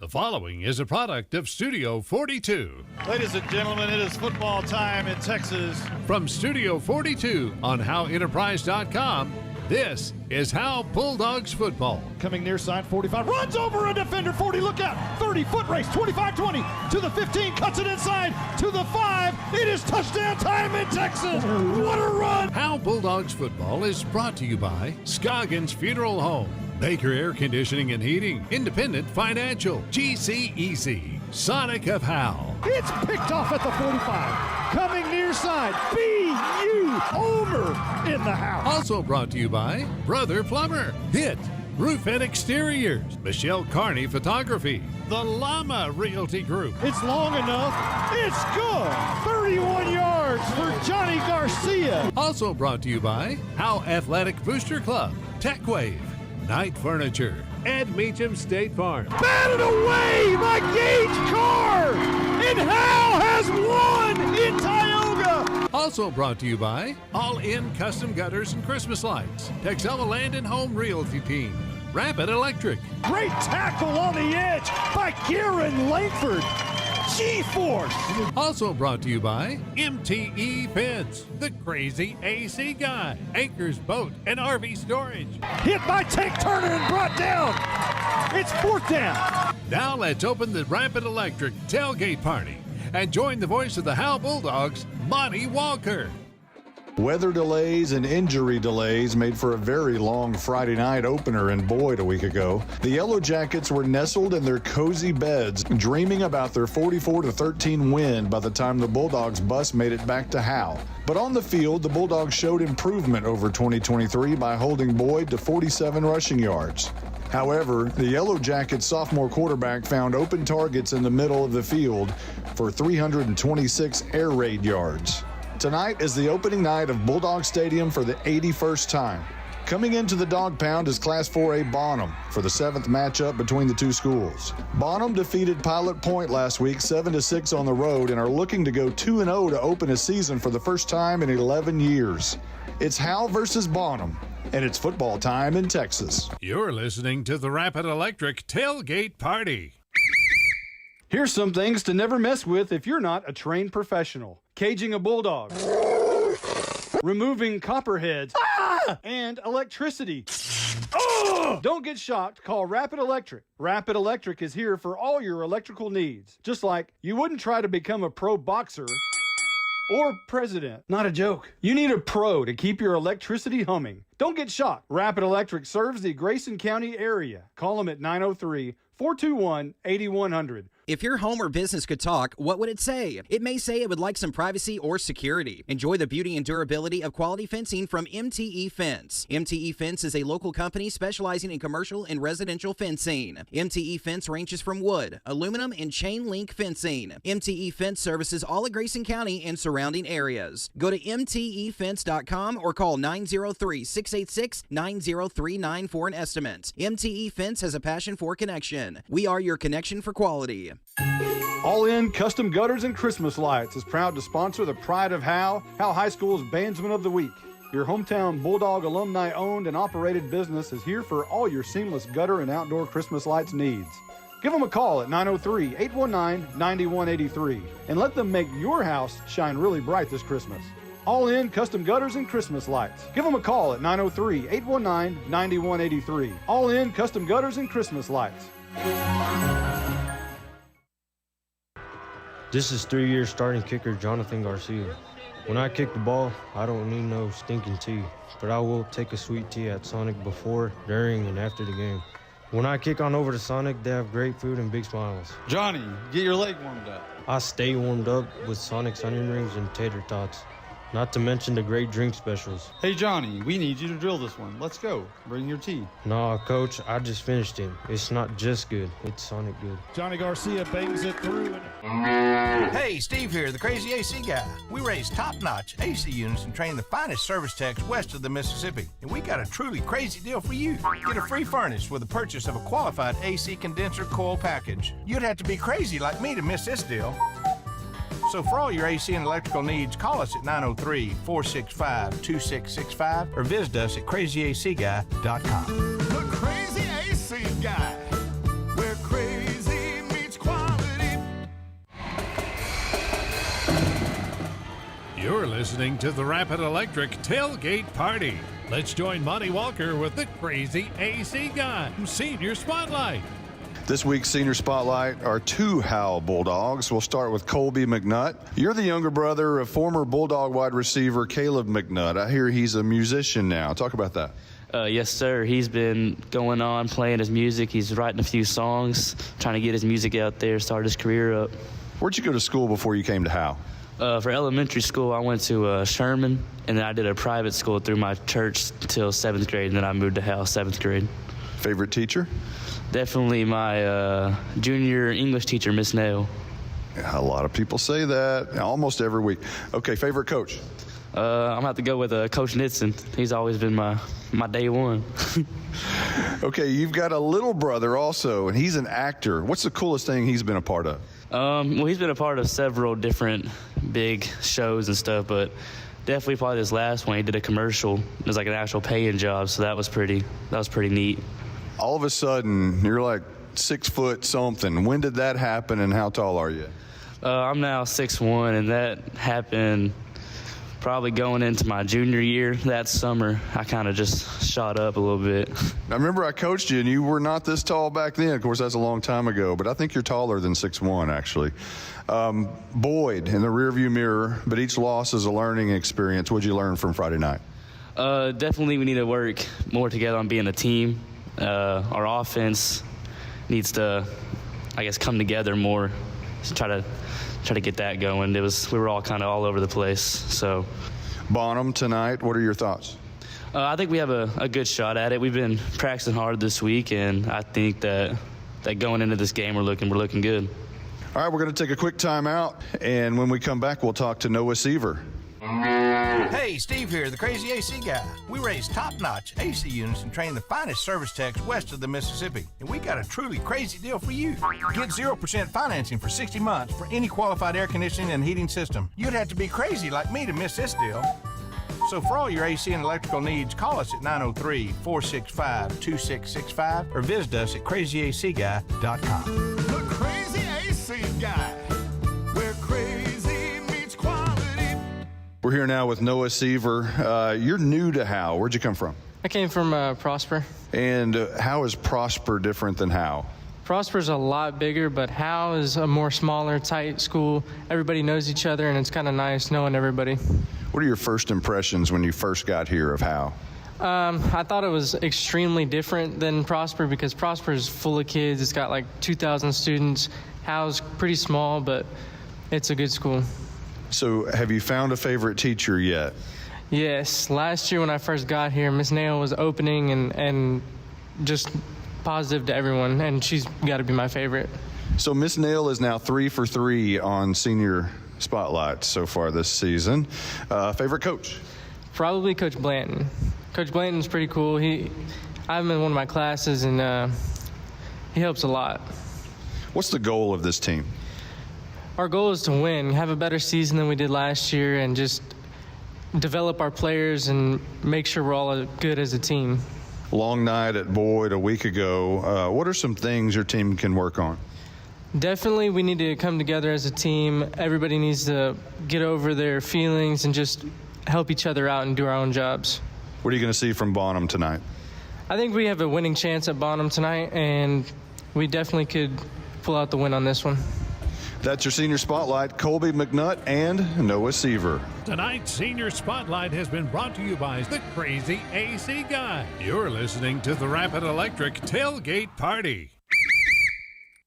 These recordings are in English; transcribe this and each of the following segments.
The following is a product of Studio 42. Ladies and gentlemen, it is football time in Texas. From Studio 42 on HoweEnterprise.com, this is Howe Bulldogs football. Coming near side, 45, runs over a defender, 40, look out, 30-foot race, 25-20, to the 15, cuts it inside, to the 5, it is touchdown time in Texas. What a run! Howe Bulldogs football is brought to you by Scoggins Funeral Home, Baker Air Conditioning and Heating, Independent Financial, GCEC, Sonic of Howe. It's picked off at the 45. Coming near side, BU Homer in the house. Also brought to you by Brother Plumber, Hit, Roof and Exteriors, Michelle Carney Photography, the Llama Realty Group. It's long enough. It's good. 31 yards for Johnny Garcia. Also brought to you by Howe Athletic Booster Club, TechWave, Knight Furniture, Ed Meacham State Farm. Batted away by Gage Carr, and Howe has won in Tioga. Also brought to you by All In Custom Gutters and Christmas Lights, Texella Land and Home Realty Team, Rapid Electric. Great tackle on the edge by Kieran Langford. G-Force. Also brought to you by MTE Fence, the crazy AC guy, Anchors Boat and RV Storage. Hit by Tank Turner and brought down. It's fourth down. Now let's open the Rapid Electric tailgate party and join the voice of the Howe Bulldogs, Monty Walker. Weather delays and injury delays made for a very long Friday night opener in Boyd a week ago. The Yellow Jackets were nestled in their cozy beds, dreaming about their 44-13 win by the time the Bulldogs bus made it back to Howe. But on the field, the Bulldogs showed improvement over 2023 by holding Boyd to 47 rushing yards. However, the Yellow Jackets sophomore quarterback found open targets in the middle of the field for 326 air raid yards. Tonight is the opening night of Bulldog Stadium for the 81st time. Coming into the Dog Pound is Class 4A Bonham for the 7th matchup between the two schools. Bonham defeated Pilot Point last week 7-6 on the road and are looking to go 2-0 to open a season for the first time in 11 years. It's Howe versus Bonham, and it's football time in Texas. You're listening to the Rapid Electric Tailgate Party. Here's some things to never mess with if you're not a trained professional. Caging a bulldog, removing copperheads, and electricity. Don't get shocked. Call Rapid Electric. Rapid Electric is here for all your electrical needs. Just like you wouldn't try to become a pro boxer or president. Not a joke. You need a pro to keep your electricity humming. Don't get shocked. Rapid Electric serves the Grayson County area. Call them at 903-421-8100. If your home or business could talk, what would it say? It may say it would like some privacy or security. Enjoy the beauty and durability of quality fencing from MTE Fence. MTE Fence is a local company specializing in commercial and residential fencing. MTE Fence ranges from wood, aluminum, and chain link fencing. MTE Fence services all of Grayson County and surrounding areas. Go to mtefence.com or call 903-686-9039 for an estimate. MTE Fence has a passion for connection. We are your connection for quality. All In Custom Gutters and Christmas Lights is proud to sponsor the Pride of Howe High School's Bandsman of the Week. Your hometown Bulldog alumni owned and operated business is here for all your seamless gutter and outdoor Christmas lights needs. Give them a call at 903-819-9183 and let them make your house shine really bright this Christmas. All In Custom Gutters and Christmas Lights. Give them a call at 903-819-9183. All In Custom Gutters and Christmas Lights. This is 3-year starting kicker Jonathan Garcia. When I kick the ball, I don't need no stinking tea, but I will take a sweet tea at Sonic before, during, and after the game. When I kick on over to Sonic, they have great food and big smiles. Johnny, get your leg warmed up. I stay warmed up with Sonic's onion rings and tater tots. Not to mention the great drink specials. Hey, Johnny, we need you to drill this one. Let's go. Bring your tea. Nah, Coach, I just finished it. It's not just good, it's Sonic good. Johnny Garcia bangs it through. Hey, Steve here, the Crazy AC Guy. We raise top-notch AC units and train the finest service techs west of the Mississippi. And we got a truly crazy deal for you. Get a free furnace with the purchase of a qualified AC condenser coil package. You'd have to be crazy like me to miss this deal. So for all your AC and electrical needs, call us at 903-465-2665 or visit us at crazyacguy.com. The Crazy AC Guy, where crazy You're listening to the Rapid Electric Tailgate Party. Let's join Monty Walker with the Crazy AC Guy, Senior Spotlight. This week's Senior Spotlight are two Howe Bulldogs. We'll start with Colby McNutt. You're the younger brother of former Bulldog wide receiver Caleb McNutt. I hear he's a musician now. Talk about that. Yes, sir. He's been going on playing his music. He's writing a few songs, trying to get his music out there, start his career up. Where'd you go to school before you came to Howe? For elementary school, I went to Sherman, and then I did a private school through my church till 7th grade, and then I moved to Howe 7th grade. Favorite teacher? Definitely my junior English teacher, Miss Nail. A lot of people say that almost every week. Okay, favorite coach? I'm going to have to go with Coach Nitson. He's always been my day one. Okay, you've got a little brother also, and he's an actor. What's the coolest thing he's been a part of? Well, he's been a part of several different big shows and stuff, but definitely probably this last one, he did a commercial. It was like an actual paying job, so that was pretty neat. All of a sudden, you're like 6 foot something. When did that happen, and how tall are you? I'm now 6'1", and that happened probably going into my junior year. That summer, I kind of just shot up a little bit. I remember I coached you, and you were not this tall back then. Of course, that's a long time ago, but I think you're taller than 6'1", actually. Boyd in the rearview mirror, but each loss is a learning experience. What'd you learn from Friday night? Definitely we need to work more together on being a team. Our offense needs to, I guess, come together more to try to get that going. We were all kind of all over the place. So, Bonham tonight, what are your thoughts? I think we have a good shot at it. We've been practicing hard this week, and I think that going into this game we're looking good. All right, we're going to take a quick timeout, and when we come back, we'll talk to Noah Seaver. Hey, Steve here, the Crazy AC Guy. We raise top-notch AC units and train the finest service techs west of the Mississippi. And we got a truly crazy deal for you. Get 0% financing for 60 months for any qualified air conditioning and heating system. You'd have to be crazy like me to miss this deal. So for all your AC and electrical needs, call us at 903-465-2665 or visit us at crazyacguy.com. The Crazy AC Guy, where crazy meets quality. We're here now with Noah Seaver. You're new to Howe. Where'd you come from? I came from Prosper. And how is Prosper different than Howe? Prosper's a lot bigger, but Howe is a more smaller, tight school. Everybody knows each other, and it's kind of nice knowing everybody. What are your first impressions when you first got here of Howe? I thought it was extremely different than Prosper because Prosper is full of kids. It's got like 2,000 students. Howe's pretty small, but it's a good school. So have you found a favorite teacher yet? Yes. Last year when I first got here, Miss Nail was opening and just positive to everyone, and she's got to be my favorite. So Miss Nail is now 3 for 3 on Senior Spotlight so far this season. Favorite coach? Probably Coach Blanton. Coach Blanton's pretty cool. I'm in one of my classes, and he helps a lot. What's the goal of this team? Our goal is to win, have a better season than we did last year, and just develop our players and make sure we're all good as a team. Long night at Boyd a week ago. What are some things your team can work on? Definitely we need to come together as a team. Everybody needs to get over their feelings and just help each other out and do our own jobs. What are you going to see from Bonham tonight? I think we have a winning chance at Bonham tonight, and we definitely could pull out the win on this one. That's your Senior Spotlight, Colby McNutt and Noah Seaver. Tonight's Senior Spotlight has been brought to you by the Crazy AC Guy. You're listening to the Rapid Electric Tailgate Party.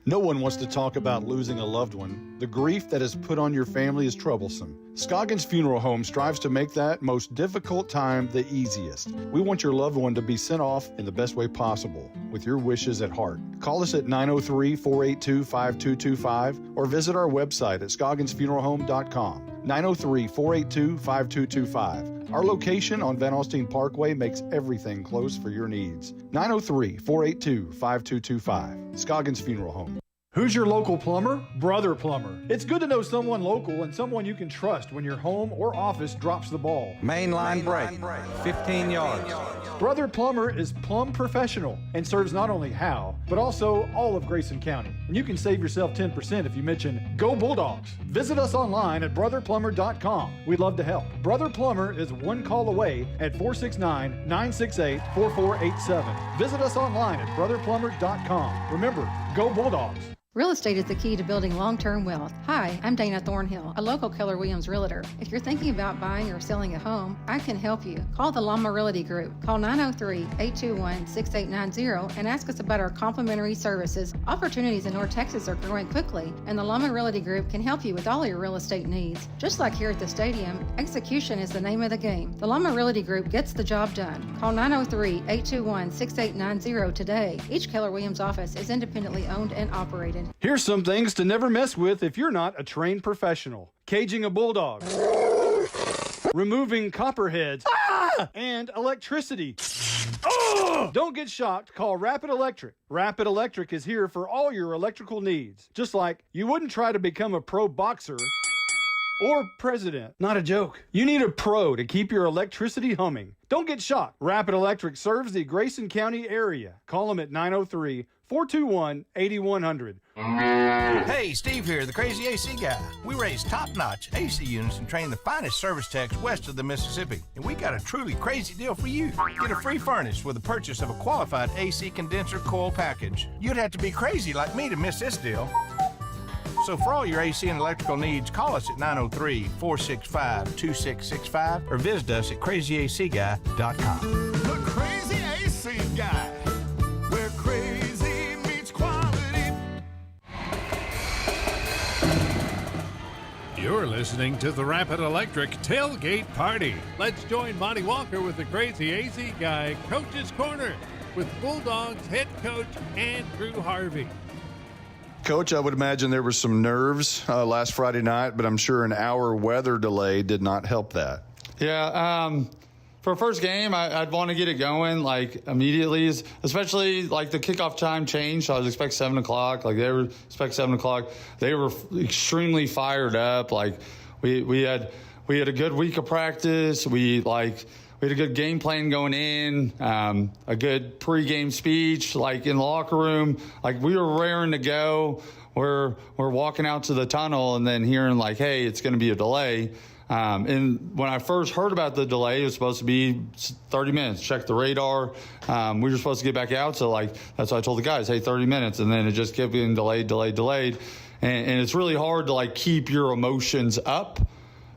No one wants to talk about losing a loved one. The grief that is put on your family is troublesome. Scoggins Funeral Home strives to make that most difficult time the easiest. We want your loved one to be sent off in the best way possible, with your wishes at heart. Call us at 903-482-5225 or visit our website at scogginsfuneralhome.com. 903-482-5225. Our location on Van Alstyne Parkway makes everything close for your needs. 903-482-5225. Scoggins Funeral Home. Who's your local plumber? Brother Plumber. It's good to know someone local and someone you can trust when your home or office drops the ball. Main line break, 15 yards. Brother Plumber is plumb professional and serves not only Howe, but also all of Grayson County. And you can save yourself 10% if you mention Go Bulldogs. Visit us online at brotherplumber.com. We'd love to help. Brother Plumber is one call away at 469-968-4487. Visit us online at brotherplumber.com. Remember, Go Bulldogs. Real estate is the key to building long-term wealth. Hi, I'm Dana Thornhill, a local Keller Williams realtor. If you're thinking about buying or selling a home, I can help you. Call the Llama Realty Group. Call 903-821-6890 and ask us about our complimentary services. Opportunities in North Texas are growing quickly, and the Llama Realty Group can help you with all your real estate needs. Just like here at the stadium, execution is the name of the game. The Llama Realty Group gets the job done. Call 903-821-6890 today. Each Keller Williams office is independently owned and operated. Here's some things to never mess with if you're not a trained professional. Caging a bulldog. Removing copperheads. And electricity. Don't get shocked. Call Rapid Electric. Rapid Electric is here for all your electrical needs. Just like you wouldn't try to become a pro boxer or president. Not a joke. You need a pro to keep your electricity humming. Don't get shocked. Rapid Electric serves the Grayson County area. Call them at 903-421-8100. Hey, Steve here, the Crazy AC Guy. We raise top-notch AC units and train the finest service techs west of the Mississippi. And we got a truly crazy deal for you. Get a free furnace with the purchase of a qualified AC condenser coil package. You'd have to be crazy like me to miss this deal. So for all your AC and electrical needs, call us at 903-465-2665 or visit us at crazyacguy.com. The Crazy AC Guy, where crazy meets quality. You're listening to the Rapid Electric Tailgate Party. Let's join Monty Walker with the Crazy AC Guy Coach's Corner with Bulldogs head coach Andrew Harvey. Coach, I would imagine there were some nerves last Friday night, but I'm sure an hour weather delay did not help that. Yeah, for first game, I'd want to get it going like immediately, especially like the kickoff time changed. So I was expecting 7 o'clock. Like they were expecting 7 o'clock. They were extremely fired up. Like we had a good week of practice. We had a good game plan going in, a good pregame speech, like in the locker room. Like we were raring to go. We're walking out to the tunnel and then hearing like, hey, it's going to be a delay. And when I first heard about the delay, it was supposed to be 30 minutes. Check the radar. We were supposed to get back out. So like that's why I told the guys, hey, 30 minutes. And then it just kept getting delayed. And it's really hard to like keep your emotions up,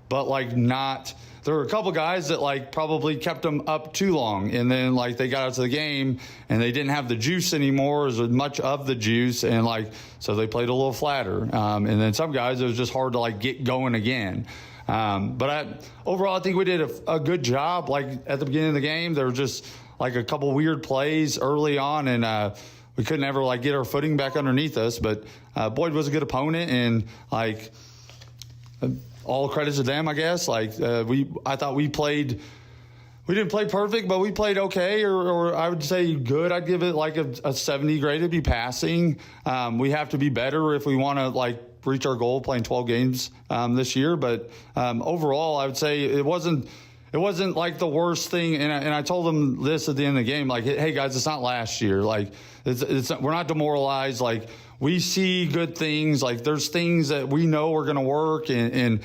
but like not. There were a couple guys that like probably kept them up too long, and then like they got out to the game and they didn't have the juice anymore, as much of the juice, and like so they played a little flatter. And then some guys it was just hard to like get going again. But overall I think we did a good job. Like at the beginning of the game, there were just like a couple weird plays early on, and we couldn't ever like get our footing back underneath us. But Boyd was a good opponent, and like. All credit to them, I guess. Like I thought we didn't play perfect, but we played okay, or I would say good. I'd give it like a 70 grade. It'd be passing. We have to be better if we want to like reach our goal playing 12 games this year. But overall, I would say it wasn't like the worst thing. And I told them this at the end of the game, like, hey guys, it's not last year. Like we're not demoralized. Like. We see good things. Like there's things that we know are going to work, and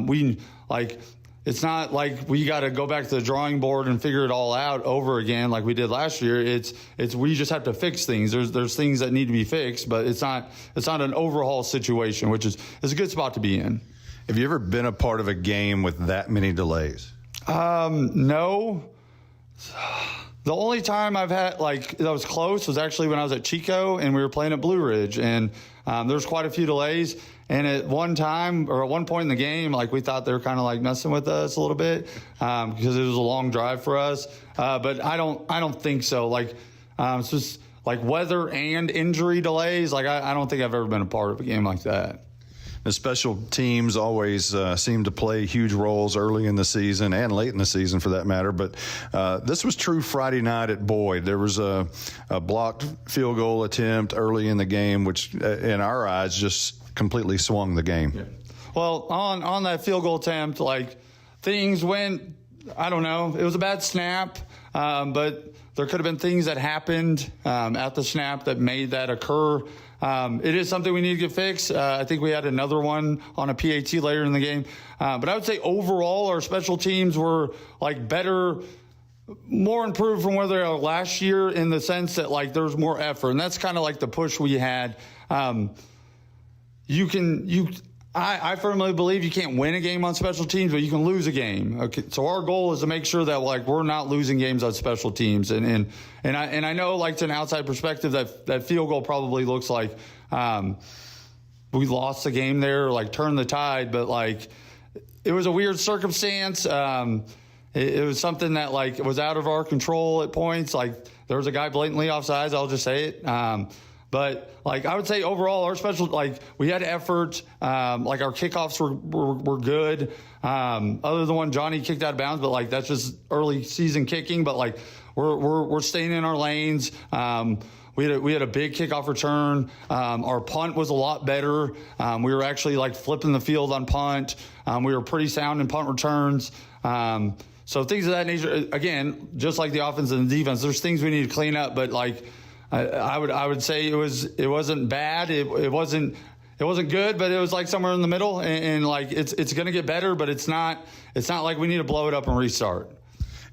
we like. It's not like we got to go back to the drawing board and figure it all out over again like we did last year. It's we just have to fix things. There's things that need to be fixed, but it's not an overhaul situation, which is a good spot to be in. Have you ever been a part of a game with that many delays? No. The only time I've had like that was close was actually when I was at Chico and we were playing at Blue Ridge, and there was quite a few delays. And at one point in the game, like we thought they were kind of like messing with us a little bit because it was a long drive for us. But I don't think so. Like it's just like weather and injury delays. Like I don't think I've ever been a part of a game like that. The special teams always seem to play huge roles early in the season and late in the season for that matter. But this was true Friday night at Boyd. There was a blocked field goal attempt early in the game, which in our eyes just completely swung the game. Yeah. Well, on that field goal attempt, like things went, I don't know, it was a bad snap, but there could have been things that happened at the snap that made that occur. It is something we need to get fixed. I think we had another one on a PAT later in the game. But I would say overall our special teams were like better, more improved from where they were last year in the sense that like there's more effort. And that's kind of like the push we had. I firmly believe you can't win a game on special teams, but you can lose a game. Okay, so our goal is to make sure that like we're not losing games on special teams. And I know like to an outside perspective that field goal probably looks like we lost the game there, like turned the tide, but like it was a weird circumstance. It was something that like was out of our control at points. Like there was a guy blatantly offsides. I'll just say it. But like I would say overall, our special, like we had effort. Like our kickoffs were good. Other than one Johnny kicked out of bounds, but like that's just early season kicking. But like we're staying in our lanes. We had a big kickoff return. Our punt was a lot better. We were actually like flipping the field on punt. We were pretty sound in punt returns. So things of that nature. Again, just like the offense and the defense, there's things we need to clean up. But like. I would say it wasn't bad. It wasn't good, but it was like somewhere in the middle. And like it's going to get better, but it's not like we need to blow it up and restart.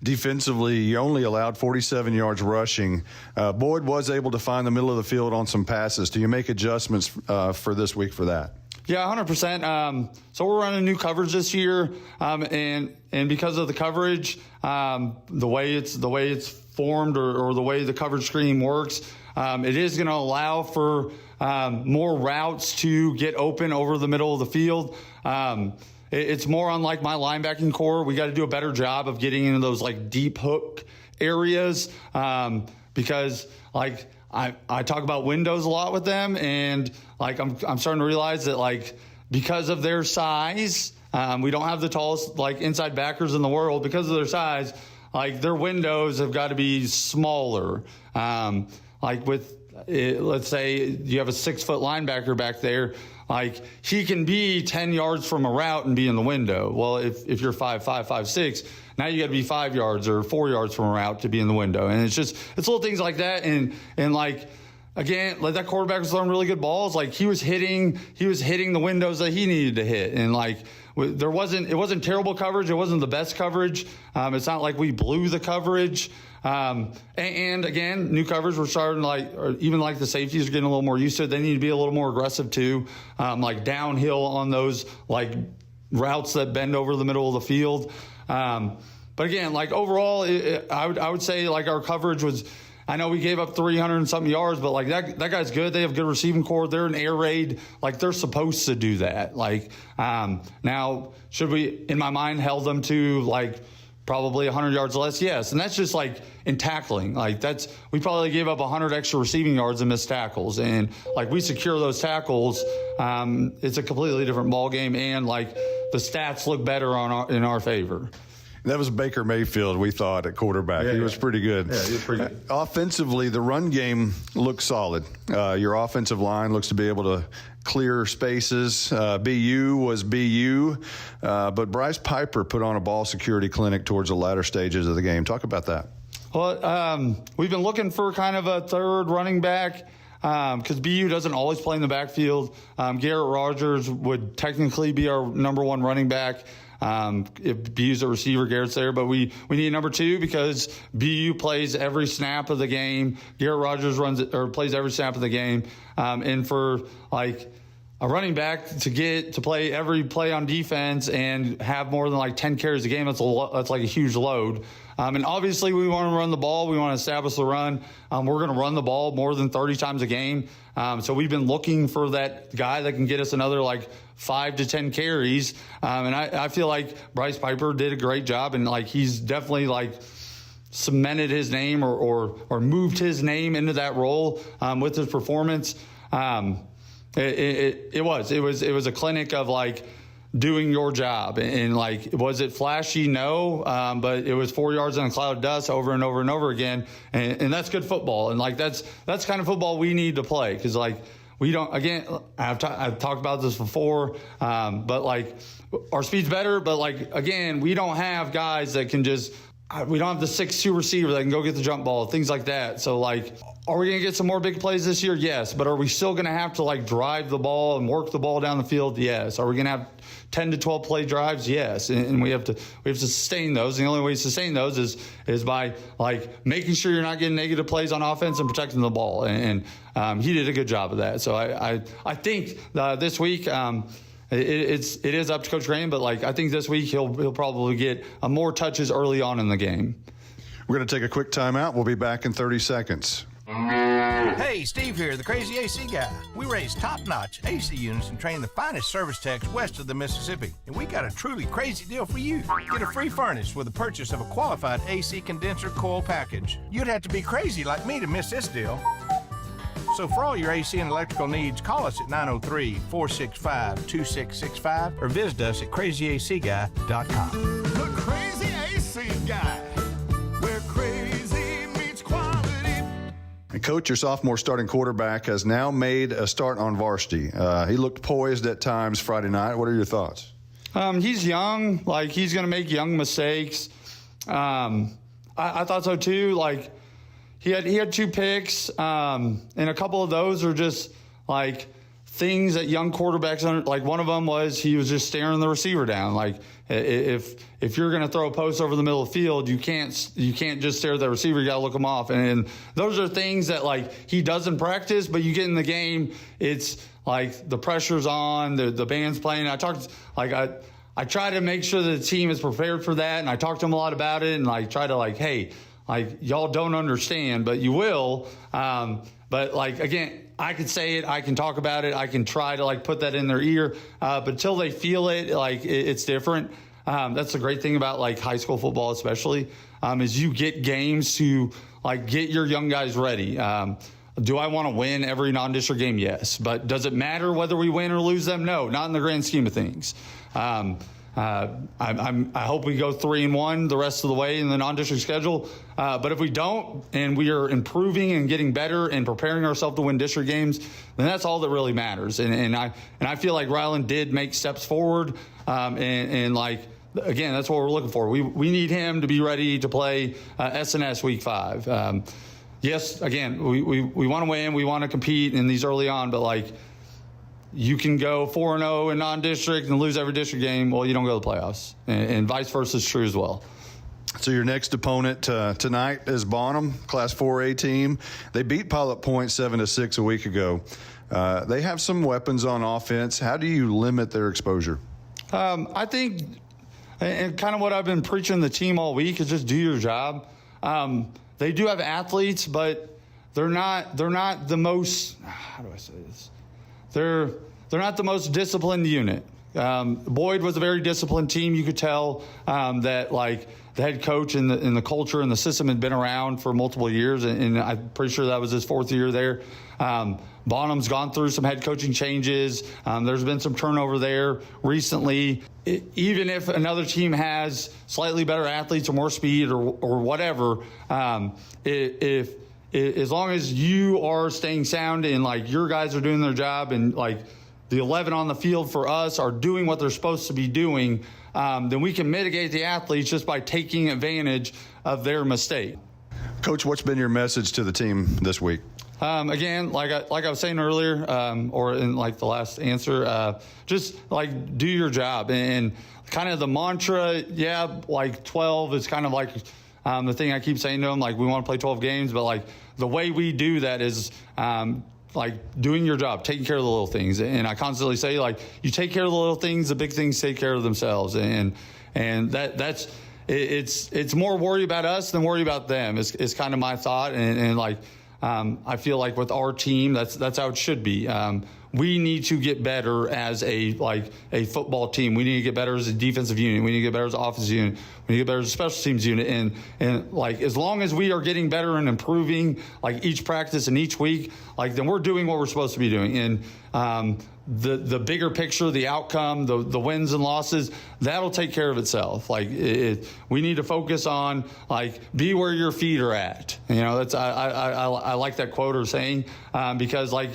Defensively, you only allowed 47 yards rushing. Boyd was able to find the middle of the field on some passes. Do you make adjustments for this week for that? Yeah, 100%. So we're running new coverage this year, and because of the coverage, the way it's formed or the way the coverage scheme works, it is going to allow for more routes to get open over the middle of the field. It's more on like my linebacking core. We got to do a better job of getting into those like deep hook areas because like I talk about windows a lot with them, and like I'm starting to realize that like because of their size, we don't have the tallest like inside backers in the world. Because of their size, like their windows have got to be smaller. Like with let's say you have a 6-foot linebacker back there, like he can be 10 yards from a route and be in the window. Well, if you're 5'5", 5'6", now you got to be 5 yards or 4 yards from a route to be in the window. And it's little things like that. And like, again, like that quarterback was throwing really good balls. Like he was hitting the windows that he needed to hit. And like, it wasn't terrible coverage. It wasn't the best coverage. It's not like we blew the coverage. And again, new coverage, we're starting or even like the safeties are getting a little more used to it. They need to be a little more aggressive too. Like downhill on those like routes that bend over the middle of the field. But again, like overall, I would say like our coverage was, I know we gave up 300 and something yards, but like that guy's good. They have good receiving core. They're an air raid. Like they're supposed to do that. Like, now should we, in my mind, held them to like probably 100 yards less? Yes. And that's just like in tackling. Like we probably gave up 100 extra receiving yards and missed tackles. And like we secure those tackles. It's a completely different ball game. And like the stats look better in our favor. That was Baker Mayfield, we thought, at quarterback. He was pretty good. Yeah, he was pretty good. Offensively, the run game looks solid. Your offensive line looks to be able to clear spaces. BU was BU, but Bryce Piper put on a ball security clinic towards the latter stages of the game. Talk about that. Well, we've been looking for kind of a third running back because BU doesn't always play in the backfield. Garrett Rogers would technically be our number one running back. If BU's a receiver, Garrett's there, but we need a number two because BU plays every snap of the game. Garrett Rogers plays every snap of the game. And for like a running back to play every play on defense and have more than like 10 carries a game, that's like a huge load. And obviously we want to run the ball. We want to establish the run. We're going to run the ball more than 30 times a game. So we've been looking for that guy that can get us another like 5 to 10 carries. And I feel like Bryce Piper did a great job, and like he's definitely like cemented his name or moved his name into that role with his performance. It was a clinic of like doing your job, and like, was it flashy? No, but it was 4 yards in a cloud of dust over and over and over again, and that's good football, and like that's kind of football we need to play, because like we don't. Again, I've talked about this before, but like our speed's better, but like again, we don't have guys that can just. We don't have the 6'2" receiver that can go get the jump ball, things like that. So, like, are we going to get some more big plays this year? Yes. But are we still going to have to, like, drive the ball and work the ball down the field? Yes. Are we going to have 10 to 12 play drives? Yes. And we have to sustain those. And the only way to sustain those is by, like, making sure you're not getting negative plays on offense and protecting the ball. And he did a good job of that. So I think this week it is up to Coach Graham, but like I think this week he'll probably get more touches early on in the game. We're going to take a quick timeout. We'll be back in 30 seconds. Hey, Steve here, the crazy AC guy. We raise top-notch AC units and train the finest service techs west of the Mississippi. And we got a truly crazy deal for you. Get a free furnace with the purchase of a qualified AC condenser coil package. You'd have to be crazy like me to miss this deal. So for all your AC and electrical needs, call us at 903-465-2665 or visit us at crazyacguy.com. The Crazy AC Guy, where crazy meets quality. And Coach, your sophomore starting quarterback has now made a start on varsity. He looked poised at times Friday night. What are your thoughts? He's young. Like, he's going to make young mistakes. I thought so too. Like, He had 2 picks, and a couple of those are just like things that young quarterbacks like. One of them was he was just staring the receiver down. Like, if you're going to throw a post over the middle of the field, you can't just stare at the receiver. You got to look him off. And those are things that like he does in practice, but you get in the game, it's like the pressure's on, the band's playing. I try to make sure that the team is prepared for that, and I talk to them a lot about it, and like try to like, hey. Like, y'all don't understand, but you will. But, like, again, I can say it. I can talk about it. I can try to, like, put that in their ear. But until they feel it, like, it's different. That's the great thing about, like, high school football especially, is you get games to, like, get your young guys ready. Do I want to win every non-district game? Yes. But does it matter whether we win or lose them? No, not in the grand scheme of things. I hope we go 3-1 the rest of the way in the non-district schedule. But if we don't, and we are improving and getting better and preparing ourselves to win district games, then that's all that really matters. And I feel like Ryland did make steps forward. And like, again, that's what we're looking for. We need him to be ready to play SNS Week 5. Yes, again, we want to win. We want to compete in these early on, but like, you can go 4-0 in non-district and lose every district game. Well, you don't go to the playoffs, and vice versa is true as well. So your next opponent tonight is Bonham, Class 4A team. They beat Pilot Point 7-6 a week ago. They have some weapons on offense. How do you limit their exposure? I think, and kind of what I've been preaching the team all week is just do your job. They do have athletes, but they're not the most. How do I say this? They're not the most disciplined unit. Boyd was a very disciplined team. You could tell that like the head coach and the culture and the system had been around for multiple years, and I'm pretty sure that was his 4th year there. Bonham's gone through some head coaching changes. There's been some turnover there recently. Even if another team has slightly better athletes or more speed or whatever, as long as you are staying sound and like your guys are doing their job and like the 11 on the field for us are doing what they're supposed to be doing, then we can mitigate the athletes just by taking advantage of their mistake. Coach, what's been your message to the team this week? Again, like I was saying earlier, or in like the last answer, just like do your job, and kind of the mantra, like 12 is kind of like the thing I keep saying to them, like we want to play 12 games, but like the way we do that is like doing your job, taking care of the little things. And I constantly say, like, you take care of the little things, the big things take care of themselves. And that's it's more worry about us than worry about them is kind of my thought. And like I feel like with our team, that's how it should be. we need to get better as a football team. We need to get better as a defensive unit. We need to get better as an offensive unit. We need to get better as a special teams unit. And like, as long as we are getting better and improving, like, each practice and each week, like, then we're doing what we're supposed to be doing. And the bigger picture, the outcome, the wins and losses, that'll take care of itself. Like, we need to focus on, like, be where your feet are at. You know, that's I like that quote or saying, because, like,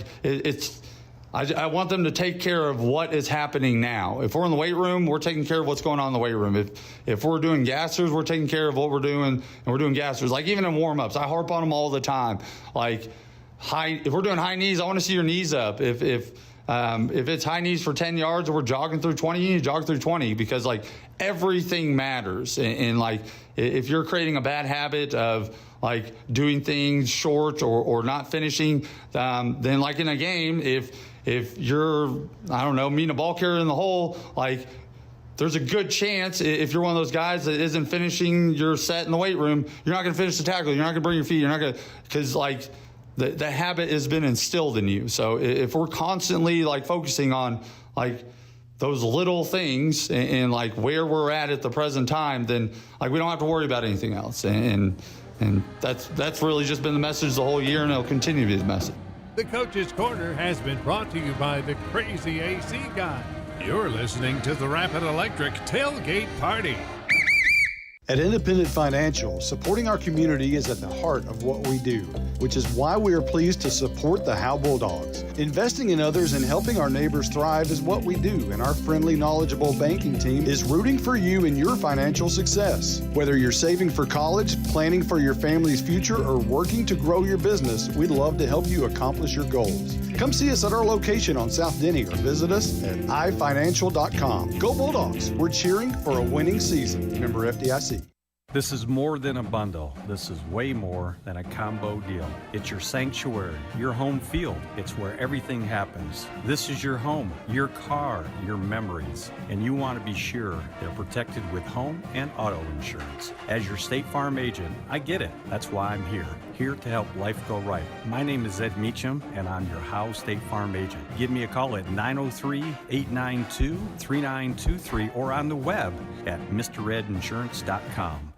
I want them to take care of what is happening now. If we're in the weight room, we're taking care of what's going on in the weight room. If we're doing gassers, we're taking care of what we're doing, and we're doing gassers. Like, even in warm-ups, I harp on them all the time. Like, if we're doing high knees, I want to see your knees up. If it's high knees for 10 yards or we're jogging through 20, you need to jog through 20, because, like, everything matters. And like, if you're creating a bad habit of, like, doing things short or not finishing, then, like, in a game, if you're, I don't know, meeting a ball carrier in the hole, like, there's a good chance if you're one of those guys that isn't finishing your set in the weight room, you're not going to finish the tackle. You're not going to bring your feet. You're not going to, because, like, the habit has been instilled in you. So if we're constantly, like, focusing on, like, those little things and like, where we're at the present time, then, like, we don't have to worry about anything else. And that's really just been the message the whole year, and it'll continue to be the message. The Coach's Corner has been brought to you by the Crazy AC Guy. You're listening to the Rapid Electric Tailgate Party. At Independent Financial, supporting our community is at the heart of what we do, which is why we are pleased to support the Howe Bulldogs. Investing in others and helping our neighbors thrive is what we do, and our friendly, knowledgeable banking team is rooting for you in your financial success. Whether you're saving for college, planning for your family's future, or working to grow your business, we'd love to help you accomplish your goals. Come see us at our location on South Denny or visit us at ifinancial.com. Go Bulldogs! We're cheering for a winning season. Member FDIC. This is more than a bundle. This is way more than a combo deal. It's your sanctuary, your home field. It's where everything happens. This is your home, your car, your memories. And you want to be sure they're protected with home and auto insurance. As your State Farm agent, I get it. That's why I'm here to help life go right. My name is Ed Meacham, and I'm your Howe State Farm agent. Give me a call at 903-892-3923 or on the web at MrEdInsurance.com.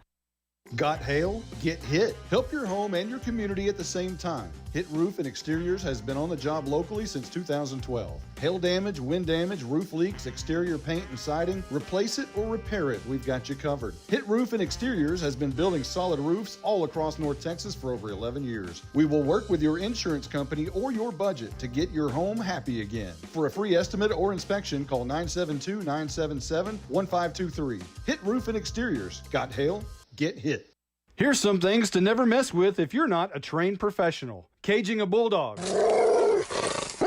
Got hail? Get Hit. Help your home and your community at the same time. Hit Roof and Exteriors has been on the job locally since 2012. Hail damage, wind damage, roof leaks, exterior paint and siding, replace it or repair it, we've got you covered. Hit Roof and Exteriors has been building solid roofs all across North Texas for over 11 years. We will work with your insurance company or your budget to get your home happy again. For a free estimate or inspection, call 972-977-1523. Hit Roof and Exteriors. Got hail? Get hit. Here's some things to never mess with if you're not a trained professional. Caging a bulldog.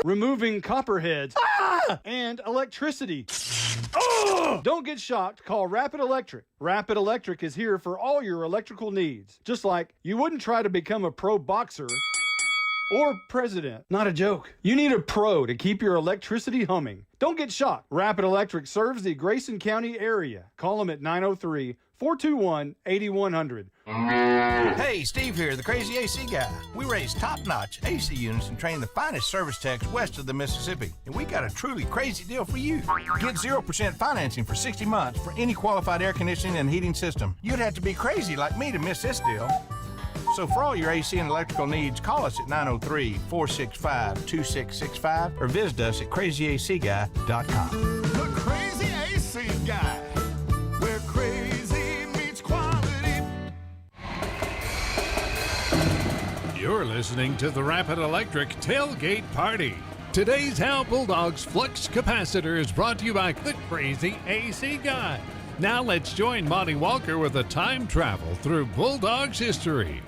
Removing copperheads. And electricity. Don't get shocked. Call Rapid Electric. Rapid Electric is here for all your electrical needs. Just like you wouldn't try to become a pro boxer or president. Not a joke. You need a pro to keep your electricity humming. Don't get shocked. Rapid Electric serves the Grayson County area. Call them at 903-421-8100. Hey, Steve here, the Crazy AC Guy. We raise top-notch AC units and train the finest service techs west of the Mississippi. And we got a truly crazy deal for you. Get 0% financing for 60 months for any qualified air conditioning and heating system. You'd have to be crazy like me to miss this deal. So for all your AC and electrical needs, call us at 903-465-2665 or visit us at crazyacguy.com. The Crazy AC Guy, where crazy meets quality. You're listening to the Rapid Electric Tailgate Party. Today's Howe Bulldogs Flux Capacitor is brought to you by the Crazy AC Guy. Now let's join Monty Walker with a time travel through Bulldogs history.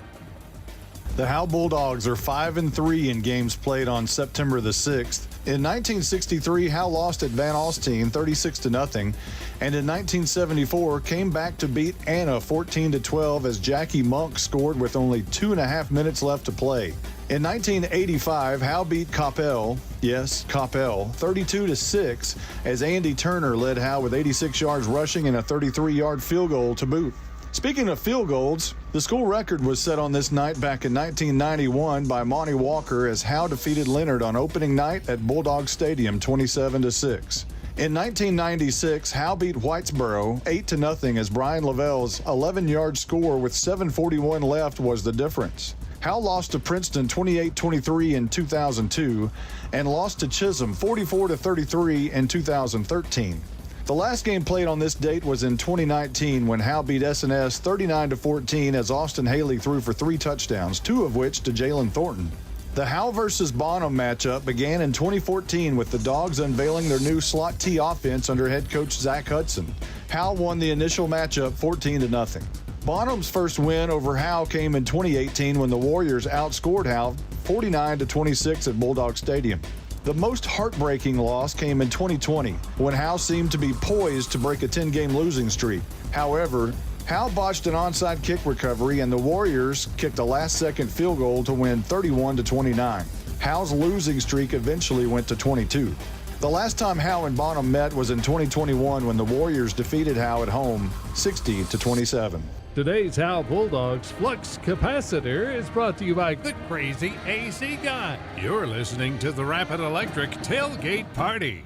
The Howe Bulldogs are 5-3 in games played on September the 6th. In 1963, Howe lost at Van Alstyne 36-0, and in 1974 came back to beat Anna 14-12 as Jackie Monk scored with only 2.5 minutes left to play. In 1985, Howe beat Coppell, yes, Coppell, 32-6 as Andy Turner led Howe with 86 yards rushing and a 33-yard field goal to boot. Speaking of field goals, the school record was set on this night back in 1991 by Monty Walker as Howe defeated Leonard on opening night at Bulldog Stadium 27-6. In 1996, Howe beat Whitesboro 8-0 as Brian Lavelle's 11-yard score with 7:41 left was the difference. Howe lost to Princeton 28-23 in 2002 and lost to Chisholm 44-33 in 2013. The last game played on this date was in 2019 when Howe beat S&S 39-14 as Austin Haley threw for 3 touchdowns, 2 of which to Jalen Thornton. The Howe versus Bonham matchup began in 2014 with the Dogs unveiling their new slot T offense under head coach Zach Hudson. Howe won the initial matchup 14-0. Bonham's first win over Howe came in 2018 when the Warriors outscored Howe 49-26 at Bulldog Stadium. The most heartbreaking loss came in 2020 when Howe seemed to be poised to break a 10-game losing streak. However, Howe botched an onside kick recovery and the Warriors kicked a last-second field goal to win 31-29. Howe's losing streak eventually went to 22. The last time Howe and Bonham met was in 2021 when the Warriors defeated Howe at home 60-27. Today's Howe Bulldogs Flux Capacitor is brought to you by the Crazy AC Guy. You're listening to the Rapid Electric Tailgate Party.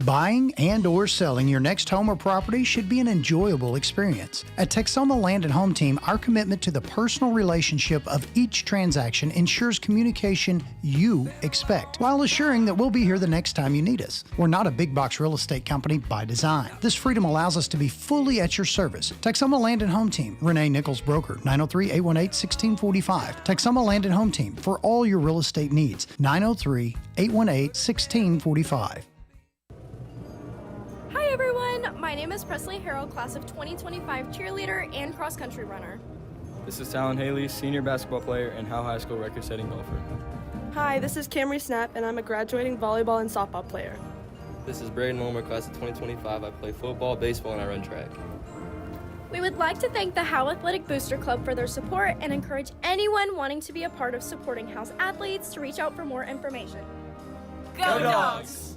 Buying and or selling your next home or property should be an enjoyable experience. At Texoma Land and Home Team, our commitment to the personal relationship of each transaction ensures communication you expect, while assuring that we'll be here the next time you need us. We're not a big box real estate company by design. This freedom allows us to be fully at your service. Texoma Land and Home Team, Renee Nichols Broker, 903-818-1645. Texoma Land and Home Team, for all your real estate needs, 903-818-1645. Hi everyone, my name is Presley Harrell, class of 2025 cheerleader and cross-country runner. This is Talon Haley, senior basketball player and Howe High School record-setting golfer. Hi, this is Camry Snap, and I'm a graduating volleyball and softball player. This is Braden Wilmer, class of 2025. I play football, baseball, and I run track. We would like to thank the Howe Athletic Booster Club for their support and encourage anyone wanting to be a part of supporting Howe's athletes to reach out for more information. Go Dogs!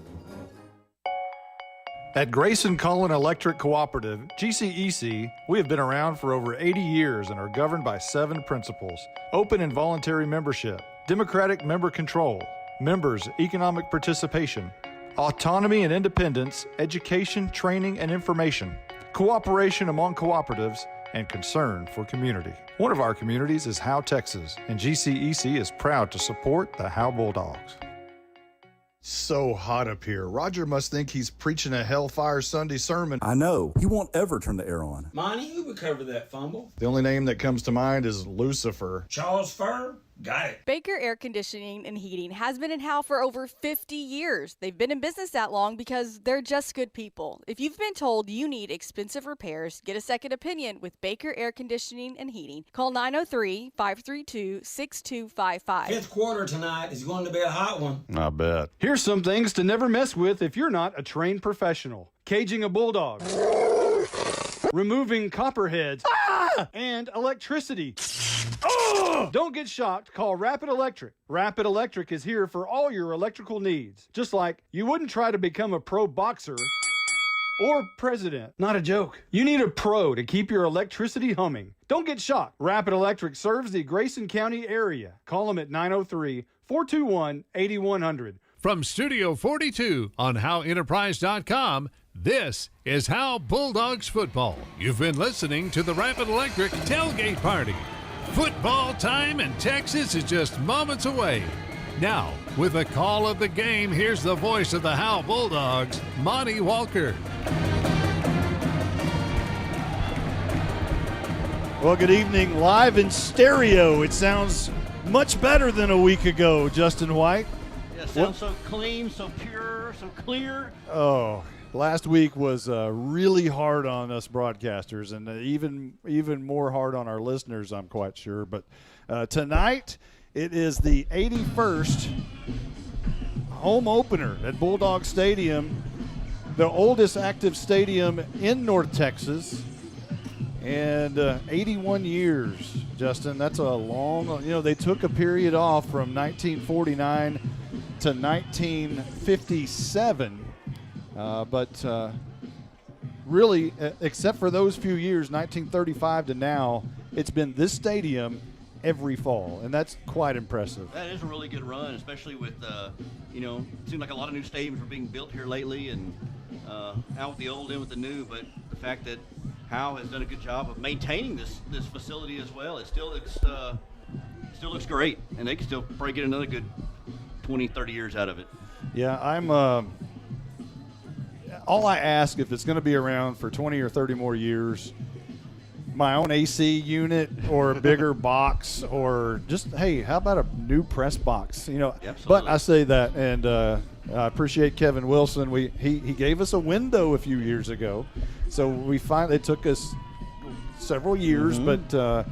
At Grayson Cullen Electric Cooperative, GCEC, we have been around for over 80 years and are governed by 7 principles: open and voluntary membership, democratic member control, members' economic participation, autonomy and independence, education, training, and information, cooperation among cooperatives, and concern for community. One of our communities is Howe, Texas, and GCEC is proud to support the Howe Bulldogs. So hot up here. Roger must think he's preaching a Hellfire Sunday sermon. I know. He won't ever turn the air on. Monty, who recovered that fumble? The only name that comes to mind is Lucifer. Charles Furr? Got it. Baker Air Conditioning and Heating has been in Howe for over 50 years. They've been in business that long because they're just good people. If you've been told you need expensive repairs, get a second opinion with Baker Air Conditioning and Heating. Call 903-532-6255. Fifth quarter tonight is going to be a hot one. I bet. Here's some things to never mess with if you're not a trained professional. Caging a bulldog. Removing copperheads. And electricity. Don't get shocked. Call Rapid Electric. Rapid Electric is here for all your electrical needs. Just like you wouldn't try to become a pro boxer or president. Not a joke. You need a pro to keep your electricity humming. Don't get shocked. Rapid Electric serves the Grayson County area. Call them at 903-421-8100. From Studio 42 on HoweEnterprise.com, this is Howe Bulldogs football. You've been listening to the Rapid Electric Tailgate Party. Football time in Texas is just moments away. Now, with the call of the game, here's the voice of the Howe Bulldogs, Monty Walker. Well, good evening. Live in stereo. It sounds much better than a week ago, Justin White. Yeah, sounds so clean, so pure, so clear. Oh, last week was really hard on us broadcasters, and even more hard on our listeners, I'm quite sure. But tonight, it is the 81st home opener at Bulldog Stadium, the oldest active stadium in North Texas, and 81 years, Justin. That's a long, they took a period off from 1949 to 1957. But really, except for those few years, 1935 to now, it's been this stadium every fall, and that's quite impressive. That is a really good run, especially with, it seems like a lot of new stadiums are being built here lately, and out with the old, in with the new, but the fact that Howe has done a good job of maintaining this facility as well, it still looks great, and they can still probably get another good 20, 30 years out of it. Yeah, I'm all I ask, if it's going to be around for 20 or 30 more years, my own AC unit or a bigger box, or just, hey, how about a new press box? But I say that, and I appreciate Kevin Wilson. He gave us a window a few years ago, so it took us several years, but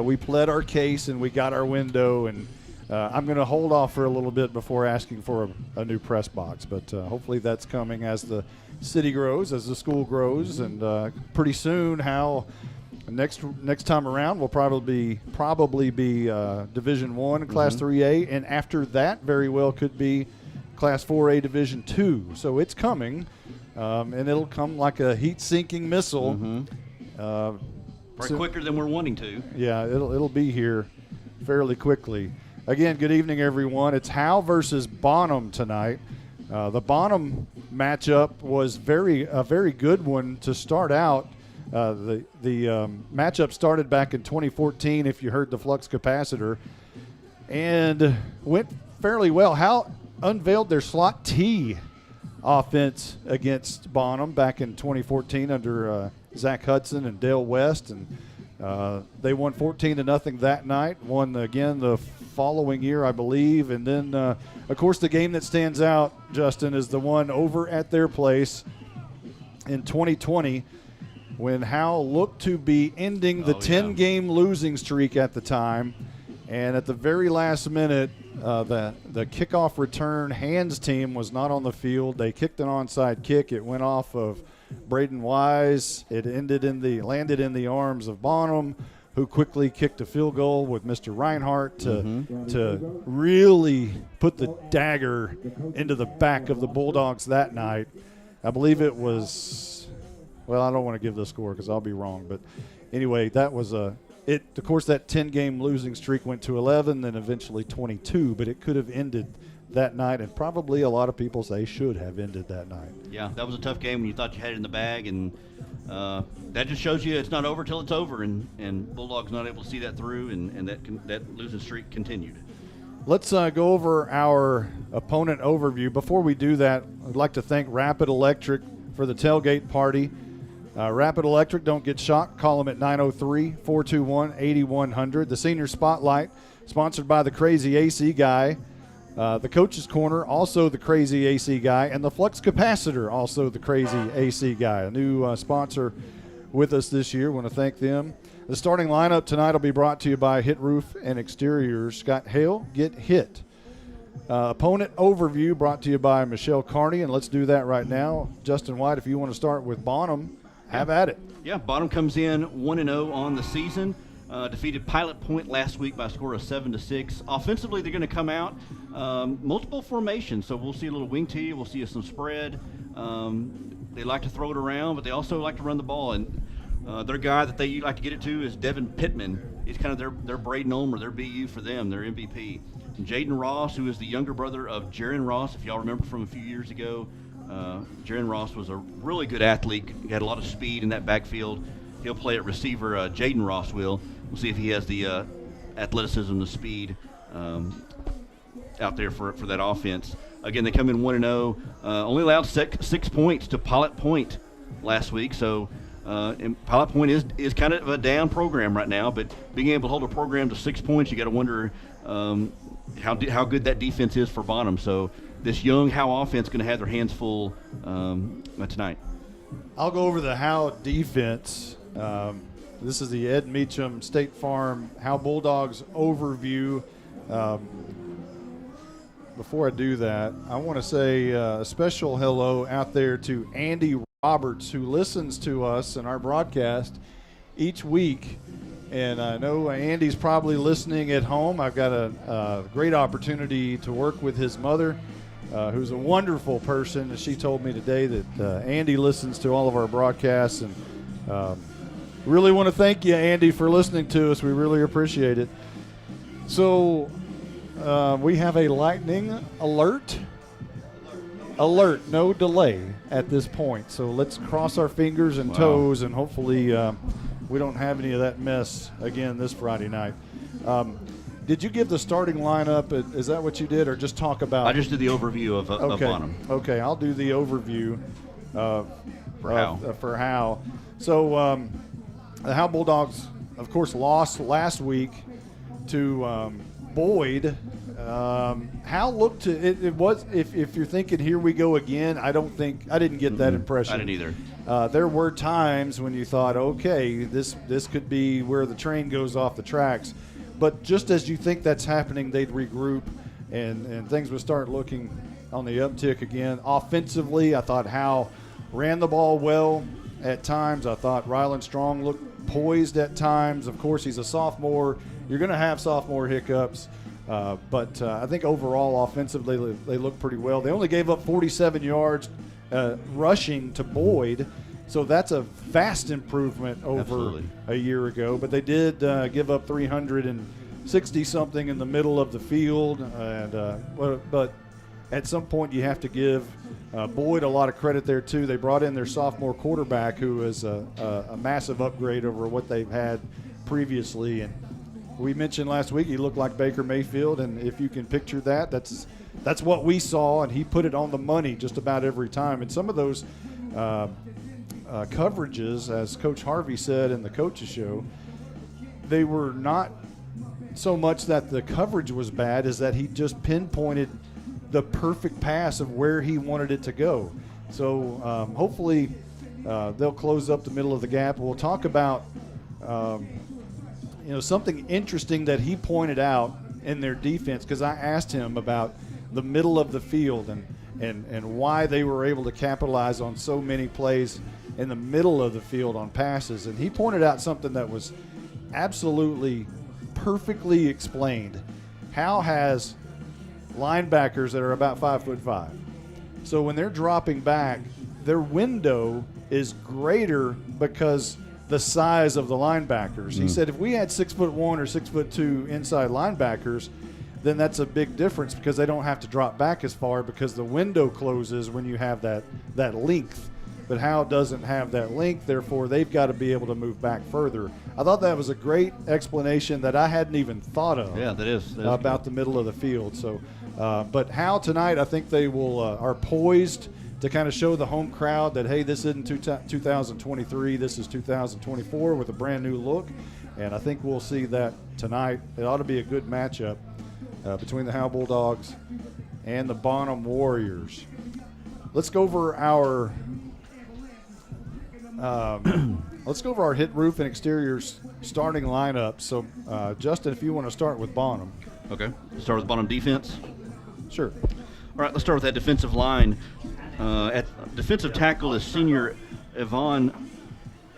we pled our case and we got our window, and I'm going to hold off for a little bit before asking for a new press box, but hopefully that's coming as the city grows, as the school grows, and pretty soon next time around will probably be Division I, Class 3A, and after that very well could be Class 4A Division II. So it's coming, and it'll come like a heat-sinking missile. Probably quicker than we're wanting to. Yeah, it'll be here fairly quickly. Again, good evening, everyone. It's Howe versus Bonham tonight. The Bonham matchup was a very good one to start out. The matchup started back in 2014, if you heard the flux capacitor, and went fairly well. Howe unveiled their slot T offense against Bonham back in 2014 under Zach Hudson and Dale West, and they won 14-0 that night. Won again the following year, I believe, and then of course the game that stands out, Justin, is the one over at their place in 2020 when Howe looked to be ending the 10-game losing streak at the time, and at the very last minute the kickoff return hands team was not on the field. They kicked an onside kick. It went off of Braden Wise. It landed in the arms of Bonham, who quickly kicked a field goal with Mr. Reinhardt to really put the dagger into the back of the Bulldogs that night. I believe it was, well, I don't want to give the score because I'll be wrong, but anyway, that was of course, that 10-game losing streak went to 11, then eventually 22, but it could have ended that night, and probably a lot of people say should have ended that night. Yeah, that was a tough game when you thought you had it in the bag, and that just shows you it's not over till it's over, and Bulldogs not able to see that through, and that losing streak continued. Let's go over our opponent overview. Before we do that, I'd like to thank Rapid Electric for the tailgate party. Rapid Electric, don't get shocked. Call them at 903-421-8100. The Senior Spotlight, sponsored by the Crazy AC Guy. The Coach's Corner, also the Crazy AC Guy. And the Flux Capacitor, also the Crazy AC Guy. A new sponsor with us this year. Want to thank them. The starting lineup tonight will be brought to you by Hit Roof and Exteriors. Scott Hale, get hit. Opponent overview brought to you by Michelle Carney. And let's do that right now. Justin White, if you want to start with Bonham, have at it. Yeah, Bonham comes in 1-0 on the season. Defeated Pilot Point last week by a score of 7-6. Offensively, they're going to come out multiple formations, so we'll see a little wing tee, we'll see some spread. They like to throw it around, but they also like to run the ball. And their guy that they like to get it to is Devin Pittman. He's kind of their Braden Ulmer, their BU for them, their MVP. And Jaden Ross, who is the younger brother of Jaron Ross, if y'all remember from a few years ago. Jaron Ross was a really good athlete. He had a lot of speed in that backfield. He'll play at receiver. Jaden Ross will. We'll see if he has the athleticism, the speed out there for that offense. Again, they come in 1-0. Only allowed 6 points to Pilot Point last week. So and Pilot Point is kind of a down program right now. But being able to hold a program to 6 points, you got to wonder how good that defense is for Bonham. So this young Howe offense going to have their hands full tonight. I'll go over the Howe defense. This is the Ed Meacham State Farm Howe Bulldogs overview. Before I do that, I want to say a special hello out there to Andy Roberts, who listens to us in our broadcast each week. And I know Andy's probably listening at home. I've got a great opportunity to work with his mother who's a wonderful person. And she told me today that Andy listens to all of our broadcasts, and really want to thank you, Andy, for listening to us. We really appreciate it. So we have a lightning alert. No delay at this point. So let's cross our fingers and toes, and hopefully we don't have any of that mess again this Friday night. Did you give the starting lineup? Is that what you did, or just talk about? I just did the overview of Bonham. Okay, I'll do the overview for Howe. So the Howe Bulldogs, of course, lost last week to Boyd. Howe looked to it was if you're thinking here we go again, I didn't get that impression. I didn't either. There were times when you thought, okay, this could be where the train goes off the tracks. But just as you think that's happening, they'd regroup and things would start looking on the uptick again. Offensively, I thought Howe ran the ball well at times. I thought Ryland Strong looked poised at times. Of course, he's a sophomore. You're going to have sophomore hiccups. But I think overall, offensively, they look pretty well. They only gave up 47 yards rushing to Boyd, so that's a vast improvement over a year ago. But they did give up 360-something in the middle of the field. But at some point, you have to give Boyd a lot of credit there, too. They brought in their sophomore quarterback, who is a massive upgrade over what they've had previously. And we mentioned last week he looked like Baker Mayfield, and if you can picture that, that's what we saw, and he put it on the money just about every time. And some of those coverages, as Coach Harvey said in the coaches show, they were not so much that the coverage was bad as that he just pinpointed the perfect pass of where he wanted it to go. So hopefully they'll close up the middle of the gap. We'll talk about something interesting that he pointed out in their defense, because I asked him about the middle of the field and why they were able to capitalize on so many plays in the middle of the field on passes. And he pointed out something that was absolutely perfectly explained. Howe has linebackers that are about 5'5". So when they're dropping back, their window is greater because the size of the linebackers. He said if we had 6'1" or 6'2" inside linebackers, then that's a big difference because they don't have to drop back as far because the window closes when you have that length. But Howe doesn't have that length, therefore they've got to be able to move back further. I thought that was a great explanation that I hadn't even thought of. Yeah, that is about the middle of the field. So, but Howe tonight, I think they will are poised to kind of show the home crowd that, hey, this isn't 2023, this is 2024 with a brand new look. And I think we'll see that tonight. It ought to be a good matchup between the Howe Bulldogs and the Bonham Warriors. Let's go over our hit, roof, and exteriors starting lineup. So, Justin, if you want to start with Bonham. Okay. Start with Bonham defense? Sure. All right, let's start with that defensive line. At defensive tackle is senior Yvonne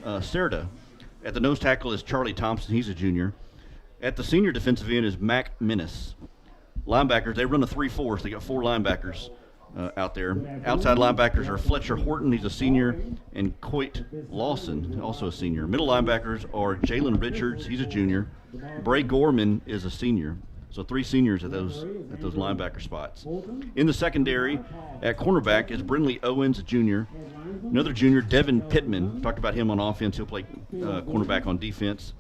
Serda. At the nose tackle is Charlie Thompson. He's a junior. At the senior defensive end is Mac Minnis. Linebackers, they run a 3-4, so they got 4 linebackers out there. Outside linebackers are Fletcher Horton, he's a senior, and Coit Lawson, also a senior. Middle linebackers are Jalen Richards, he's a junior. Bray Gorman is a senior. So 3 seniors at those linebacker spots. In the secondary, at cornerback is Brinley Owens, a junior. Another junior, Devin Pittman. Talked about him on offense. He'll play cornerback on defense.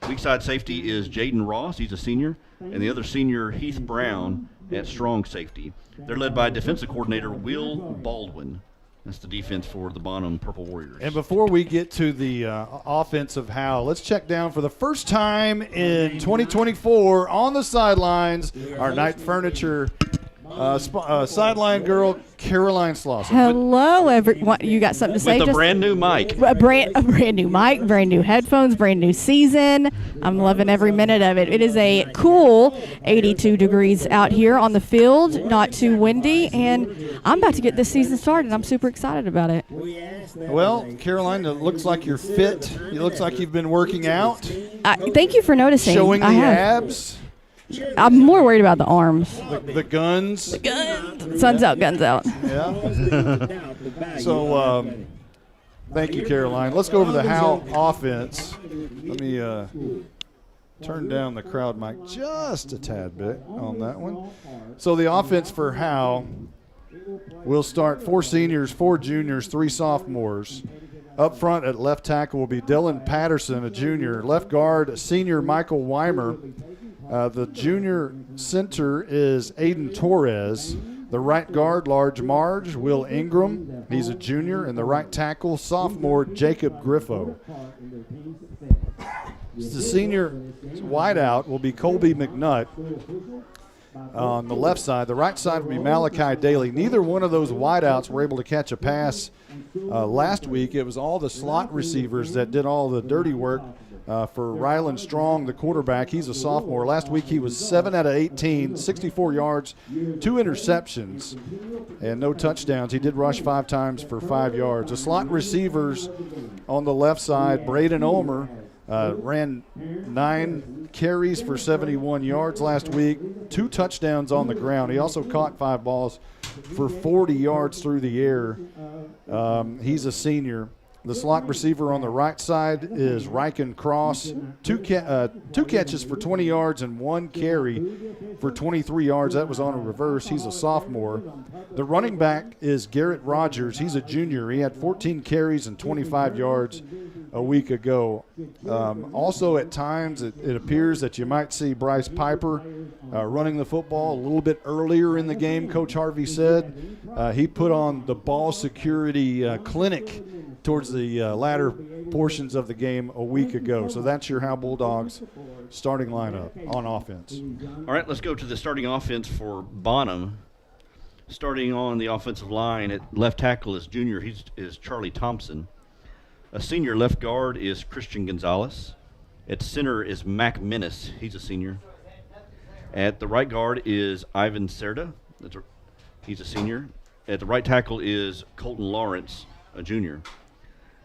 Weak side safety is Jaden Ross. He's a senior. And the other senior, Heath Brown, at strong safety. They're led by defensive coordinator Will Baldwin. That's the defense for the Bonham Purple Warriors. And before we get to the offense of Howe, let's check down for the first time in 2024 on the sidelines, our Night Furniture sideline girl, Caroline Slauson. Hello, everyone. You got something to say? With a brand new mic. A brand new mic, brand new headphones, brand new season. I'm loving every minute of it. It is a cool 82 degrees out here on the field, not too windy, and I'm about to get this season started. I'm super excited about it. Well, Caroline, it looks like you're fit. It looks like you've been working out. Thank you for noticing. Showing the abs. I'm more worried about the arms. The guns. The guns. Sun's out, guns out. Yeah. So, thank you, Caroline. Let's go over the Howe offense. Let me turn down the crowd mic just a tad bit on that one. So the offense for Howe will start 4 seniors, 4 juniors, 3 sophomores. Up front at left tackle will be Dylan Patterson, a junior. Left guard, a senior Michael Weimer. The junior center is Aiden Torres. The right guard, Large Marge, Will Ingram. He's a junior. And the right tackle, sophomore Jacob Griffo. The senior wideout will be Colby McNutt on the left side. The right side will be Malachi Daly. Neither one of those wideouts were able to catch a pass last week. It was all the slot receivers that did all the dirty work for Rylan Strong, the quarterback. He's a sophomore. Last week he was 7 out of 18, 64 yards, 2 interceptions, and no touchdowns. He did rush 5 times for 5 yards. The slot receivers on the left side, Braden Ulmer, ran 9 carries for 71 yards last week, 2 touchdowns on the ground. He also caught 5 balls for 40 yards through the air. He's a senior. The slot receiver on the right side is Ryken Cross. 2 catches for 20 yards and 1 carry for 23 yards. That was on a reverse. He's a sophomore. The running back is Garrett Rogers. He's a junior. He had 14 carries and 25 yards a week ago. Also, at times, it appears that you might see Bryce Piper running the football a little bit earlier in the game, Coach Harvey said. He put on the ball security clinic towards the latter portions of the game a week ago. So that's your Howe Bulldogs starting lineup on offense. All right, let's go to the starting offense for Bonham. Starting on the offensive line at left tackle is junior. He is Charlie Thompson. A senior left guard is Christian Gonzalez. At center is Mac Minnis. He's a senior. At the right guard is Ivan Serda. He's a senior. At the right tackle is Colton Lawrence, a junior.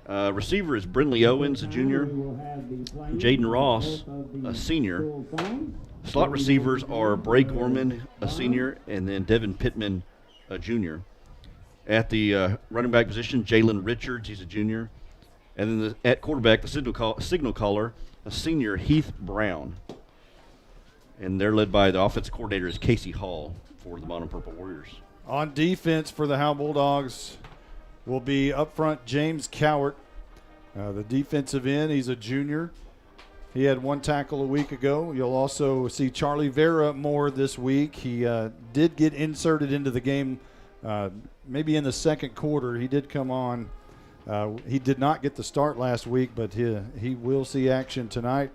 Receiver is Brindley Owens, a junior. Jaden Ross, a senior. Slot receivers are Bray Gorman, a senior, and then Devin Pittman, a junior. At the running back position, Jalen Richards, he's a junior. And then at quarterback, the signal caller, a senior, Heath Brown. And they're led by the offensive coordinator is Casey Hall for the Bonham Purple Warriors. On defense for the Howe Bulldogs will be up front James Cowart, the defensive end. He's a junior. He had 1 tackle a week ago. You'll also see Charlie Vera more this week. He did get inserted into the game maybe in the second quarter. He did come on. He did not get the start last week, but he will see action tonight.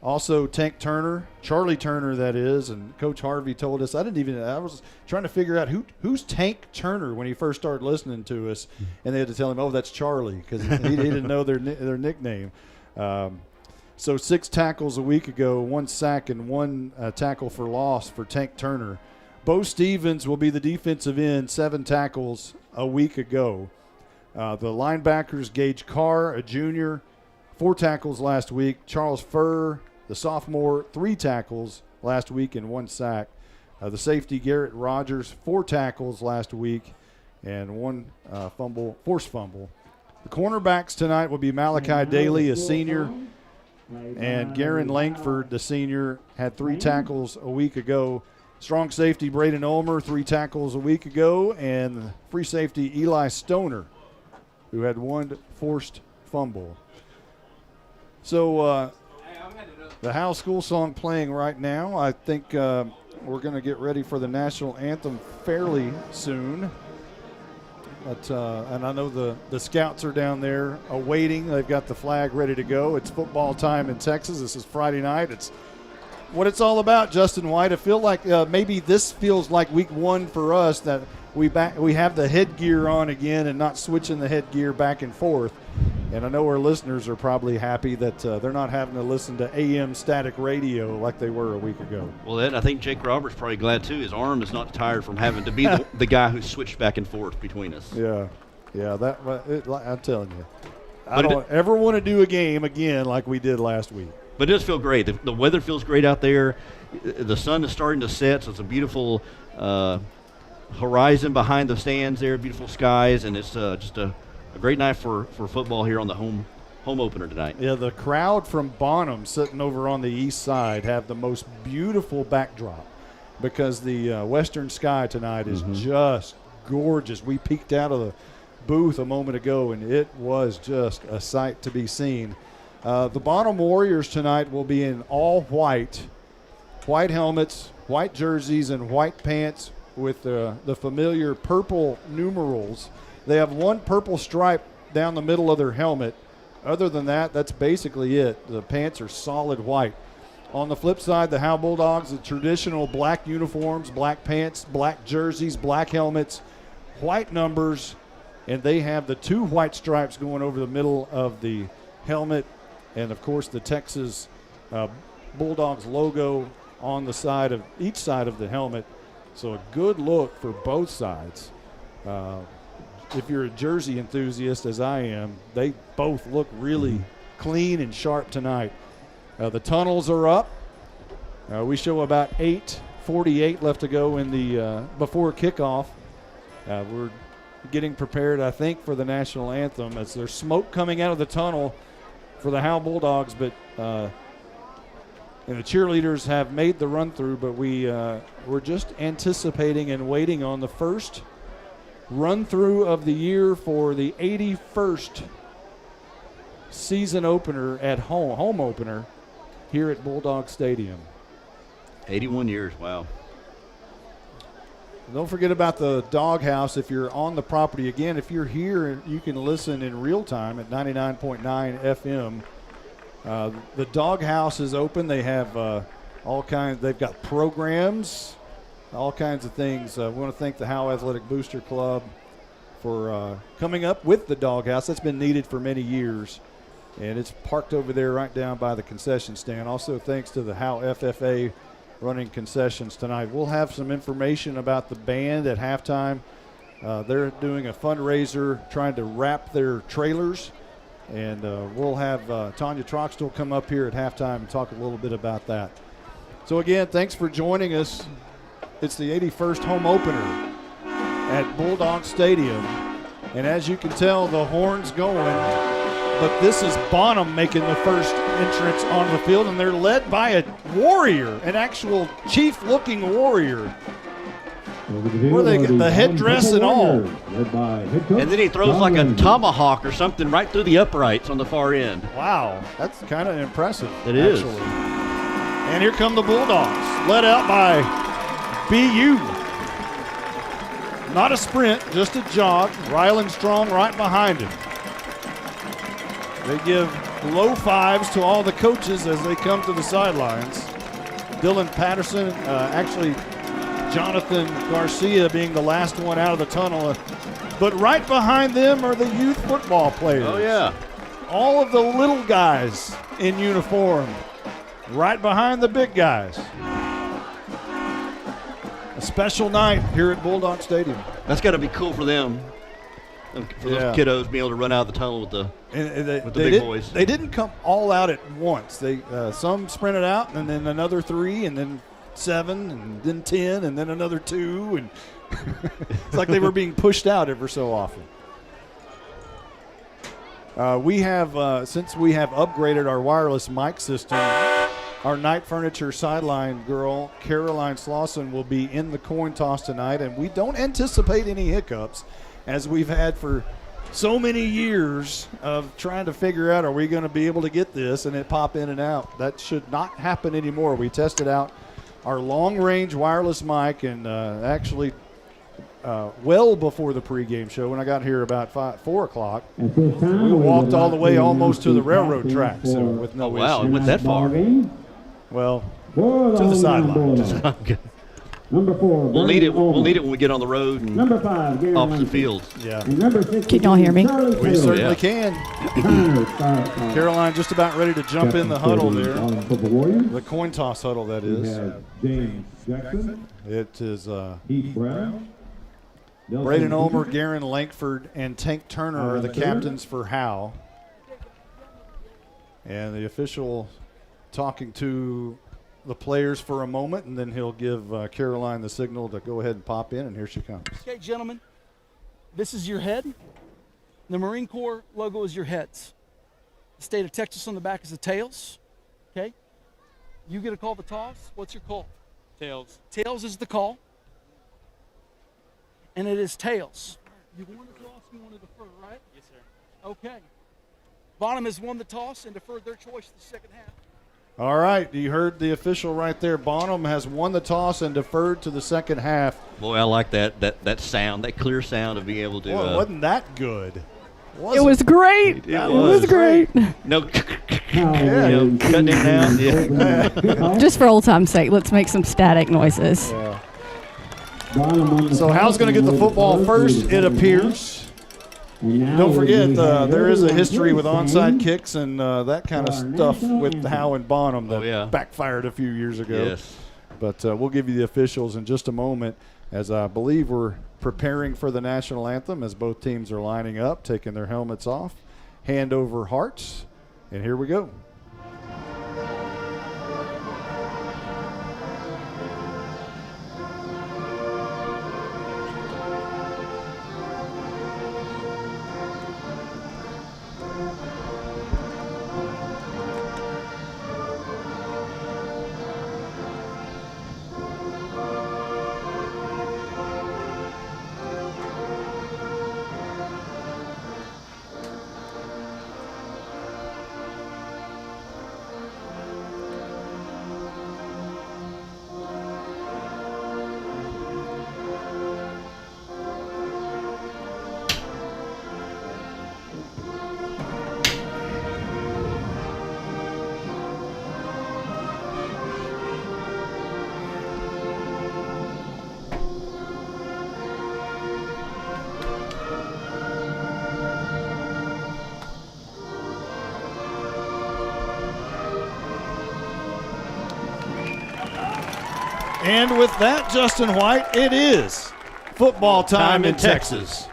Also, Tank Turner, Charlie Turner, that is, and Coach Harvey told us. I was trying to figure out who's Tank Turner when he first started listening to us, and they had to tell him, oh, that's Charlie, because he didn't know their nickname. So 6 tackles a week ago, 1 sack and 1 tackle for loss for Tank Turner. Bo Stevens will be the defensive end, 7 tackles a week ago. The linebackers, Gage Carr, a junior, 4 tackles last week. Charles Furr, the sophomore, 3 tackles last week and 1 sack. The safety, Garrett Rogers, 4 tackles last week and 1 forced fumble. The cornerbacks tonight will be Malachi Daly, a senior, and Garen Langford, the senior, had 3 tackles a week ago. Strong safety, Braden Ulmer, 3 tackles a week ago, and free safety, Eli Stoner, who had 1 forced fumble. So the Howe School song playing right now. I think we're going to get ready for the national anthem fairly soon. But and I know the scouts are down there awaiting. They've got the flag ready to go. It's football time in Texas. This is Friday night. It's what it's all about, Justin White. I feel like maybe this feels like week 1 for us, that we have the headgear on again and not switching the headgear back and forth. And I know our listeners are probably happy that they're not having to listen to AM static radio like they were a week ago. Well, Ed, I think Jake Roberts probably glad too. His arm is not tired from having to be the guy who switched back and forth between us. Yeah, I'm telling you. I don't ever want to do a game again like we did last week. But it does feel great. The weather feels great out there. The sun is starting to set, so it's a beautiful horizon behind the stands there, beautiful skies, and it's just a great night for football here on the home opener tonight. Yeah, the crowd from Bonham sitting over on the east side have the most beautiful backdrop because the western sky tonight is just gorgeous. We peeked out of the booth a moment ago, and it was just a sight to be seen. The Bonham Warriors tonight will be in all white helmets, white jerseys, and white pants with the familiar purple numerals. They have one purple stripe down the middle of their helmet. Other than that, that's basically it. The pants are solid white. On the flip side, the Howe Bulldogs, the traditional black uniforms, black pants, black jerseys, black helmets, white numbers, and they have the 2 white stripes going over the middle of the helmet, and of course the Texas Bulldogs logo on the side of each side of the helmet. So a good look for both sides. If you're a jersey enthusiast, as I am, they both look really clean and sharp tonight. The tunnels are up. We show about 8:48 left to go in the before kickoff. We're getting prepared, I think, for the national anthem as there's smoke coming out of the tunnel for the Howe Bulldogs, but and the cheerleaders have made the run through, but we're just anticipating and waiting on the first run through of the year for the 81st season opener at home opener here at Bulldog Stadium. 81 years, wow. Don't forget about the doghouse if you're on the property. Again, if you're here, you can listen in real time at 99.9 FM. The doghouse is open. They have all kinds. They've got programs, all kinds of things. We want to thank the Howe Athletic Booster Club for coming up with the doghouse. That's been needed for many years, and it's parked over there right down by the concession stand. Also, thanks to the Howe FFA running concessions tonight. We'll have some information about the band at halftime. They're doing a fundraiser trying to wrap their trailers, and we'll have Tanya Troxtel come up here at halftime and talk a little bit about that. So again, thanks for joining us. It's the 81st home opener at Bulldog Stadium, and as you can tell, the horn's going, but this is Bonham making the first entrance on the field, and they're led by a warrior, an actual chief-looking warrior. Where they get the headdress and all. And then he throws like a tomahawk or something right through the uprights on the far end. Wow, that's kind of impressive. It is. Actually. And here come the Bulldogs, led out by BU. Not a sprint, just a jog. Ryland Strong right behind him. They give low fives to all the coaches as they come to the sidelines. Dylan Patterson, actually Jonathan Garcia being the last one out of the tunnel. But right behind them are the youth football players. Oh, yeah. All of the little guys in uniform right behind the big guys. A special night here at Bulldog Stadium. That's got to be cool for them. For those kiddos being able to run out of the tunnel with the big boys. They didn't come all out at once. They some sprinted out, and then another 3, and then 7, and then 10, and then another 2, and it's like they were being pushed out ever so often. We have since we have upgraded our wireless mic system, our Night Furniture sideline girl, Caroline Slauson, will be in the coin toss tonight, and we don't anticipate any hiccups, as we've had for so many years of trying to figure out, are we going to be able to get this, and it pop in and out. That should not happen anymore. We tested out our long-range wireless mic, and actually well before the pregame show, when I got here about 4 o'clock, we walked all the way almost to the railroad track, so with no issue. Wow, it went that far. Well, to the sideline. Number 4. We'll need it when we get on the road and opposite fields. Yeah. Can y'all hear me? We certainly can. Caroline just about ready to jump in the huddle there. The coin toss huddle, that is. James Jackson. It is Heath Brown. Braden Ulmer, Garen Lankford, and Tank Turner are the captains for Howe. And the official talking to the players for a moment, and then he'll give Caroline the signal to go ahead and pop in, and here she comes. Okay, gentlemen, this is your head. The Marine Corps logo is your heads. The state of Texas on the back is the tails. Okay? You get a call to toss. What's your call? Tails. Tails is the call. And it is tails. You won the toss, you want to defer, right? Yes, sir. Okay. Bonham has won the toss and deferred their choice the second half. All right, you heard the official right there. Bonham has won the toss and deferred to the second half. Boy, I like that sound, that clear sound of being able to. Boy, wasn't that good? It was great. It was great. No, cutting him down. Yeah. Just for old time's sake, let's make some static noises. Yeah. So Howe's going to get the football first, it appears. Don't forget, there is a history with onside kicks and that kind of stuff with Howe and Bonham that backfired a few years ago. Yes. But we'll give you the officials in just a moment, as I believe we're preparing for the national anthem as both teams are lining up, taking their helmets off, hand over hearts, and here we go. And with that, Justin White, it is football time in Texas.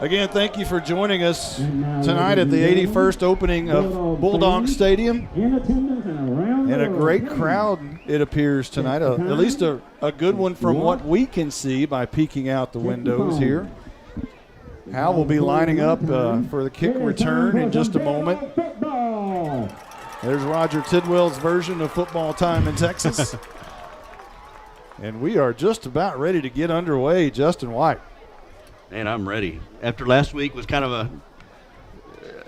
Again, thank you for joining us tonight at the 81st opening of Bulldog Stadium. And a great crowd, it appears, tonight. At least a good one from what we can see by peeking out the windows here. Howe will be lining up for the kick return in just a moment. There's Roger Tidwell's version of football time in Texas. And we are just about ready to get underway. Justin White. Man, I'm ready. After last week was kind of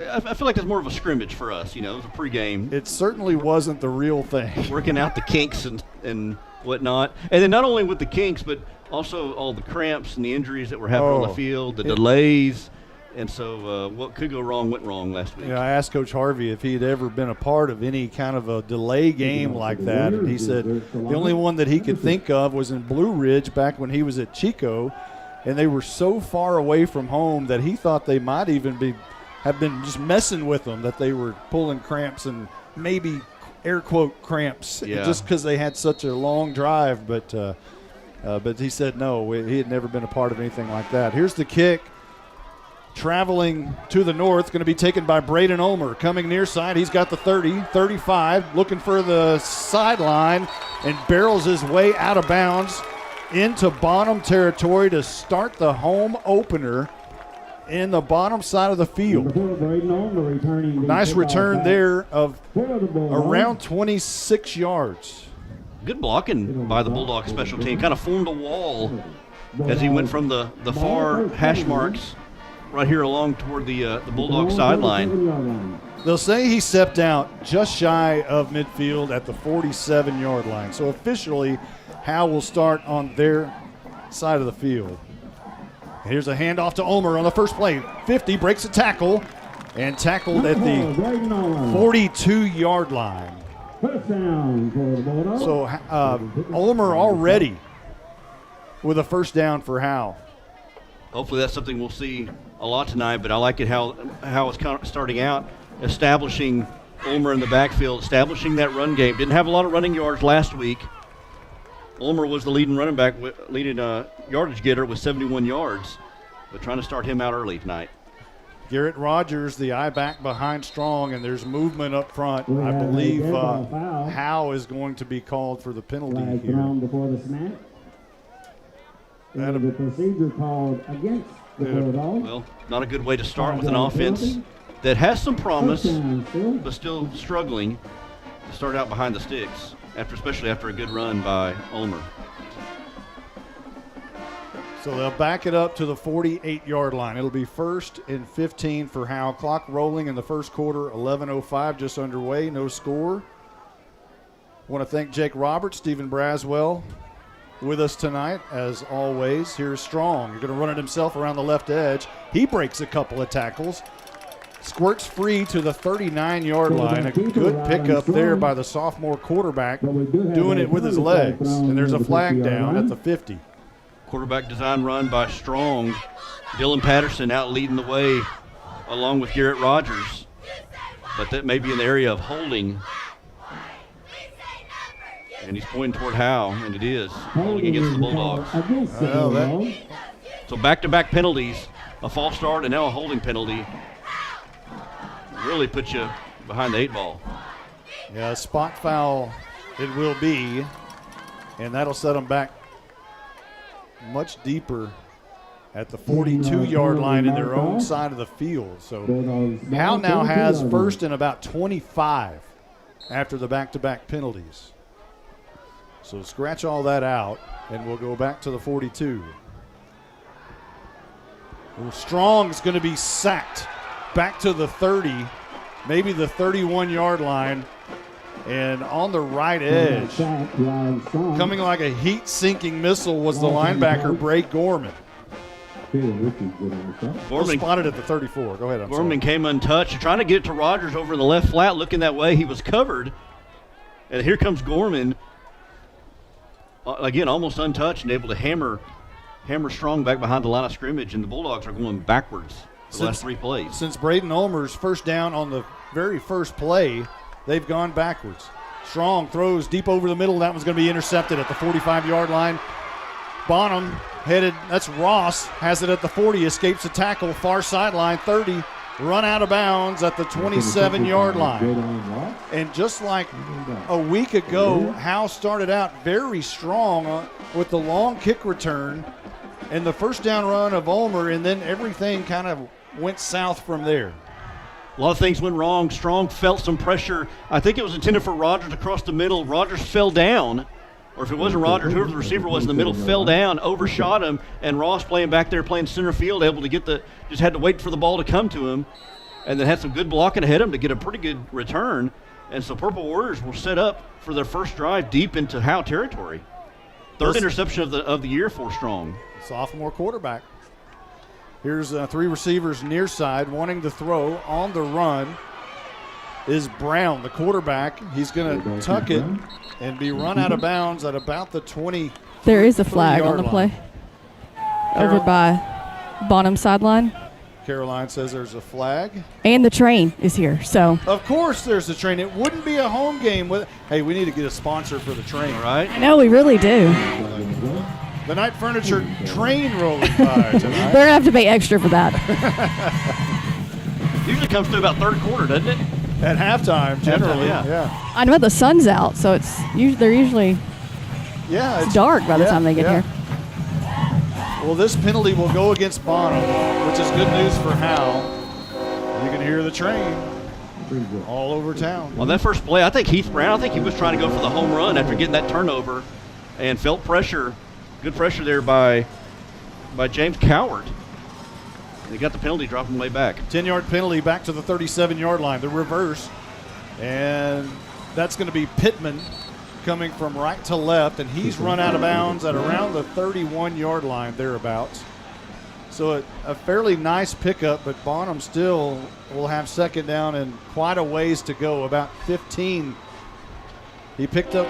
I feel like it's more of a scrimmage for us. You know, it was a pregame. It certainly wasn't the real thing. Working out the kinks and whatnot. And then not only with the kinks, but also all the cramps and the injuries that were happening on the field, the delays. And so what could go wrong went wrong last week. Yeah, I asked Coach Harvey if he had ever been a part of any kind of a delay game like that, and he said the only one that he could think of was in Blue Ridge back when he was at Chico, and they were so far away from home that he thought they might even have been just messing with them, that they were pulling cramps and maybe air quote cramps just because they had such a long drive. But he said no, he had never been a part of anything like that. Here's the kick. Traveling to the north, going to be taken by Braden Ulmer. Coming near side, he's got the 30, 35, looking for the sideline, and barrels his way out of bounds into Bonham territory to start the home opener in the bottom side of the field. Nice return there of around 26 yards. Good blocking by the Bulldog special team. Kind of formed a wall as he went from the far hash marks right here along toward the Bulldog sideline. They'll say he stepped out just shy of midfield at the 47-yard line. So officially, Howe will start on their side of the field. Here's a handoff to Ulmer on the first play. 50, breaks a tackle, and tackled at the 42-yard line. So Ulmer already with a first down for Howe. Hopefully that's something we'll see a lot tonight, but I like it how it's kind of starting out, establishing Ulmer in the backfield, establishing that run game. Didn't have a lot of running yards last week. Ulmer was the leading running back, leading yardage getter with 71 yards, but trying to start him out early tonight. Garrett Rogers, the eye back behind Strong, and there's movement up front. I believe Howe is going to be called for the penalty here. Before the snap. The procedure called against the Bulldogs. Well, not a good way to start with an offense that has some promise, but still struggling to start out behind the sticks, especially after a good run by Ulmer. So they'll back it up to the 48-yard line. It'll be 1st and 15 for Howe. Clock rolling in the first quarter, 11:05 just underway, no score. I want to thank Jake Roberts, Stephen Braswell with us tonight, as always. Here's Strong. You're going to run it himself around the left edge. He breaks a couple of tackles. Squirts free to the 39-yard line. A good pickup there by the sophomore quarterback, doing it with his legs. And there's a flag down at the 50. Quarterback design run by Strong. Dylan Patterson out leading the way along with Garrett Rogers. But that may be in the area of holding. And he's pointing toward Howe, and it is holding against the Bulldogs. So back-to-back penalties, a false start and now a holding penalty. Really put you behind the 8-ball. Yeah, a spot foul it will be, and that'll set them back much deeper at the 42-yard line in their own side of the field. So Howe now has 1st and about 25 after the back-to-back penalties. So scratch all that out, and we'll go back to the 42. Well, Strong's going to be sacked back to the 30, maybe the 31-yard line, and on the right edge, coming like a heat-sinking missile, was the linebacker, Bray Gorman. Gorman spotted at the 34. Go ahead. Gorman came untouched, trying to get it to Rogers over in the left flat, looking that way. He was covered, and here comes Gorman. Again, almost untouched and able to hammer Strong back behind the line of scrimmage, and the Bulldogs are going backwards the last 3 plays. Since Braden Ulmer's first down on the very first play, they've gone backwards. Strong throws deep over the middle. That one's going to be intercepted at the 45-yard line. Bonham headed, that's Ross, has it at the 40, escapes the tackle, far sideline, 30, run out of bounds at the 27-yard line. And just like a week ago, Howe started out very strong with the long kick return and the first down run of Ulmer, and then everything kind of went south from there. A lot of things went wrong. Strong felt some pressure. I think it was intended for Rogers across the middle. Rogers fell down, or if it wasn't Rogers, whoever the receiver was in the middle fell down, overshot him, and Ross playing back there, playing center field, able to get just had to wait for the ball to come to him, and then had some good blocking ahead of him to get a pretty good return. And so Purple Warriors were set up for their first drive deep into Howe territory. Third interception of the year for Strong. Sophomore quarterback. Here's 3 receivers near side wanting to throw. On the run is Brown, the quarterback. He's going to tuck it and be run out of bounds at about the 20. There is a flag on the play over by Bonham sideline. Caroline says there's a flag. And the train is here, so. Of course there's a train. It wouldn't be a home game with. Hey, we need to get a sponsor for the train, right? I know, we really do. The Night Furniture train rolling by tonight. They're going to have to pay extra for that. Usually comes through about third quarter, doesn't it? At halftime, generally, yeah. I know the sun's out, so they're usually it's dark by the time they get here. Well, this penalty will go against Bonham, which is good news for Howe. You can hear the train all over town. On that first play, I think Heath Brown, he was trying to go for the home run after getting that turnover and felt pressure. Good pressure there by James Coward. They got the penalty, dropping way back. 10-yard penalty back to the 37-yard line, the reverse. And that's going to be Pittman coming from right to left, and he's run out of bounds at around the 31-yard line, thereabouts. So a fairly nice pickup, but Bonham still will have second down and quite a ways to go, about 15. He picked up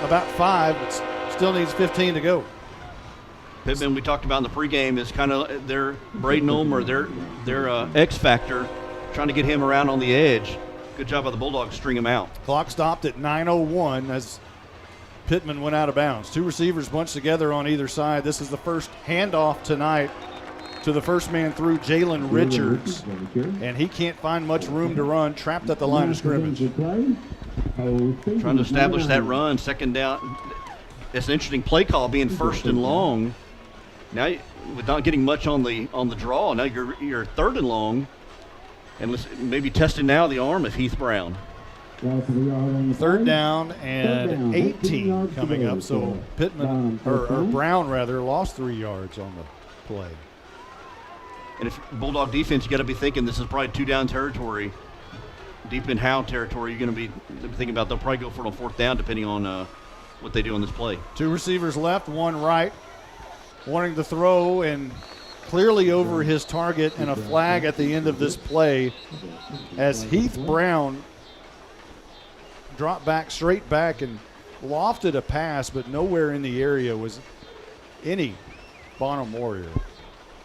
about 5, but still needs 15 to go. Pittman, we talked about in the pregame, is kind of their Braden Ulmer, their X factor, trying to get him around on the edge. Good job by the Bulldogs, string him out. Clock stopped at 9:01 as Pittman went out of bounds. 2 receivers bunched together on either side. This is the first handoff tonight to the first man through, Jalen Richards, and he can't find much room to run, trapped at the line of scrimmage. Trying to establish that run, second down. It's an interesting play call, being first and long. Now, with not getting much on the draw, now you're third and long, and maybe testing now the arm of Heath Brown. Third down and 18 coming up, so Pittman, or Brown rather, lost 3 yards on the play. And if Bulldog defense, you got to be thinking this is probably 2-down territory, deep in Howe territory. You're going to be thinking about they'll probably go for it on fourth down depending on what they do on this play. 2 receivers left, 1 right, wanting to throw and clearly over his target, and a flag at the end of this play as Heath Brown dropped back, straight back, and lofted a pass, but nowhere in the area was any Bonham Warrior.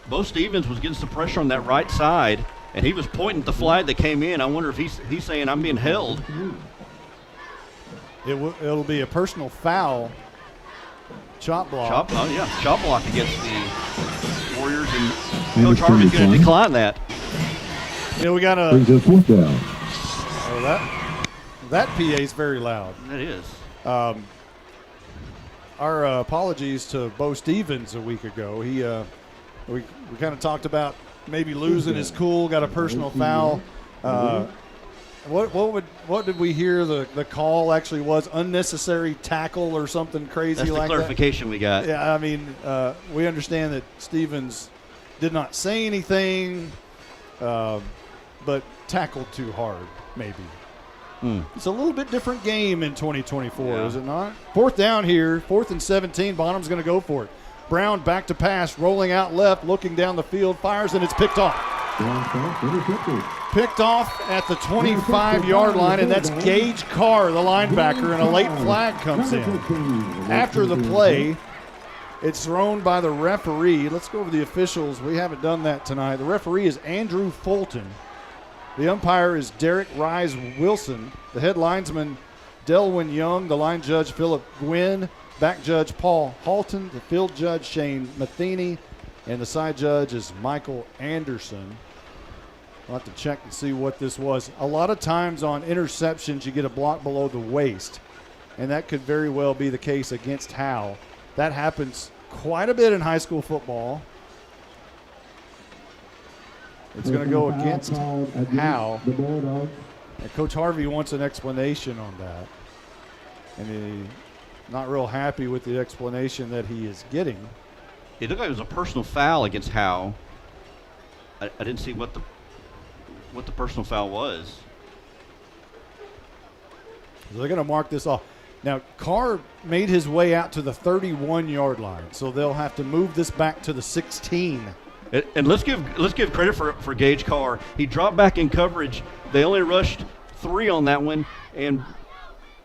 Bo Stevens was getting some pressure on that right side, and he was pointing at the flag that came in. I wonder if he's saying, I'm being held. It'll be a personal foul. Chop block. Chop block against the Warriors, and Coach Harvey's going to decline that. Yeah, we got a. That PA is very loud. That is. Our apologies to Bo Stevens a week ago. We kind of talked about maybe losing his cool, got a personal foul. What did we hear the call actually was? Unnecessary tackle or something crazy like that? That's the clarification we got. Yeah, I mean, we understand that Stevens did not say anything, but tackled too hard, maybe. It's a little bit different game in 2024, is it not? Fourth down here, 4th and 17. Bonham's going to go for it. Brown back to pass, rolling out left, looking down the field, fires, and it's picked off. Picked off at the 25-yard line, and that's Gage Carr, the linebacker, and a late flag comes in. After the play, it's thrown by the referee. Let's go over the officials. We haven't done that tonight. The referee is Andrew Fulton. The umpire is Derek Rise Wilson. The head linesman, Delwyn Young. The line judge, Philip Gwynn. Back judge, Paul Halton. The field judge, Shane Matheny. And the side judge is Michael Anderson. We'll have to check and see what this was. A lot of times on interceptions, you get a block below the waist. And that could very well be the case against Howe. That happens quite a bit in high school football. It's going to go against Howe. And Coach Harvey wants an explanation on that. And he's not real happy with the explanation that he is getting. It looked like it was a personal foul against Howe. I didn't see what the personal foul was. So they're going to mark this off. Now, Carr made his way out to the 31-yard line, so they'll have to move this back to the 16. And let's give credit for Gage Carr. He dropped back in coverage. They only rushed 3 on that one, and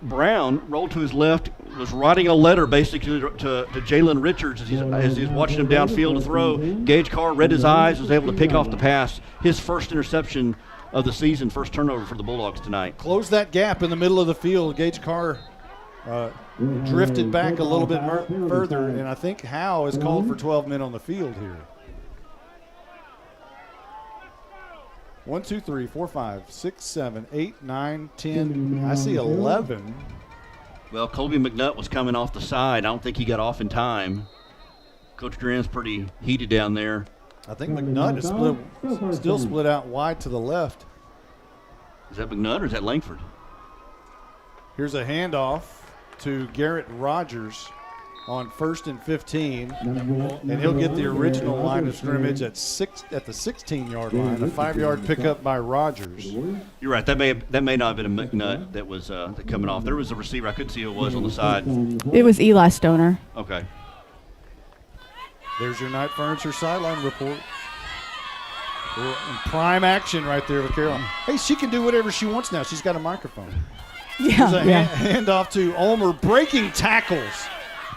Brown rolled to his left, was writing a letter basically to Jalen Richards as he's watching him downfield to throw. Gage Carr read his eyes, was able to pick off the pass. His first interception of the season, first turnover for the Bulldogs tonight. Close that gap in the middle of the field. Gage Carr drifted back a little bit further, and I think Howe is called for 12 men on the field here. 1, 2, 3, 4, 5, 6, 7, 8, 9, 10. I see 11. Well, Colby McNutt was coming off the side. I don't think he got off in time. Coach Duran's pretty heated down there. I think McNutt is still split out wide to the left. Is that McNutt or is that Langford? Here's a handoff to Garrett Rogers on 1st and 15, and he'll get the original line of scrimmage at the 16-yard line. A 5-yard pickup by Rogers. You're right. That may not have been a McNutt that was coming off. There was a receiver. I couldn't see who it was on the side. It was Eli Stoner. Okay. There's your Night Furniture sideline report. We're in prime action right there with Caroline. Hey, she can do whatever she wants now. She's got a microphone. Yeah. There's a handoff to Ulmer, breaking tackles.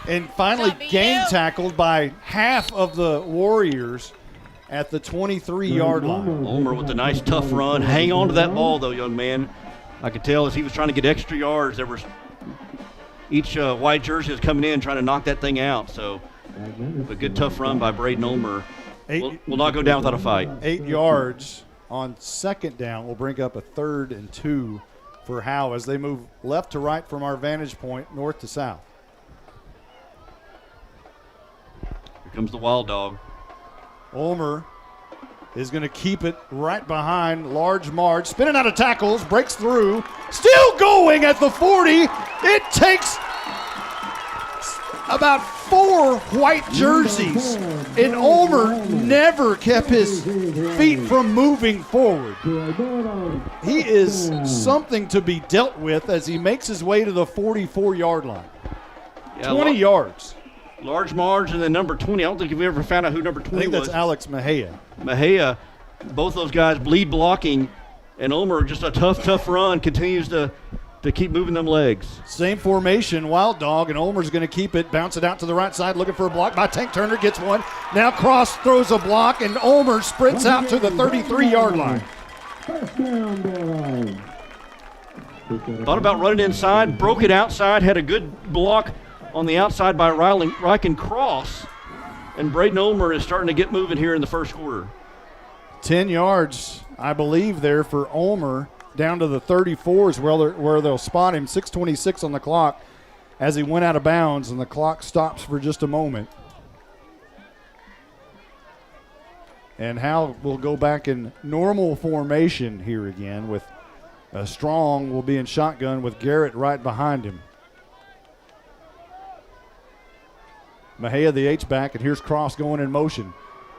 And finally gang tackled by half of the Warriors at the 23-yard line. Ulmer with a nice tough run. Hang on to that ball, though, young man. I could tell as he was trying to get extra yards, there was each white jersey was coming in trying to knock that thing out. So a good tough run by Braden Ulmer. will not go down without a fight. 8 yards on second down will bring up a 3rd and 2 for Howe as they move left to right from our vantage point, north to south. Here comes the Wild Dog. Ulmer is going to keep it right behind Large Marge. Spinning out of tackles, breaks through. Still going at the 40. It takes about 4 white jerseys. And Ulmer never kept his feet from moving forward. He is something to be dealt with as he makes his way to the 44-yard line. 20 yards. Large Marge and then number 20. I don't think we've ever found out who number 20 was. I think that's Alex Mejia. Mejia, both those guys bleed blocking, and Ulmer, just a tough run, continues to keep moving them legs. Same formation, Wild Dog, and Ulmer's going to keep it, bounce it out to the right side, looking for a block by Tank Turner, gets one. Now Cross throws a block, and Ulmer sprints out to the 33-yard line. Thought about running inside, broke it outside, had a good block on the outside by Ryken Cross, and Braden Ulmer is starting to get moving here in the first quarter. 10 yards, I believe, there for Ulmer, down to the 34 is where they'll spot him. 6:26 on the clock as he went out of bounds, and the clock stops for just a moment. And Howe will go back in normal formation here again with Strong will be in shotgun with Garrett right behind him. Mejia, the H-back, and here's Cross going in motion.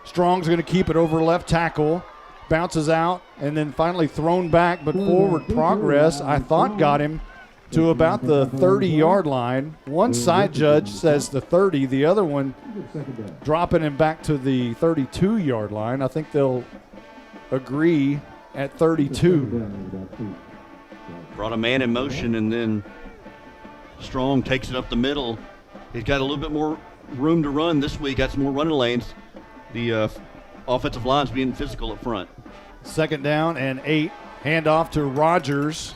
Strong's going to keep it over left tackle, bounces out, and then finally thrown back, but forward progress, I thought, got him to about the 30-yard line. One side judge says the 30, the other one dropping him back to the 32-yard line. I think they'll agree at 32. Brought a man in motion, and then Strong takes it up the middle. He's got a little bit more room to run this week. Got some more running lanes. The offensive line's being physical up front. 2nd down and 8. Handoff to Rogers,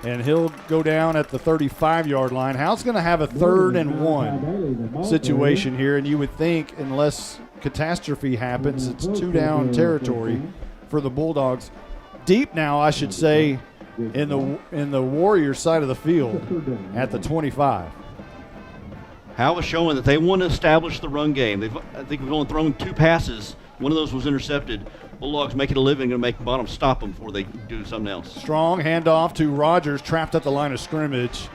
and he'll go down at the 35-yard line. Howe's going to have a 3rd and 1 situation here, and you would think unless catastrophe happens, it's 2-down territory for the Bulldogs. Deep now, I should say, in the Warriors side of the field at the 25. Howe is showing that they want to establish the run game. I think we've only thrown 2 passes. One of those was intercepted. Bulldogs making a living, going to make Bonham stop them before they do something else. Strong handoff to Rogers, trapped at the line of scrimmage.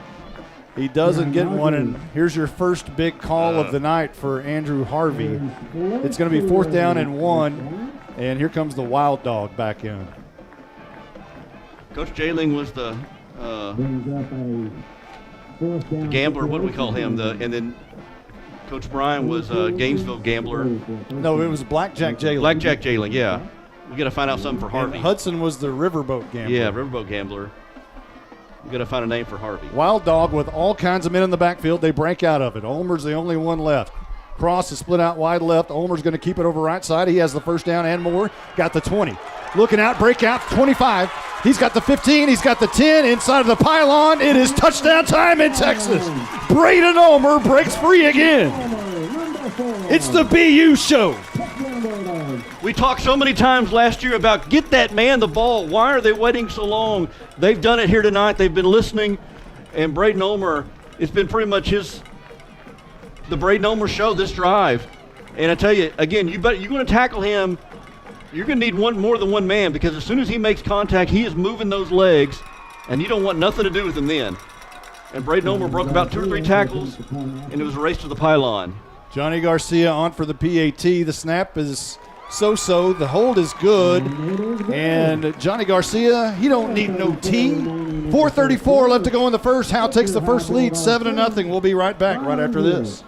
He doesn't get one, and here's your first big call of the night for Andrew Harvey. It's going to be 4th down and 1, and here comes the Wild Dog back in. Coach Jailing was the gambler, what do we call him? And then Coach Bryan was Gainesville gambler. No, it was Blackjack Jailing. Blackjack Jailing, yeah. We got to find out something for Harvey. And Hudson was the Riverboat gambler. Yeah, Riverboat gambler. We got to find a name for Harvey. Wild Dog with all kinds of men in the backfield. They break out of it. Ulmer's the only one left. Cross is split out wide left. Ulmer's going to keep it over right side. He has the 1st down and more. Got the 20. Looking out, breakout, 25. He's got the 15. He's got the 10 inside of the pylon. It is touchdown time in Texas. Braden Ulmer breaks free again. It's the BU show. We talked so many times last year about get that man the ball. Why are they waiting so long? They've done it here tonight. They've been listening. And Braden Ulmer, it's been pretty much the Braden Ulmer show this drive. And I tell you, again, you're going to tackle him. You're going to need more than one man, because as soon as he makes contact, he is moving those legs, and you don't want nothing to do with him then. And Braden Ulmer broke about 2 or 3 tackles, and it was a race to the pylon. Johnny Garcia on for the PAT. The snap is so-so. The hold is good. And Johnny Garcia, he don't need no T. 4:34 left to go in the first. Howe takes the first lead, 7-0. We'll be right back right after this.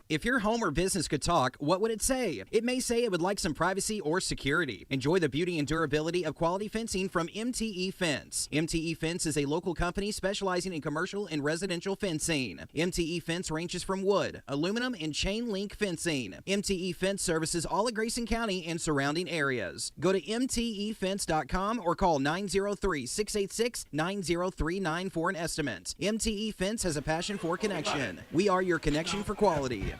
If your home or business could talk, what would it say? It may say it would like some privacy or security. Enjoy the beauty and durability of quality fencing from MTE Fence. MTE Fence is a local company specializing in commercial and residential fencing. MTE Fence ranges from wood, aluminum, and chain link fencing. MTE Fence services all of Grayson County and surrounding areas. Go to mtefence.com or call 903-686-9039 for an estimate. MTE Fence has a passion for connection. We are your connection for quality.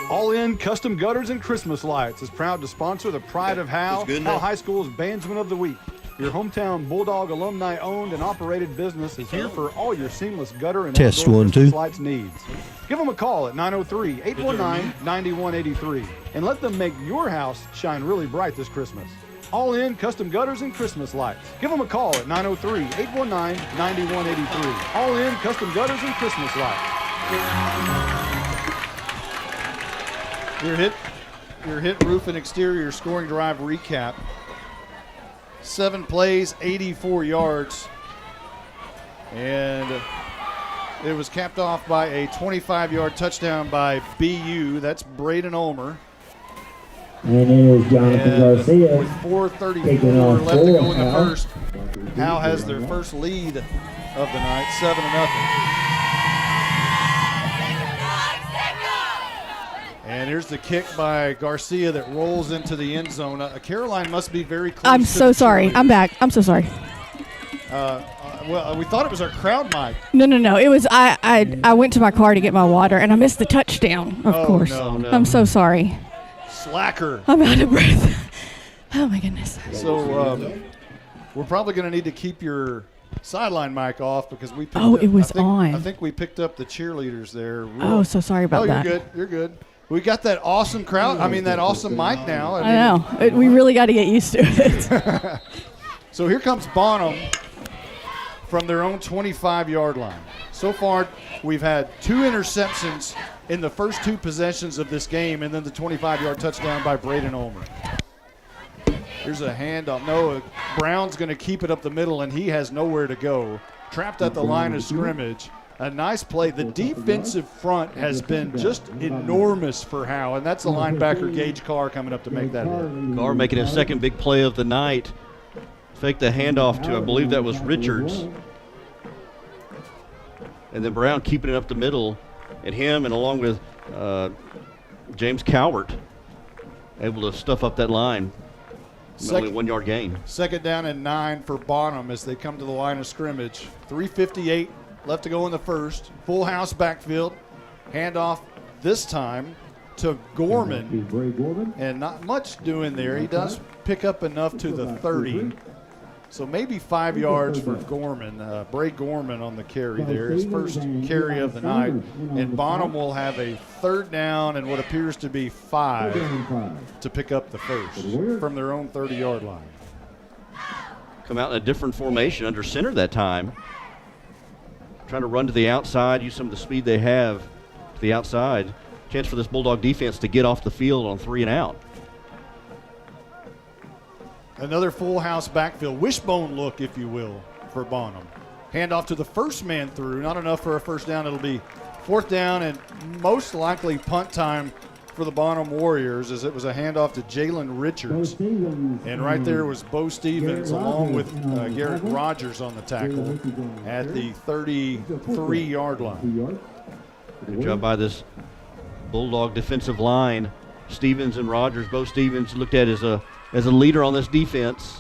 All In Custom Gutters and Christmas Lights is proud to sponsor the Pride of Howe, Howe High School's Bandsman of the Week. Your hometown Bulldog alumni-owned and operated business is here for all your seamless gutter and Test outdoor 1, Christmas 2. lights needs. Give them a call at 903-819-9183 and let them make your house shine really bright this Christmas. All In Custom Gutters and Christmas Lights. Give them a call at 903-819-9183. All In Custom Gutters and Christmas Lights. Your hit roof and exterior scoring drive recap. 7 plays, 84 yards. And it was capped off by a 25-yard touchdown by BU. That's Braden Ulmer. And it is Jonathan Garcia. With 4:34 left to go in the first, Howe has their first lead of the night, 7-0. And here's the kick by Garcia that rolls into the end zone. Caroline must be very close. I'm so sorry. I'm back. I'm so sorry. Well, we thought it was our crowd mic. No. It was I went to my car to get my water, and I missed the touchdown, of course. No. I'm so sorry. Slacker. I'm out of breath. Oh, my goodness. So we're probably going to need to keep your sideline mic off because we picked it was on. I think we picked up the cheerleaders there. So sorry about that. You're good. We got that awesome crowd. I mean, that awesome mic now. I know. We really got to get used to it. So here comes Bonham from their own 25-yard line. So far, we've had 2 interceptions in the first 2 possessions of this game, and then the 25-yard touchdown by Braden Ulmer. Here's a handoff. No, Brown's going to keep it up the middle, and he has nowhere to go. Trapped at the line of scrimmage. A nice play. The defensive front has been just enormous for Howe, and that's the linebacker Gage Carr coming up to make that hit. Carr making his second big play of the night. Faked the handoff to, I believe that was Richards. And then Brown keeping it up the middle, and him and along with James Cowart able to stuff up that line. Only 1 yard gain. Second down and 9 for Bonham as they come to the line of scrimmage. 3:58 left to go in the first. Full house backfield. Handoff this time to Gorman. And not much doing there. He does pick up enough to the 30. So maybe 5 yards for Gorman. Bray Gorman on the carry there. His first carry of the night. And Bonham will have a 3rd down and what appears to be 5 to pick up the first from their own 30-yard line. Come out in a different formation under center that time. Trying to run to the outside, use some of the speed they have to the outside. Chance for this Bulldog defense to get off the field on 3 and out. Another full house backfield, wishbone look, if you will, for Bonham. Handoff to the first man through, not enough for a first down. It'll be 4th down and most likely punt time for the Bonham Warriors as it was a handoff to Jalen Richards. And right there was Bo Stevens along with Garrett Rogers on the tackle at the 33-yard line. Good job by this Bulldog defensive line. Stevens and Rogers, Bo Stevens looked at as a leader on this defense.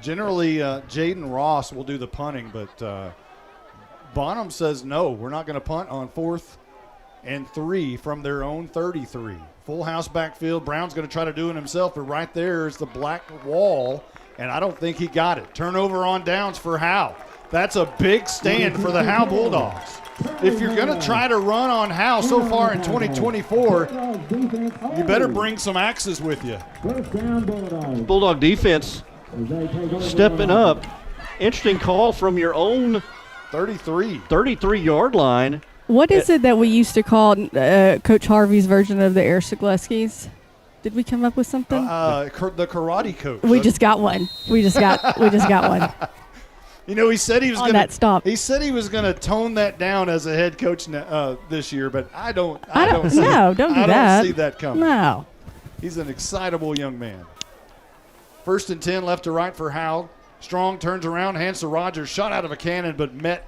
Generally, Jaden Ross will do the punting, but Bonham says no, we're not going to punt on 4th and 3 from their own 33. Full house backfield. Brown's going to try to do it himself, but right there is the black wall, and I don't think he got it. Turnover on downs for Howe. That's a big stand for the Howe Bulldogs. If you're going to try to run on Howe so far in 2024, you better bring some axes with you. Bulldog defense stepping up. Interesting call from your own 33-yard line. What is it that we used to call Coach Harvey's version of the Air Sigleskis? Did we come up with something? The karate coach. We just got one. We just got one. You know, he said he was going to stop. He said he was going to tone that down as a head coach this year, but I don't see that coming. No. He's an excitable young man. 1st and 10 left to right for Howe. Strong turns around, hands to Rogers, shot out of a cannon, but met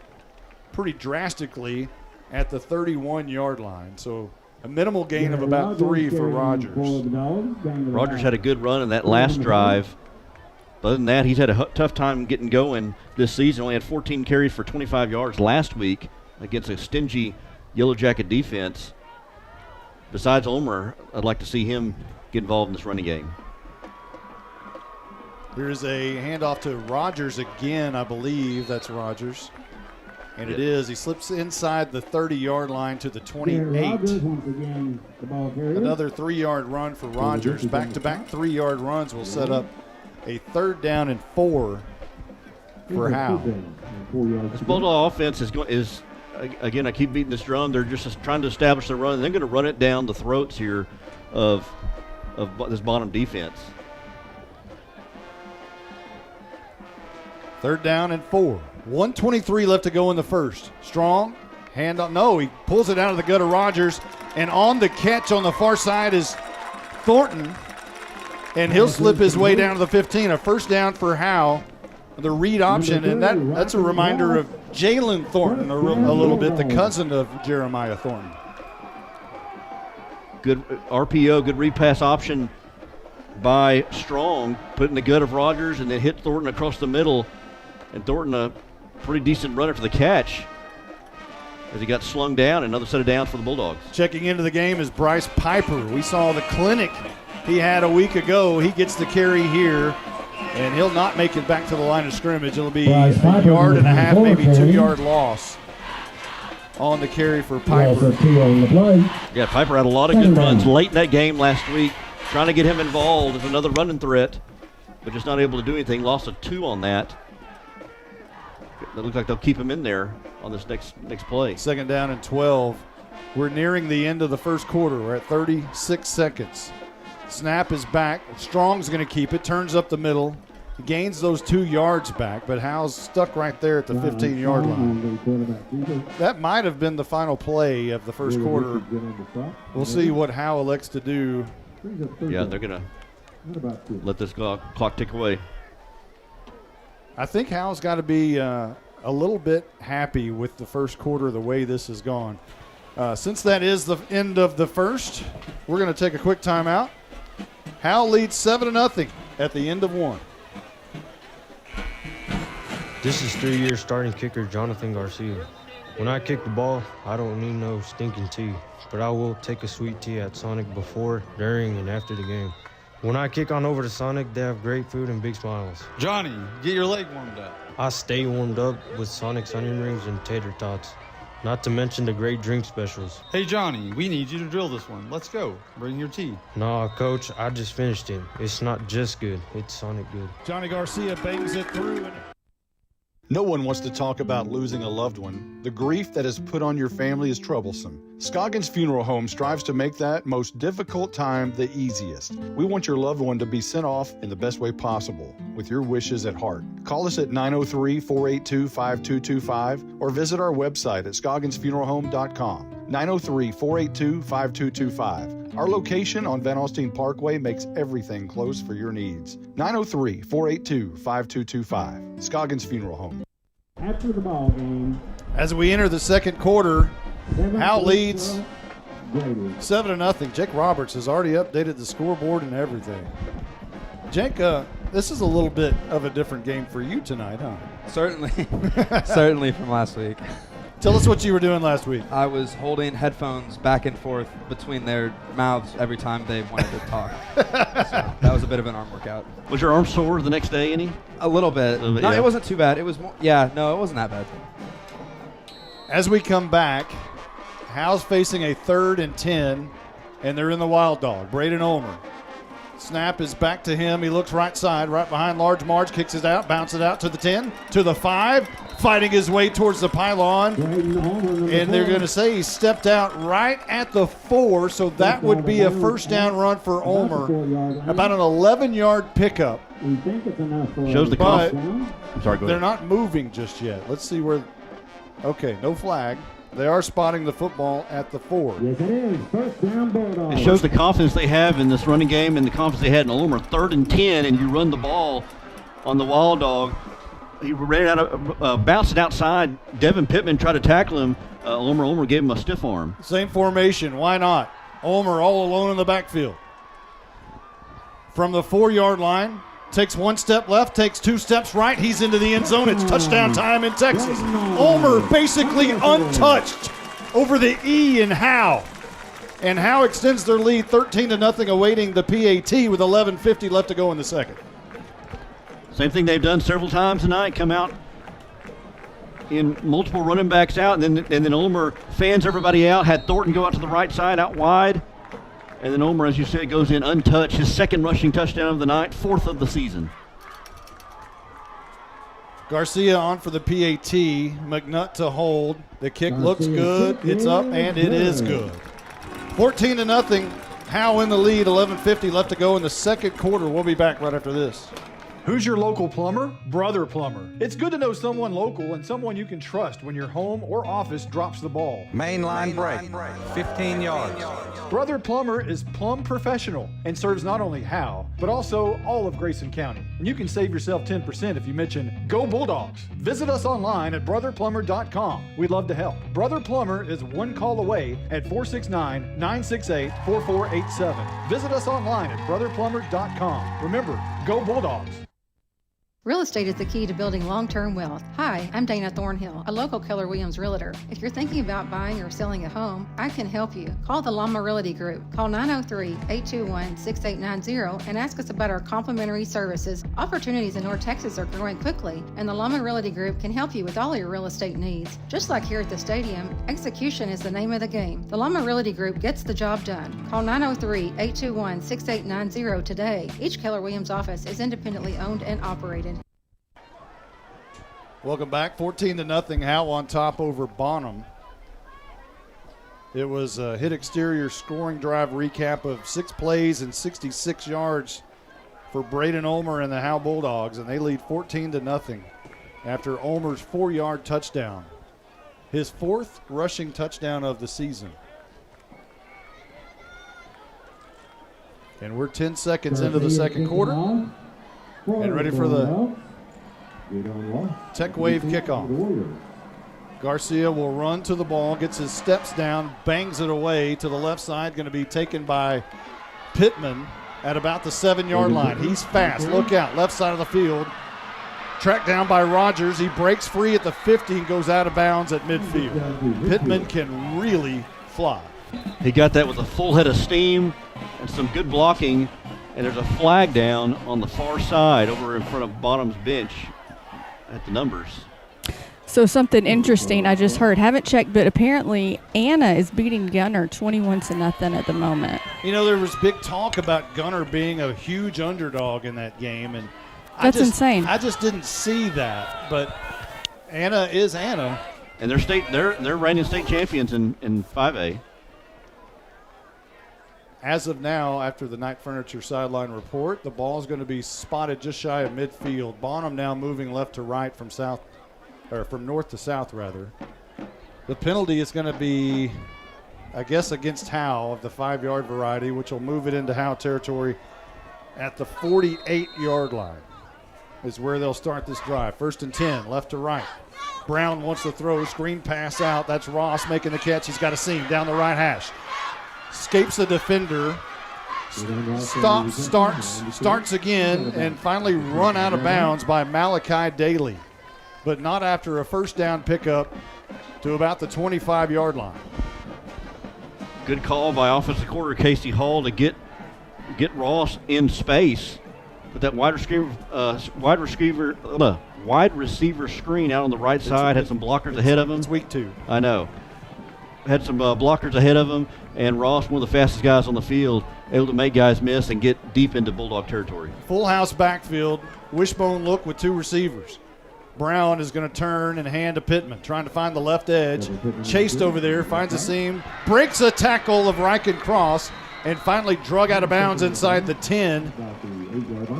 pretty drastically at the 31-yard line. So a minimal gain of about 3 for Rogers. Rogers had a good run in that last drive. But other than that, he's had a tough time getting going this season. Only had 14 carries for 25 yards last week against a stingy Yellow Jacket defense. besides Ulmer, I'd like to see him get involved in this running game. Here's a handoff to Rogers again, I believe. That's Rogers. And it is. He slips inside the 30-yard line to the 28. Another 3-yard run for Rogers. Back-to-back 3-yard runs will set up a 3rd down and 4 for Howe. This Bulldog offense is again, I keep beating this drum. They're just trying to establish their run. And they're going to run it down the throats here of this Bonham defense. 3rd down and 4. 1:23 left to go in the first. Strong, hand on. No, he pulls it out of the gut of Rogers. And on the catch on the far side is Thornton. And he'll slip his way down to the 15. A 1st down for Howe. The read option, and that's a reminder of Jalen Thornton a little bit, the cousin of Jeremiah Thornton. Good RPO, good read pass option by Strong, put in the gut of Rogers and then hit Thornton across the middle. And Thornton, a pretty decent runner for the catch as he got slung down. Another set of downs for the Bulldogs. Checking into the game is Bryce Piper. We saw the clinic he had a week ago. He gets the carry here. And he'll not make it back to the line of scrimmage. It'll be a 1.5 yard, maybe 2-yard loss on the carry for Piper. Yeah, Piper had a lot of good runs late in that game last week, trying to get him involved as another running threat, but just not able to do anything. Lost a 2 on that. It looks like they'll keep him in there on this next play. 2nd down and 12. We're nearing the end of the first quarter. We're at 36 seconds. Snap is back. Strong's going to keep it. Turns up the middle. He gains those 2 yards back, but Howe's stuck right there at the 15-yard line. That might have been the final play of the first quarter. We'll see what Howe elects to do. Yeah, they're going to let this clock tick away. I think Howe's got to be a little bit happy with the first quarter, the way this has gone. Since that is the end of the first, we're going to take a quick timeout. Howe leads 7-0 at the end of 1. This is 3-year starting kicker Jonathan Garcia. When I kick the ball, I don't need no stinking tea, but I will take a sweet tea at Sonic before, during, and after the game. When I kick on over to Sonic, they have great food and big smiles. Johnny, get your leg warmed up. I stay warmed up with Sonic's onion rings and tater tots. Not to mention the great drink specials. Hey, Johnny, we need you to drill this one. Let's go. Bring your tea. Nah, Coach, I just finished it. It's not just good. It's Sonic good. Johnny Garcia bangs it through. No one wants to talk about losing a loved one. The grief that is put on your family is troublesome. Scoggins Funeral Home strives to make that most difficult time the easiest. We want your loved one to be sent off in the best way possible, with your wishes at heart. Call us at 903-482-5225 or visit our website at scogginsfuneralhome.com. 903-482-5225. Our location on Van Alstyne Parkway makes everything close for your needs. 903-482-5225. Scoggins Funeral Home. After the ball game. As we enter the second quarter, Howe leads 7-0. Jake Roberts has already updated the scoreboard and everything. Jake, this is a little bit of a different game for you tonight, huh? Certainly. Certainly from last week. Tell us what you were doing last week. I was holding headphones back and forth between their mouths every time they wanted to talk. So that was a bit of an arm workout. Was your arm sore the next day, any? A little bit. No, yeah. It wasn't too bad. It was more, yeah, no, it wasn't that bad. As we come back, Howe's facing a 3rd and 10, and they're in the Wild Dog. Braden Ulmer. Snap is back to him. He looks right side, right behind Large Marge, kicks it out, bounces it out to the 10, to the 5, fighting his way towards the pylon. And they're going to say he stepped out right at the 4, so that would be a 1st down run for Ulmer. About an 11-yard pickup. Shows the cost. I'm sorry, go ahead. They're not moving just yet. Let's see where. Okay, no flag. They are spotting the football at the 4. Yes, it is. 1st down Bulldog. It shows the confidence they have in this running game and the confidence they had in Ulmer. 3rd and 10, and you run the ball on the Wild Dog. He ran out of, bounced it outside. Devin Pittman tried to tackle him. Ulmer gave him a stiff arm. Same formation. Why not? Ulmer all alone in the backfield. From the 4-yard line, takes 1 step left, takes 2 steps right. He's into the end zone. It's touchdown time in Texas. Ulmer basically untouched over the E in Howe. And Howe extends their lead 13-0, awaiting the PAT with 11:50 left to go in the second. Same thing they've done several times tonight. Come out in multiple running backs out, and then Ulmer fans everybody out. Had Thornton go out to the right side, out wide. And then Ulmer, as you said, goes in untouched. His second rushing touchdown of the night, 4th of the season. Garcia on for the PAT. McNutt to hold. The kick looks good. It's up, and it is good. 14-0. Howe in the lead. 11:50 left to go in the second quarter. We'll be back right after this. Who's your local plumber? Brother Plumber. It's good to know someone local and someone you can trust when your home or office drops the ball. Main line break, 15 yards. Brother Plumber is plumb professional and serves not only Howe, but also all of Grayson County. And you can save yourself 10% if you mention Go Bulldogs. Visit us online at brotherplumber.com. We'd love to help. Brother Plumber is one call away at 469-968-4487. Visit us online at brotherplumber.com. Remember, Go Bulldogs. Real estate is the key to building long-term wealth. Hi, I'm Dana Thornhill, a local Keller Williams realtor. If you're thinking about buying or selling a home, I can help you. Call the Llama Realty Group. Call 903-821-6890 and ask us about our complimentary services. Opportunities in North Texas are growing quickly, and the Llama Realty Group can help you with all your real estate needs. Just like here at the stadium, execution is the name of the game. The Llama Realty Group gets the job done. Call 903-821-6890 today. Each Keller Williams office is independently owned and operated. Welcome back. 14-0. Howe on top over Bonham. It was a hit exterior scoring drive recap of 6 plays and 66 yards for Braden Ulmer and the Howe Bulldogs, and they lead 14-0 after Ulmer's 4-yard touchdown. His 4th rushing touchdown of the season. And we're 10 seconds into the second quarter and ready for the Tech Wave kickoff. Garcia will run to the ball, gets his steps down, bangs it away to the left side, going to be taken by Pittman at about the 7-yard line. He's fast. Look out. Left side of the field. Tracked down by Rogers. He breaks free at the 50 and goes out of bounds at midfield. Pittman can really fly. He got that with a full head of steam and some good blocking, and there's a flag down on the far side over in front of Bonham's bench at the numbers. So something interesting I just heard. Haven't checked, but apparently Anna is beating Gunner 21-0 at the moment. You know, there was big talk about Gunner being a huge underdog in that game, and that's insane. I just didn't see that, but Anna is Anna. And they're reigning state champions in 5A. As of now, after the Night Furniture sideline report, the ball is going to be spotted just shy of midfield. Bonham now moving left to right from north to south, rather. The penalty is going to be, I guess, against Howe of the 5-yard variety, which will move it into Howe territory at the 48-yard line is where they'll start this drive. 1st and 10, left to right. Brown wants to throw, screen pass out. That's Ross making the catch. He's got a seam down the right hash. Escapes the defender, starts again, and finally run out of bounds by Malachi Daly, but not after a first down pickup to about the 25-yard line. Good call by offensive coordinator Casey Hall to get Ross in space, but that wide receiver screen out on the right side had some blockers ahead of him. It's week 2. I know. Had some blockers ahead of him, and Ross, one of the fastest guys on the field, able to make guys miss and get deep into Bulldog territory. Full house backfield, wishbone look with 2 receivers. Brown is going to turn and hand to Pittman, trying to find the left edge. Chased over there, finds a seam, breaks a tackle of Ryken Cross, and finally drug out of bounds inside the 10.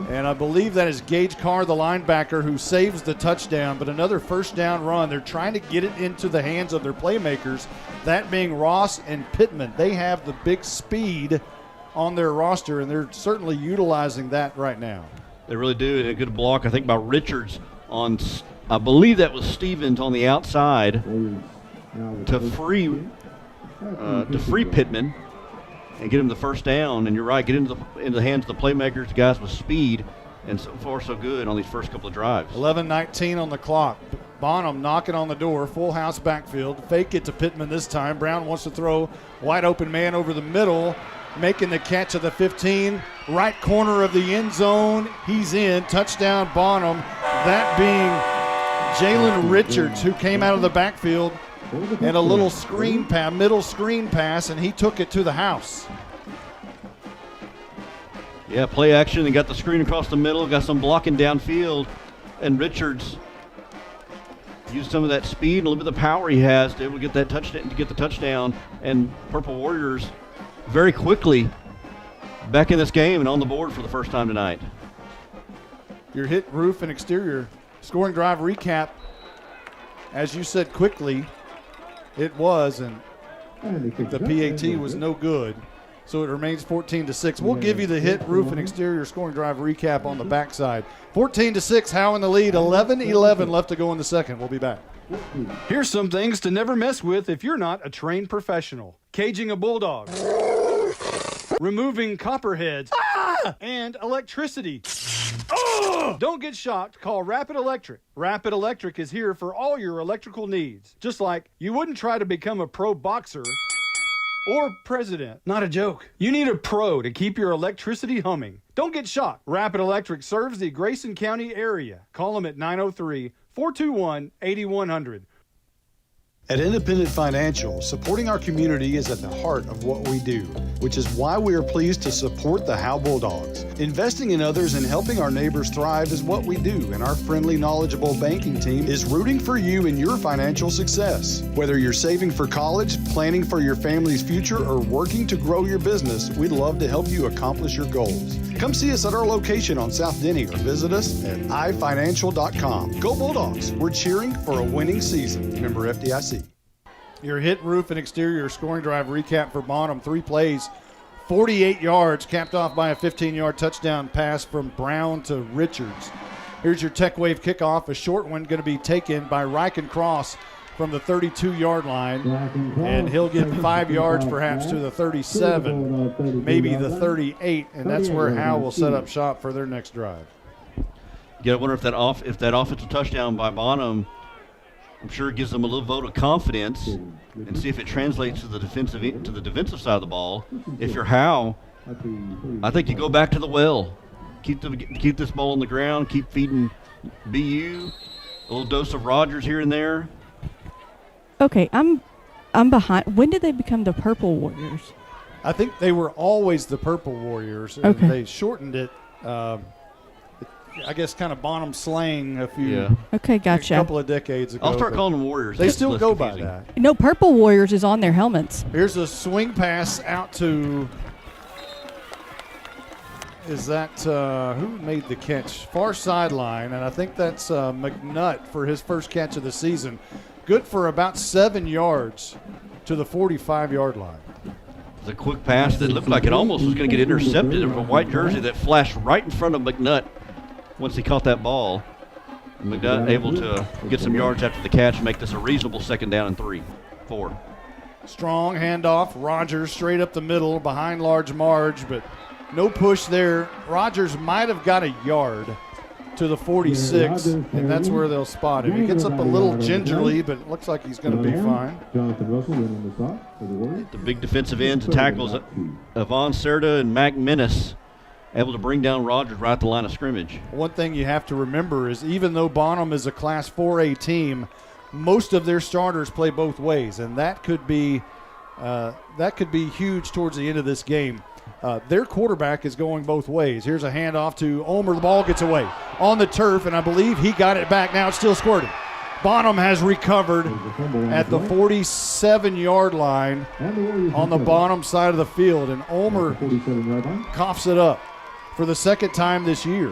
And I believe that is Gage Carr, the linebacker, who saves the touchdown, but another first down run. They're trying to get it into the hands of their playmakers, that being Ross and Pittman. They have the big speed on their roster, and they're certainly utilizing that right now. They really do, and a good block, I think, by Richards on, I believe that was Stevens on the outside to free Pittman and get him the first down. And you're right, get into the hands of the playmakers, guys with speed, and so far so good on these first couple of drives. 11:19 on the clock. Bonham knocking on the door, full house backfield. Fake it to Pittman this time. Brown wants to throw, wide open man over the middle, making the catch at the 15, right corner of the end zone. He's in. Touchdown Bonham. That being Jalen Richards, who came out of the backfield and a little screen pass, middle screen pass, and he took it to the house. Yeah, play action. They got the screen across the middle, got some blocking downfield, and Richards used some of that speed and a little bit of the power he has to be able to get that touchdown, and Purple Warriors very quickly back in this game and on the board for the first time tonight. Your hit, roof, and exterior scoring drive recap. As you said quickly, it was, and the PAT was no good. So it remains 14-6. We'll give you the hit, roof, and exterior scoring drive recap on the backside. 14-6, Howe in the lead. 11-11 left to go in the second. We'll be back. Here's some things to never mess with if you're not a trained professional. Caging a bulldog. Removing copperheads. And electricity. Don't get shocked. Call Rapid Electric. Rapid Electric is here for all your electrical needs. Just like you wouldn't try to become a pro boxer or president. Not a joke. You need a pro to keep your electricity humming. Don't get shocked. Rapid Electric serves the Grayson County area. Call them at 903-421-8100. At Independent Financial, supporting our community is at the heart of what we do, which is why we are pleased to support the Howe Bulldogs. Investing in others and helping our neighbors thrive is what we do, and our friendly, knowledgeable banking team is rooting for you in your financial success. Whether you're saving for college, planning for your family's future, or working to grow your business, we'd love to help you accomplish your goals. Come see us at our location on South Denny or visit us at ifinancial.com. Go Bulldogs! We're cheering for a winning season. Member FDIC. Your hit, roof, and exterior scoring drive recap for Bonham. 3 plays, 48 yards, capped off by a 15-yard touchdown pass from Brown to Richards. Here's your Tech Wave kickoff, a short one going to be taken by Ryken Cross from the 32-yard line, and he'll get 5 yards perhaps to the 37, maybe the 38, and that's where Howe will set up shop for their next drive. You got to wonder if that offensive touchdown by Bonham, I'm sure it gives them a little vote of confidence, and see if it translates to the defensive side of the ball. If you're Howe, I think you go back to the well. Keep this ball on the ground. Keep feeding BU. A little dose of Rogers here and there. Okay, I'm behind. When did they become the Purple Warriors? I think they were always the Purple Warriors. And okay. They shortened it. I guess kind of Bonham slang a couple of decades ago. I'll start calling them Warriors. They still go by that. No, Purple Warriors is on their helmets. Here's a swing pass out to, is that, who made the catch? Far sideline, and I think that's McNutt for his first catch of the season. Good for about 7 yards to the 45-yard line. The quick pass that looked like it almost was going to get intercepted. There was a white jersey that flashed right in front of McNutt. Once he caught that ball, McNutt able to get some yards after the catch and make this a reasonable 2nd down and 3-4. Strong handoff. Rogers straight up the middle behind large Marge, but no push there. Rogers might have got a yard to the 46, and that's where they'll spot him. He gets up a little gingerly, but it looks like he's going to be fine. The big defensive ends and tackles, Avon Serta and Mac Menace, able to bring down Rogers right at the line of scrimmage. One thing you have to remember is even though Bonham is a Class 4A team, most of their starters play both ways, and that could be huge towards the end of this game. Their quarterback is going both ways. Here's a handoff to Ulmer. The ball gets away on the turf, and I believe he got it back. Now it's still squirting. Bonham has recovered at the 47-yard line on the Bonham side of the field, and Ulmer coughs it up for the 2nd time this year.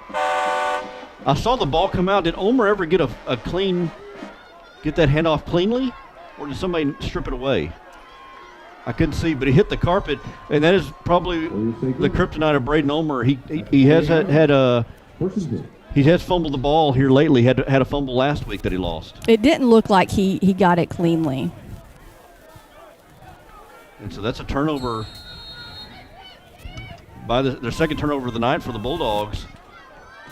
I saw the ball come out. Did Ulmer ever get a clean, get that handoff cleanly, or did somebody strip it away? I couldn't see, but he hit the carpet, and that is probably the kryptonite of Braden Ulmer. He has he has fumbled the ball here lately. Had a fumble last week that he lost. It didn't look like he got it cleanly. And so that's a turnover by their 2nd turnover of the night for the Bulldogs.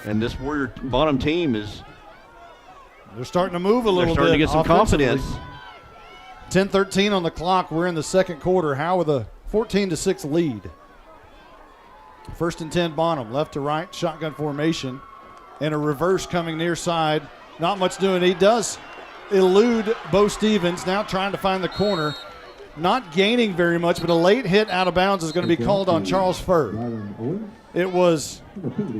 And this Warrior Bonham team is They're starting to move a little bit. They're starting to get some confidence. 10-13 on the clock. We're in the second quarter. Howe with a 14-6 lead. 1st and 10 Bonham. Left to right, shotgun formation. And a reverse coming near side. Not much doing. He does elude Bo Stevens. Now trying to find the corner. Not gaining very much, but a late hit out of bounds is going to be called on Charles Furr. It was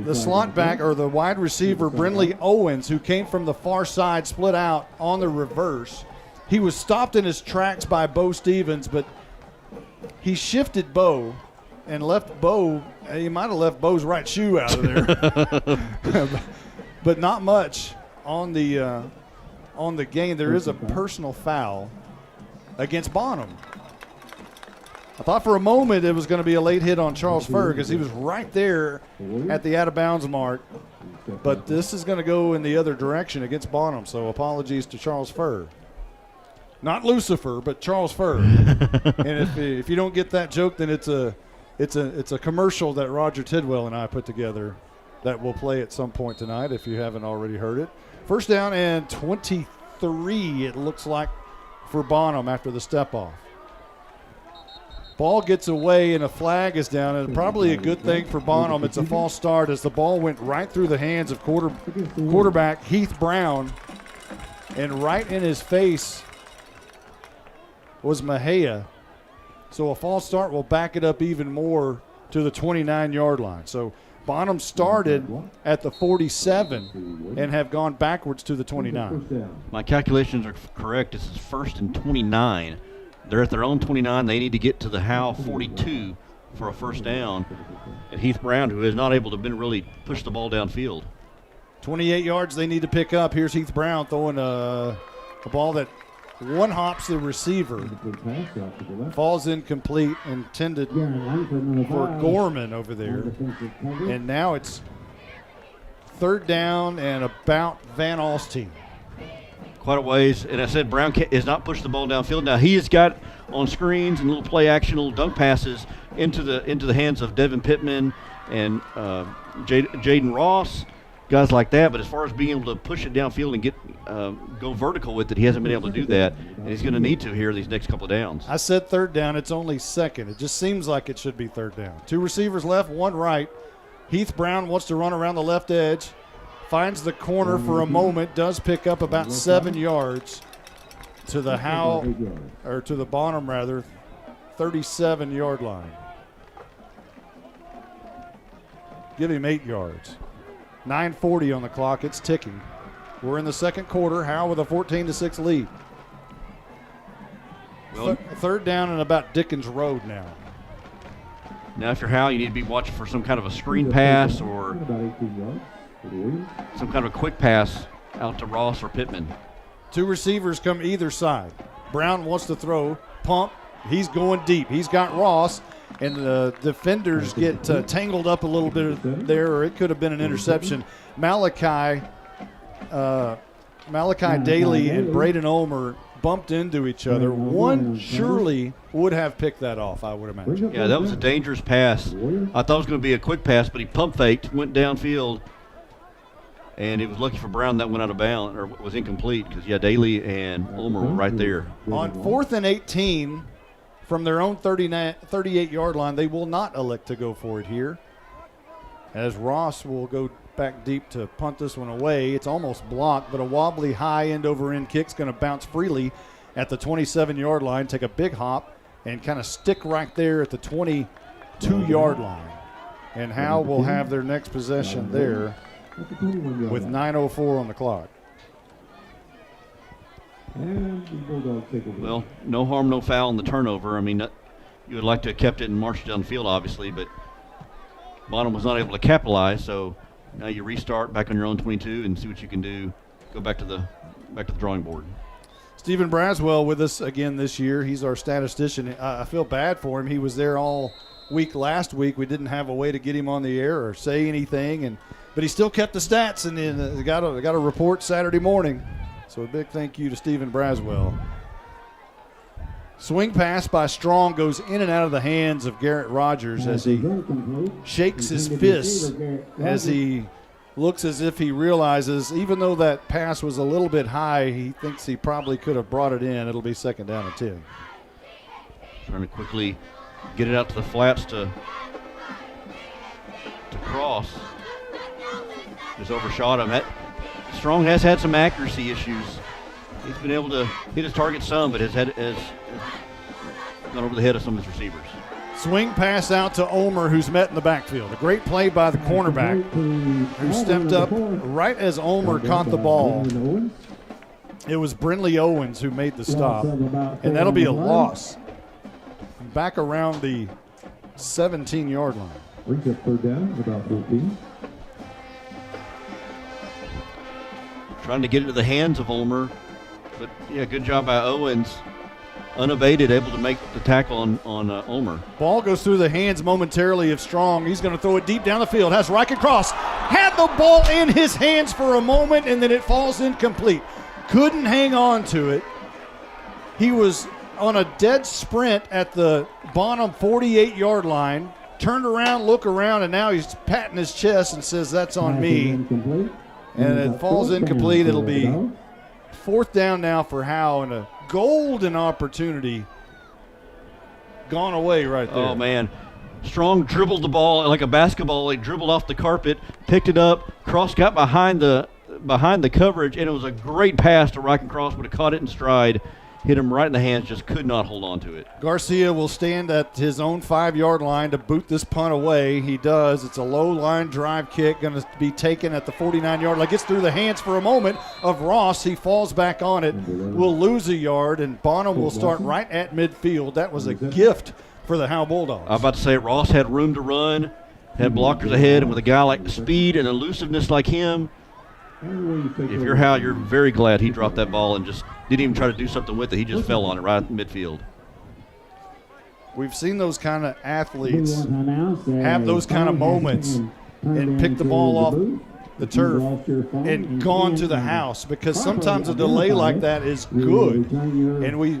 the slot back or the wide receiver, Brindley Owens, who came from the far side, split out on the reverse. He was stopped in his tracks by Bo Stevens, but he shifted Bo and left Bo. He might have left Bo's right shoe out of there. But not much on the game. There is a personal foul against Bonham. I thought for a moment it was going to be a late hit on Charles Furr because he was right there at the out-of-bounds mark. But this is going to go in the other direction against Bonham, so apologies to Charles Furr. Not Lucifer, but Charles Furr. And if you don't get that joke, then it's a commercial that Roger Tidwell and I put together that we'll play at some point tonight if you haven't already heard it. 1st down and 23, it looks like, for Bonham after the step-off. Ball gets away and a flag is down, and probably a good thing for Bonham. It's a false start as the ball went right through the hands of quarterback Heath Brown, and right in his face was Mejia. So a false start will back it up even more to the 29-yard line. So Bonham started at the 47 and have gone backwards to the 29. My calculations are correct. This is 1st and 29. They're at their own 29. They need to get to the Howe 42 for a 1st down. And Heath Brown, who is not able to really push the ball downfield. 28 yards they need to pick up. Here's Heath Brown throwing a ball that one hops the receiver. Falls incomplete, intended for Gorman over there. And now it's 3rd down and about Van Alstine. Quite a ways, and I said Brown is not pushing the ball downfield. Now he has got on screens and little play action, little dunk passes into the hands of Devin Pittman and Jaden Ross, guys like that. But as far as being able to push it downfield and get go vertical with it, he hasn't been able to do that, and he's going to need to here these next couple of downs. I said 3rd down. It's only 2nd. It just seems like it should be 3rd down. 2 receivers left, 1 right. Heath Brown wants to run around the left edge. Finds the corner for a moment, does pick up about 7 yards to the to the Bonham 37-yard line. Give him 8 yards. 9:40 on the clock. It's ticking. We're in the second quarter. Howe with a 14-6 lead. Well, 3rd down and about Dickens Road now. Now, if you're Howe, you need to be watching for some kind of a screen pass or some kind of a quick pass out to Ross or Pittman. 2 receivers come either side. Brown wants to throw, pump. He's going deep. He's got Ross, and the defenders get tangled up a little bit there, or it could have been an interception. Malachi Daly and Braden Ulmer bumped into each other. One surely would have picked that off, I would imagine. Yeah, that was a dangerous pass. I thought it was going to be a quick pass, but he pump faked, went downfield. And it was lucky for Brown that went out of bounds or was incomplete because, Daly and Ulmer were right there. On 4th and 18 from their own 38-yard line, they will not elect to go for it here. As Ross will go back deep to punt this one away. It's almost blocked, but a wobbly high end-over-end kick's going to bounce freely at the 27-yard line, take a big hop, and kind of stick right there at the 22-yard line. And Howe will have their next possession there with 9:04 on the clock. Well, no harm, no foul in the turnover. I mean, you would like to have kept it and marched down the field, obviously, but Bonham was not able to capitalize, so now you restart back on your own 22 and see what you can do. Go back to the drawing board. Stephen Braswell with us again this year. He's our statistician. I feel bad for him. He was there all week last week. We didn't have a way to get him on the air or say anything, but he still kept the stats and got a report Saturday morning. So a big thank you to Stephen Braswell. Swing pass by Strong goes in and out of the hands of Garrett Rogers as he shakes his fist as he looks as if he realizes, even though that pass was a little bit high, he thinks he probably could have brought it in. It'll be 2nd down and 10. Trying to quickly get it out to the flats to cross. Just overshot him. Strong has had some accuracy issues. He's been able to hit his target some, but has gone over the head of some of his receivers. Swing pass out to Ulmer, who's met in the backfield. A great play by the cornerback, who stepped up right as Ulmer caught the ball. It was Brinley Owens who made the stop, and that'll be a loss. Back around the 17-yard line. Brings up 3rd down, about 14. Trying to get it to the hands of Ulmer, but yeah, good job by Owens. Unabated, able to make the tackle on Ulmer. Ball goes through the hands momentarily of Strong. He's going to throw it deep down the field. Has Reich across. Had the ball in his hands for a moment, and then it falls incomplete. Couldn't hang on to it. He was on a dead sprint at the Bonham 48-yard line. Turned around, look around, and now he's patting his chest and says, "That's on me." And it falls incomplete. It'll be 4th down now for Howe, and a golden opportunity gone away right there. Oh, man. Strong dribbled the ball like a basketball. He dribbled off the carpet, picked it up, got behind the coverage, and it was a great pass to Reich Cross, but it caught it in stride. Hit him right in the hands, just could not hold on to it. Garcia will stand at his own 5-yard line to boot this punt away. He does. It's a low line drive kick, going to be taken at the 49-yard line. Gets through the hands for a moment of Ross. He falls back on it. Will lose a yard, and Bonham will start right at midfield. That was a gift for the Howe Bulldogs. I was about to say, Ross had room to run, had blockers ahead, and with a guy like speed and elusiveness like him, if you're Howe, you're very glad he dropped that ball and just didn't even try to do something with it. He just fell on it right in midfield. We've seen those kind of athletes have those kind of moments and pick the ball off the turf and gone to the house, because sometimes a delay like that is good. And we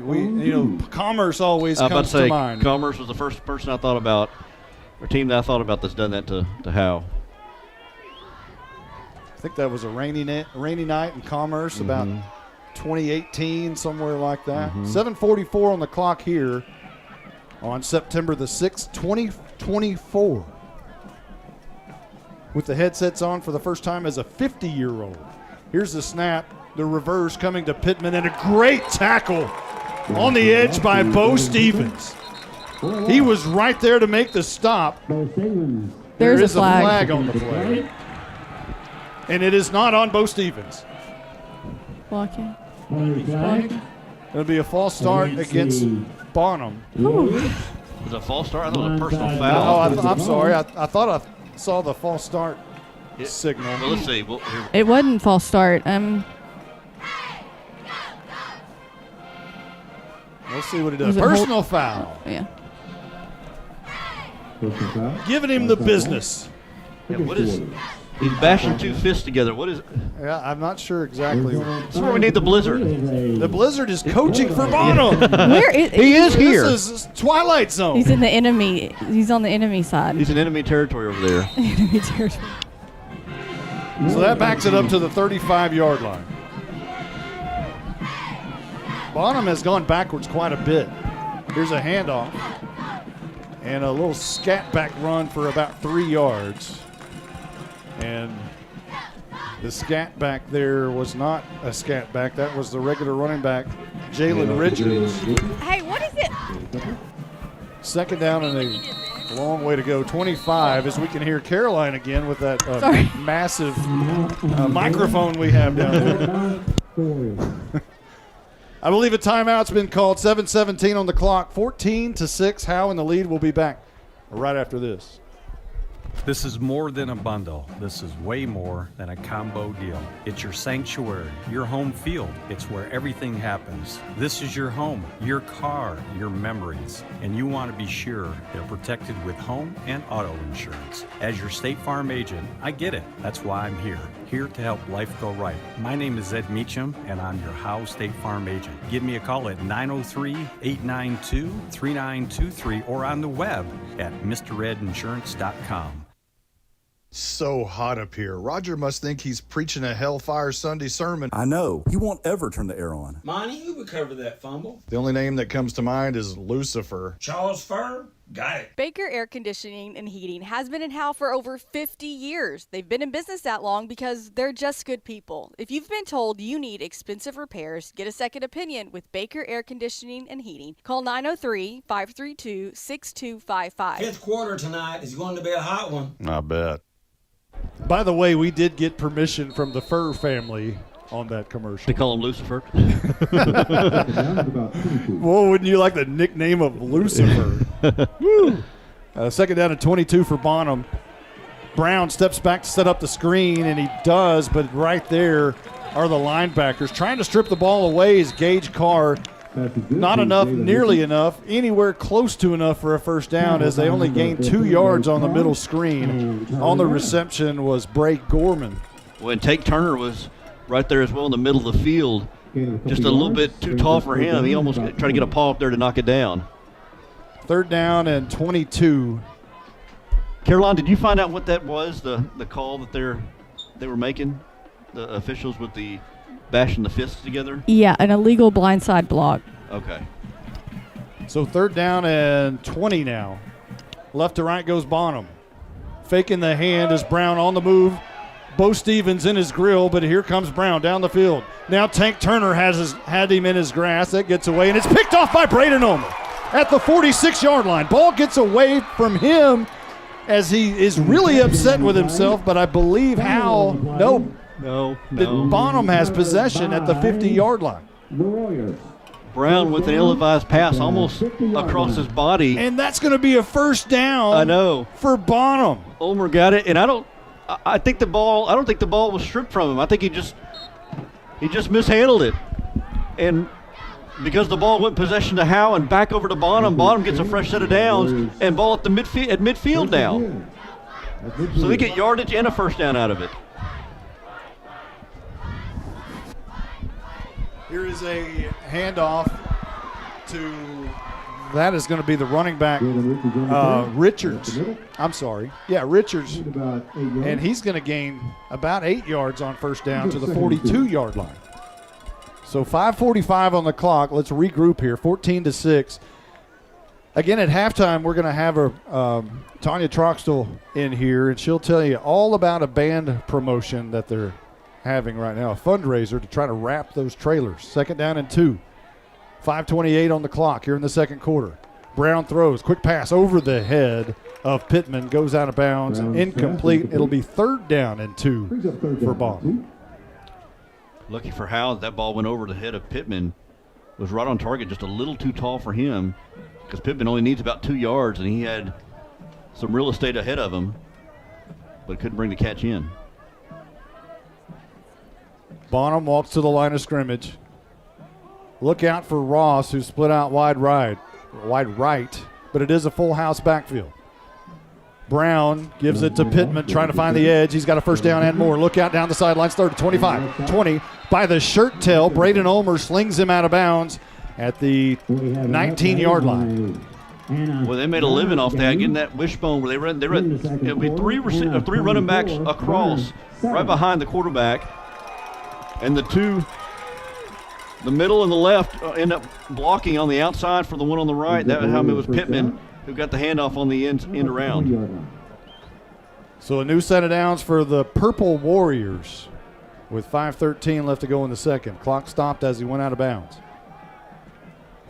Commerce always comes to mind. Commerce was the first person I thought about, or team that I thought about that's done that to Howe. I think that was a rainy night in Commerce, about 2018, somewhere like that. 7:44 on the clock here on September the 6th, 2024. With the headsets on for the first time as a 50-year-old. Here's the snap, the reverse coming to Pittman, and a great tackle on the edge by Bo Stevens. He was right there to make the stop. There's a flag flag on the play. And it is not on Bo Stevens. Blocking. It'll be a false start against Bonham. Was it a false start? I thought it was a personal foul. Oh, I'm sorry. I thought I saw the false start signal. Well, let's see. It wasn't false start. Let's see what he does. Personal foul. Yeah. Giving him the business. Yeah, what is... He's bashing two fists together. What is it? Yeah, I'm not sure exactly. This is where we need the Blizzard. The Blizzard is coaching for Bonham. He is here. This is Twilight Zone. He's in the enemy. He's on the enemy side. He's in enemy territory over there. Enemy territory. So that backs it up to the 35-yard line. Bonham has gone backwards quite a bit. Here's a handoff. And a little scat back run for about 3 yards. And the scat back there was not a scat back. That was the regular running back, Jalen Richards. Hey, what is it? 2nd down and a long way to go. 25, as we can hear Caroline again with that massive microphone we have down there. I believe a timeout's been called. 7:17 on the clock. 14-6. Howe in the lead. We'll be back right after this. This is more than a bundle. This is way more than a combo deal. It's your sanctuary, your home field. It's where everything happens. This is your home, your car, your memories. And you want to be sure they're protected with home and auto insurance. As your State Farm agent, I get it. That's why I'm here to help life go right. My name is Ed Meacham, and I'm your Howe State Farm agent. Give me a call at 903-892-3923 or on the web at mredinsurance.com. So hot up here. Roger must think he's preaching a Hellfire Sunday sermon. I know. He won't ever turn the air on. Monty, who recovered that fumble? The only name that comes to mind is Lucifer. Charles Furr? Got it. Baker Air Conditioning and Heating has been in Howe for over 50 years. They've been in business that long because they're just good people. If you've been told you need expensive repairs, get a second opinion with Baker Air Conditioning and Heating. Call 903-532-6255. Fifth quarter tonight is going to be a hot one. I bet. By the way, we did get permission from the Fur family on that commercial. They call him Lucifer. Well, wouldn't you like the nickname of Lucifer? Woo! Second down and 22 for Bonham. Brown steps back to set up the screen, and he does, but right there are the linebackers. Trying to strip the ball away is Gage Carr. Not enough, nearly enough, anywhere close to enough for a first down as they only gained 2 yards on the middle screen. On the reception was Bray Gorman. Well, and Tate Turner was right there as well in the middle of the field. Just a little bit too tall for him. He almost tried to get a paw up there to knock it down. Third down and 22. Caroline, did you find out what that was, the call that they were making, the officials with the bashing the fists together? Yeah, an illegal blindside block. Okay. So third down and 20 now. Left to right goes Bonham. Faking the hand is Brown on the move. Bo Stevens in his grill, but here comes Brown down the field. Now Tank Turner had him in his grass. That gets away, and it's picked off by Braden Ulmer at the 46-yard line. Ball gets away from him as he is really upset with himself, but I believe Howe, no. Bonham has possession at the 50-yard line. Brown with an ill-advised pass almost across his body. And that's going to be a first down. I know. For Bonham. Ulmer got it, and I don't think the ball was stripped from him. I think he just mishandled it. And because the ball went possession to Howe and back over to Bonham, Bonham gets a fresh set of downs and ball at midfield now. So they get yardage and a first down out of it. Here is a handoff to, that is going to be the running back, Richards. I'm sorry. Yeah, Richards. And he's going to gain about 8 yards on first down to the 42-yard line. So 5:45 on the clock. Let's regroup here, 14-6. Again, at halftime, we're going to have Tanya Troxtel in here, and she'll tell you all about a band promotion that they're having right now, a fundraiser to try to wrap those trailers. Second down and 2. 5:28 on the clock here in the second quarter. Brown throws, quick pass over the head of Pittman, goes out of bounds, incomplete. It'll be third down and 2 for Bonham. Lucky for Howe, that ball went over the head of Pittman. Was right on target, just a little too tall for him because Pittman only needs about 2 yards, and he had some real estate ahead of him, but couldn't bring the catch in. Bonham walks to the line of scrimmage. Look out for Ross, who split out wide right, but it is a full house backfield. Brown gives it to Pittman, trying to find the edge. He's got a first down and more. Look out down the sidelines, third to 25, 20. By the shirt tail, Braden Ulmer slings him out of bounds at the 19-yard line. Well, they made a living off that, getting that wishbone where they run. It'll be three running backs across, right behind the quarterback. And the middle and the left end up blocking on the outside for the one on the right. That time it was Pittman who got the handoff on the end around. So a new set of downs for the Purple Warriors with 5:13 left to go in the second. Clock stopped as he went out of bounds.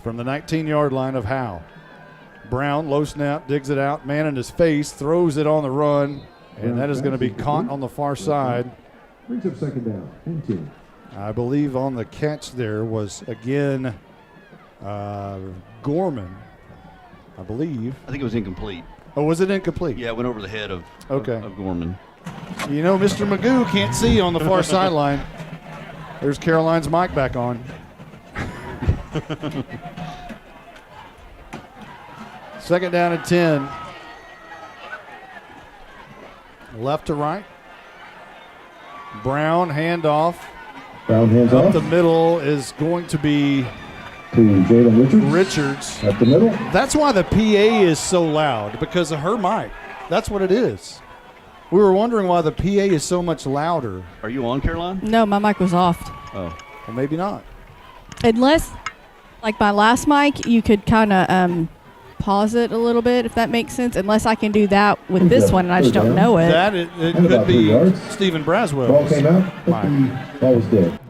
From the 19-yard line of Howe. Brown, low snap, digs it out, man in his face, throws it on the run, and that is going to be caught on the far side. Brings up second down and 2. I believe on the catch there was, again, Gorman, I believe. I think it was incomplete. Oh, was it incomplete? Yeah, it went over the head of Gorman. You know, Mr. Magoo can't see on the far sideline. There's Caroline's mic back on. Second down and 10. Left to right. Brown handoff. Brown hands up off. The middle is going to be to Jalen Richards. At the middle. That's why the PA is so loud, because of her mic. That's what it is. We were wondering why the PA is so much louder. Are you on, Caroline? No, my mic was off. Oh. Well, maybe not. Unless, like my last mic, you could kind of pause it a little bit, if that makes sense. Unless I can do that with this one, and I just don't know it. That it could be Stephen Braswell. Ball came out. The ball was dead.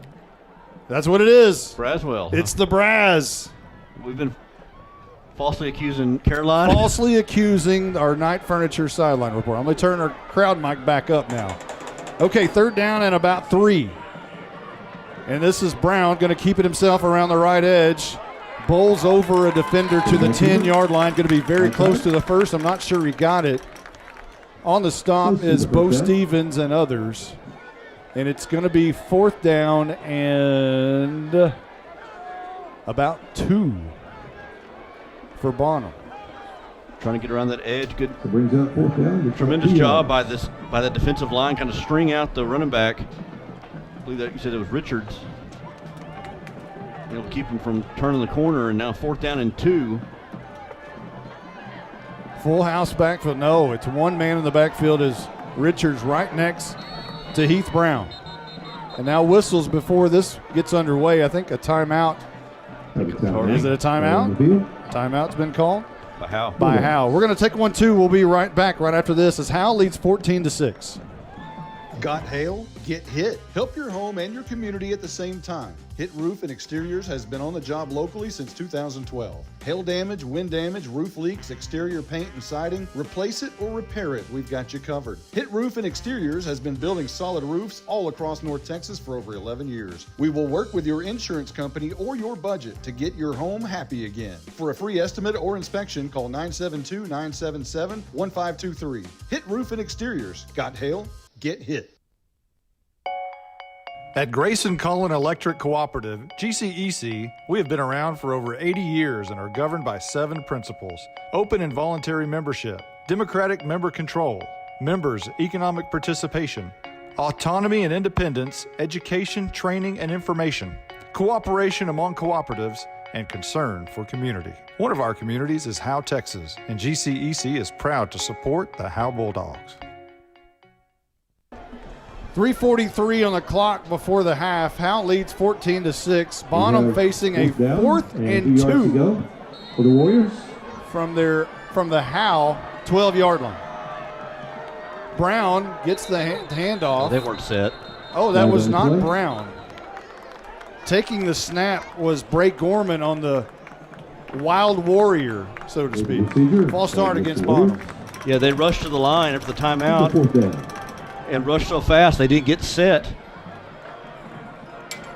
That's what it is. Braswell. It's the Braz. We've been falsely accusing Caroline. Falsely accusing our Night Furniture sideline report. I'm going to turn our crowd mic back up now. Okay, 3rd down and about 3. And this is Brown going to keep it himself around the right edge. Bowls over a defender to the 10-yard line. Going to be very close to the first. I'm not sure he got it. On the stop is Bo Stevens and others. And it's going to be 4th down and about 2 for Bonham. Trying to get around that edge. Good. Brings up 4th down. Tremendous job by that defensive line, kind of string out the running back. I believe that you said it was Richards. It'll keep him from turning the corner, and now 4th down and 2. Full house backfield. No, it's one man in the backfield is Richards right next to Heath Brown. And now whistles before this gets underway. I think a timeout. Is it a timeout? Timeout's been called? By Howe. By Howe. We're going to take 1-2. We'll be right back right after this as Howe leads 14-6. Got hail? Get Hit. Help your home and your community at the same time. Hit Roof and Exteriors has been on the job locally since 2012. Hail damage, wind damage, roof leaks, exterior paint and siding, replace it or repair it, we've got you covered. Hit Roof and Exteriors has been building solid roofs all across North Texas for over 11 years. We will work with your insurance company or your budget to get your home happy again. For a free estimate or inspection, call 972-977-1523. Hit Roof and Exteriors. Got hail? Get hit. At Grayson Cullen Electric Cooperative, GCEC, we have been around for over 80 years and are governed by 7 principles: open and voluntary membership, democratic member control, members' economic participation, autonomy and independence, education, training, and information, cooperation among cooperatives, and concern for community. One of our communities is Howe, Texas, and GCEC is proud to support the Howe Bulldogs. 3:43 on the clock before the half. Howe leads 14-6. Bonham facing a 4th and 2 for the Warriors from the Howe 12-yard line. Brown gets the handoff. They weren't set. Oh, that was not Brown. Taking the snap was Bray Gorman on the Wild Warrior, so to speak. False start against Bonham. Yeah, they rushed to the line after the timeout. And rushed so fast they didn't get set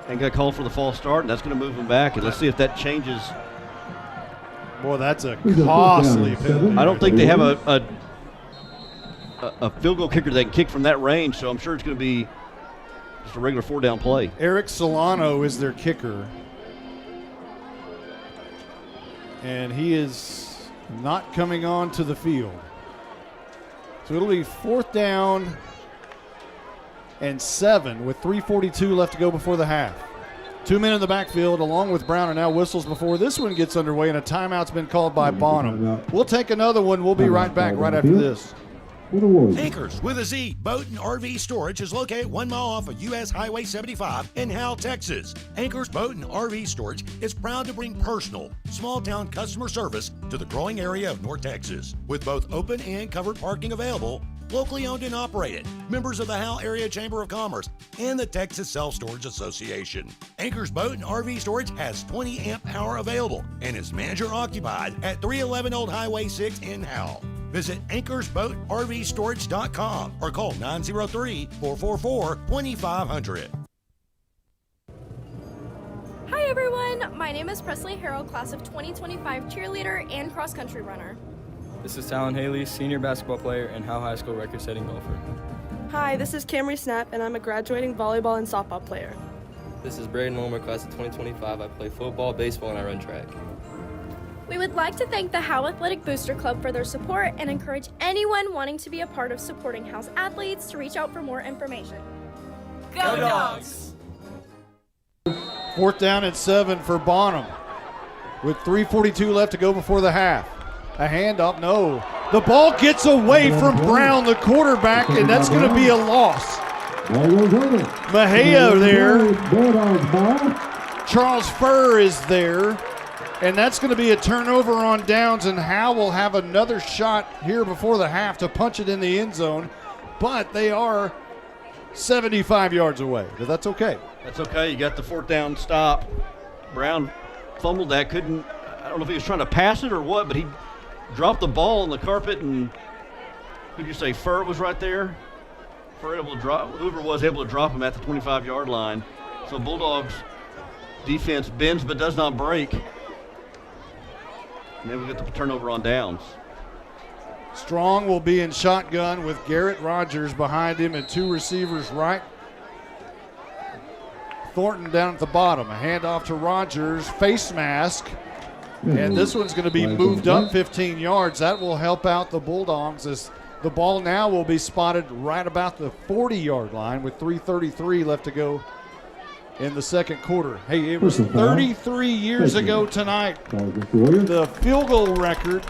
and got called for the false start, and that's going to move them back. And let's see if that changes. Boy, that's a costly penalty. I don't think they have a field goal kicker that can kick from that range, so I'm sure it's going to be just a regular 4-down play. Eric Solano is their kicker, and he is not coming on to the field. So it'll be 4th down and 7 with 3:42 left to go before the half. 2 men in the backfield along with Brown, and now whistles before this one gets underway, and a timeout's been called by Bonham. We'll take another one. We'll be right back right after this. Anchors with a Z Boat and RV Storage is located 1 mile off of US Highway 75 in Howe, Texas. Anchors Boat and RV Storage is proud to bring personal, small-town customer service to the growing area of North Texas. With both open and covered parking available, locally owned and operated, members of the Howe Area Chamber of Commerce and the Texas Self-Storage Association. Anchors Boat and RV Storage has 20 amp power available and is manager occupied at 311 Old Highway 6 in Howe. Visit anchorsboatrvstorage.com or call 903-444-2500. Hi everyone, my name is Presley Harrell, class of 2025 cheerleader and cross-country runner. This is Talon Haley, senior basketball player and Howe High School record-setting golfer. Hi, this is Camry Snap, and I'm a graduating volleyball and softball player. This is Braden Wilmer, class of 2025. I play football, baseball, and I run track. We would like to thank the Howe Athletic Booster Club for their support and encourage anyone wanting to be a part of supporting Howe's athletes to reach out for more information. Go Dogs! 4th down and 7 for Bonham with 3:42 left to go before the half. A handoff, no. The ball gets away from Brown, the quarterback, and that's going to be a loss. Mejia there. Charles Furr is there. And that's going to be a turnover on downs, and Howe will have another shot here before the half to punch it in the end zone. But they are 75 yards away. But that's okay. That's okay. You got the 4th down stop. Brown fumbled that. I don't know if he was trying to pass it or what, but he dropped the ball on the carpet, and who'd you say, Furr was right there? Hoover was able to drop him at the 25-yard line. So Bulldogs defense bends but does not break. And then we get the turnover on downs. Strong will be in shotgun with Garrett Rogers behind him and 2 receivers right. Thornton down at the bottom. A handoff to Rogers, face mask. And this one's going to be moved up 15 yards. That will help out the Bulldogs as the ball now will be spotted right about the 40-yard line with 3:33 left to go in the second quarter. Hey, it was 33 years ago tonight. The field goal record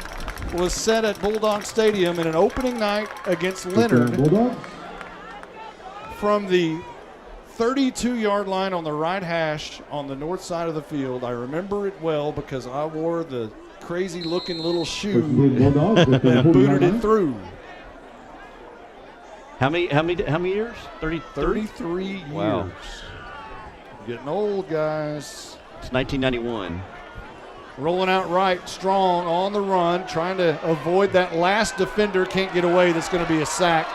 was set at Bulldog Stadium in an opening night against Leonard from the 32-yard line on the right hash on the north side of the field. I remember it well because I wore the crazy-looking little shoe that booted it through. How many years? 33 years. Wow. Getting old, guys. It's 1991. Rolling out right, Strong on the run, trying to avoid that last defender. Can't get away. That's going to be a sack.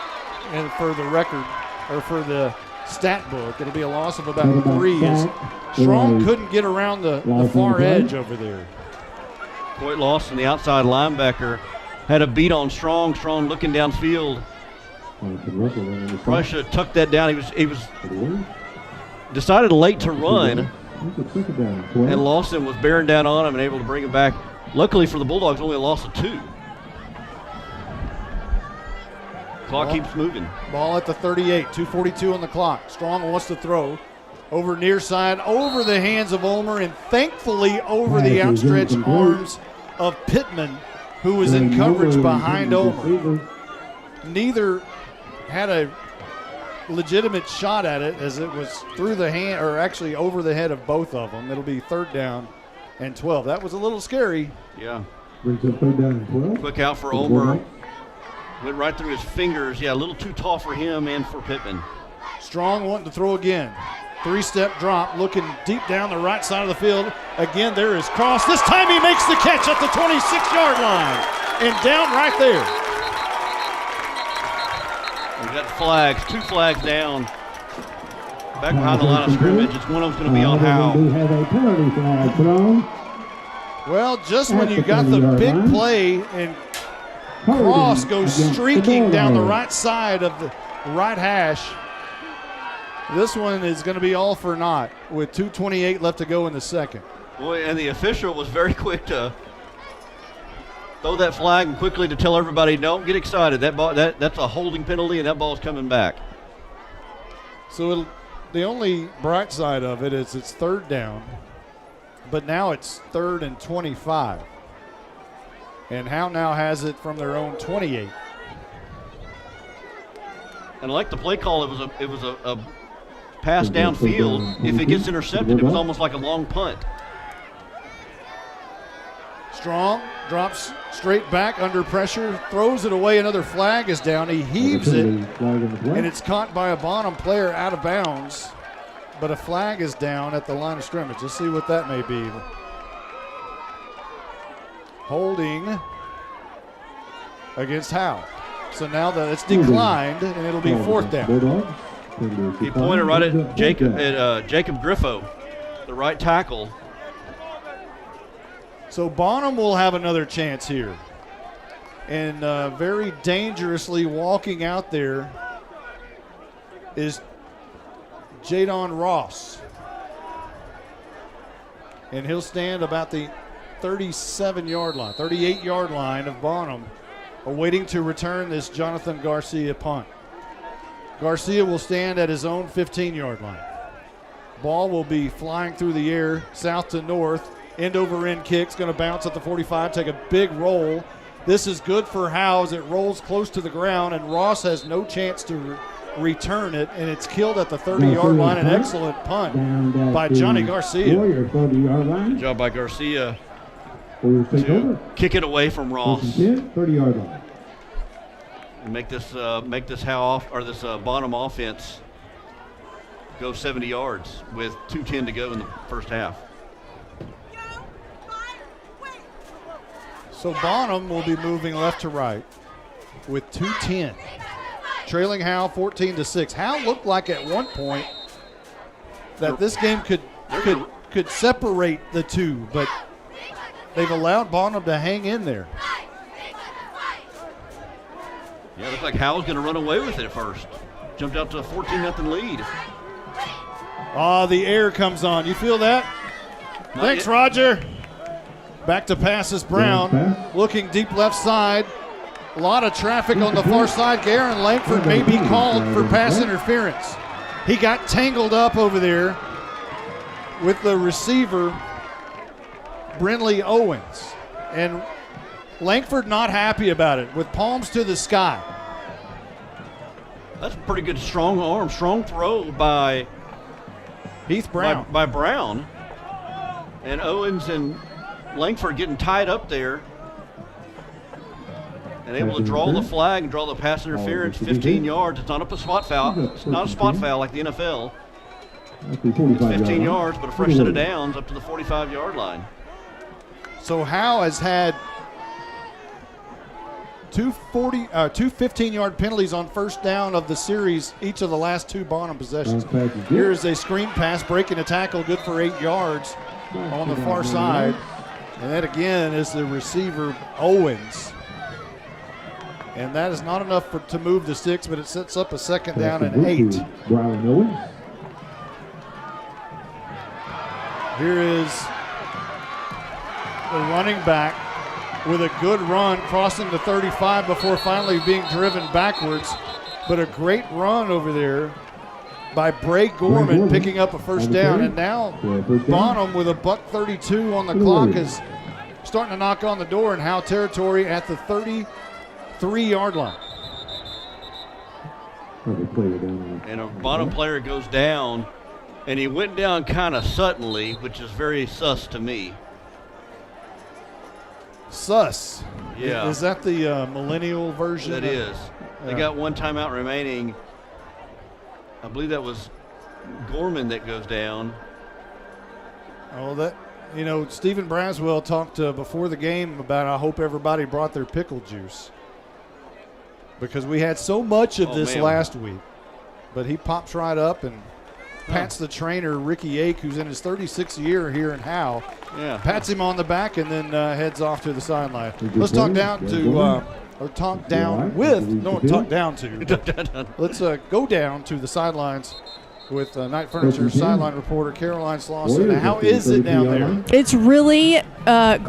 And for the record, or for the stat book, it'll be a loss of about 3. As Strong couldn't get around the far edge over there. Coit Lawson, the outside linebacker, had a beat on Strong. Strong looking downfield. Probably should have tucked that down. He was decided late to run, and Lawson was bearing down on him and able to bring him back. Luckily for the Bulldogs, only a loss of 2. Clock keeps moving. Ball at the 38, 2:42 on the clock. Strong wants to throw over near side, over the hands of Ulmer, and thankfully over the outstretched arms of Pittman, who was in coverage behind Ulmer. Neither had a legitimate shot at it as it was through the hand, or actually over the head of both of them. It'll be 3rd down and 12. That was a little scary. Yeah. Brings up 3rd down and 12. Quick out for Ulmer. Went right through his fingers. Yeah, a little too tall for him and for Pittman. Strong wanting to throw again. 3-step drop, looking deep down the right side of the field. Again, there is Cross. This time he makes the catch at the 26-yard line and down right there. We got flags, 2 flags down. Back behind the line of scrimmage. It's one of them's going to be on Howe. We have a penalty flag thrown. Well, just when you got the big play and Cross goes streaking down the right side of the right hash, this one is going to be all for naught with 2:28 left to go in the second. Boy, and the official was very quick to throw that flag and quickly to tell everybody, don't get excited. That's a holding penalty, and that ball's coming back. So the only bright side of it is it's 3rd down, but now it's 3rd and 25. And Howe now has it from their own 28. And like the play call, it was a pass downfield. If it gets intercepted, it was almost like a long punt. Strong drops straight back under pressure, throws it away. Another flag is down. He heaves it, and it's caught by a Bonham player out of bounds. But a flag is down at the line of scrimmage. Let's see what that may be. Holding against Howe. So now that it's declined, and it'll be 4th down. He pointed right at Jacob Griffo, the right tackle. So Bonham will have another chance here. And very dangerously walking out there is Jadon Ross. And he'll stand about the 37-yard line, 38-yard line of Bonham, awaiting to return this Jonathan Garcia punt. Garcia will stand at his own 15-yard line. Ball will be flying through the air, south to north. End over end kick's going to bounce at the 45, take a big roll, This is good for Howe as it rolls close to the ground, and Ross has no chance to return it, and it's killed at the 30-yard line. An excellent punt by Johnny Garcia. Good job by Garcia to kick it away from Ross. 30-yard line. And make this Howe this Bonham offense go 70 yards with 2:10 to go in the first half. So Bonham will be moving left to right with 2:10, trailing Howe 14-6. Howe looked like at one point that this game could separate the two, but they've allowed Bonham to hang in there. Yeah, it looked like Howe's going to run away with it at first. Jumped out to a 14-0 lead. The air comes on. You feel that? Thanks, Roger. Back to passes Brown, looking deep left side. A lot of traffic on the far side. Garen Langford may be called for pass interference. He got tangled up over there with the receiver, Brinley Owens. And Langford not happy about it, with palms to the sky. That's a pretty good strong throw by Heath Brown. By Brown. And Owens and Langford getting tied up there and able to draw the flag and draw the pass interference 15 yards. It's not a spot foul. It's not a spot foul like the NFL. It's 15 yards, but a fresh set of downs up to the 45-yard line. So Howe has had two 15-yard penalties on first down of the series, each of the last two Bonham possessions. Here is a screen pass, breaking a tackle, good for 8 yards on the far side. And that again is the receiver, Owens. And that is not enough to move the sticks, but it sets up a second down and 8. Here is the running back with a good run, crossing the 35 before finally being driven backwards. But a great run over there by Bray Gorman, picking up a first down. And now Bonham with a $1:32 on the clock is starting to knock on the door in Howe territory at the 33-yard line. And a Bonham player goes down, and he went down kind of suddenly, which is very sus to me. Sus? Yeah. Is that the millennial version? That is. They got one timeout remaining. I believe that was Gorman that goes down. Oh, Stephen Braswell talked before the game about, I hope everybody brought their pickle juice, because we had so much of this last week. But he pops right up and pats the trainer, Ricky Ake, who's in his 36th year here in Howe. Yeah. Pats him on the back and then heads off to the sideline. Let's talk down to talk down to. Let's go down to the sidelines with Night Furniture sideline reporter Caroline Slauson. How is it down there? It's really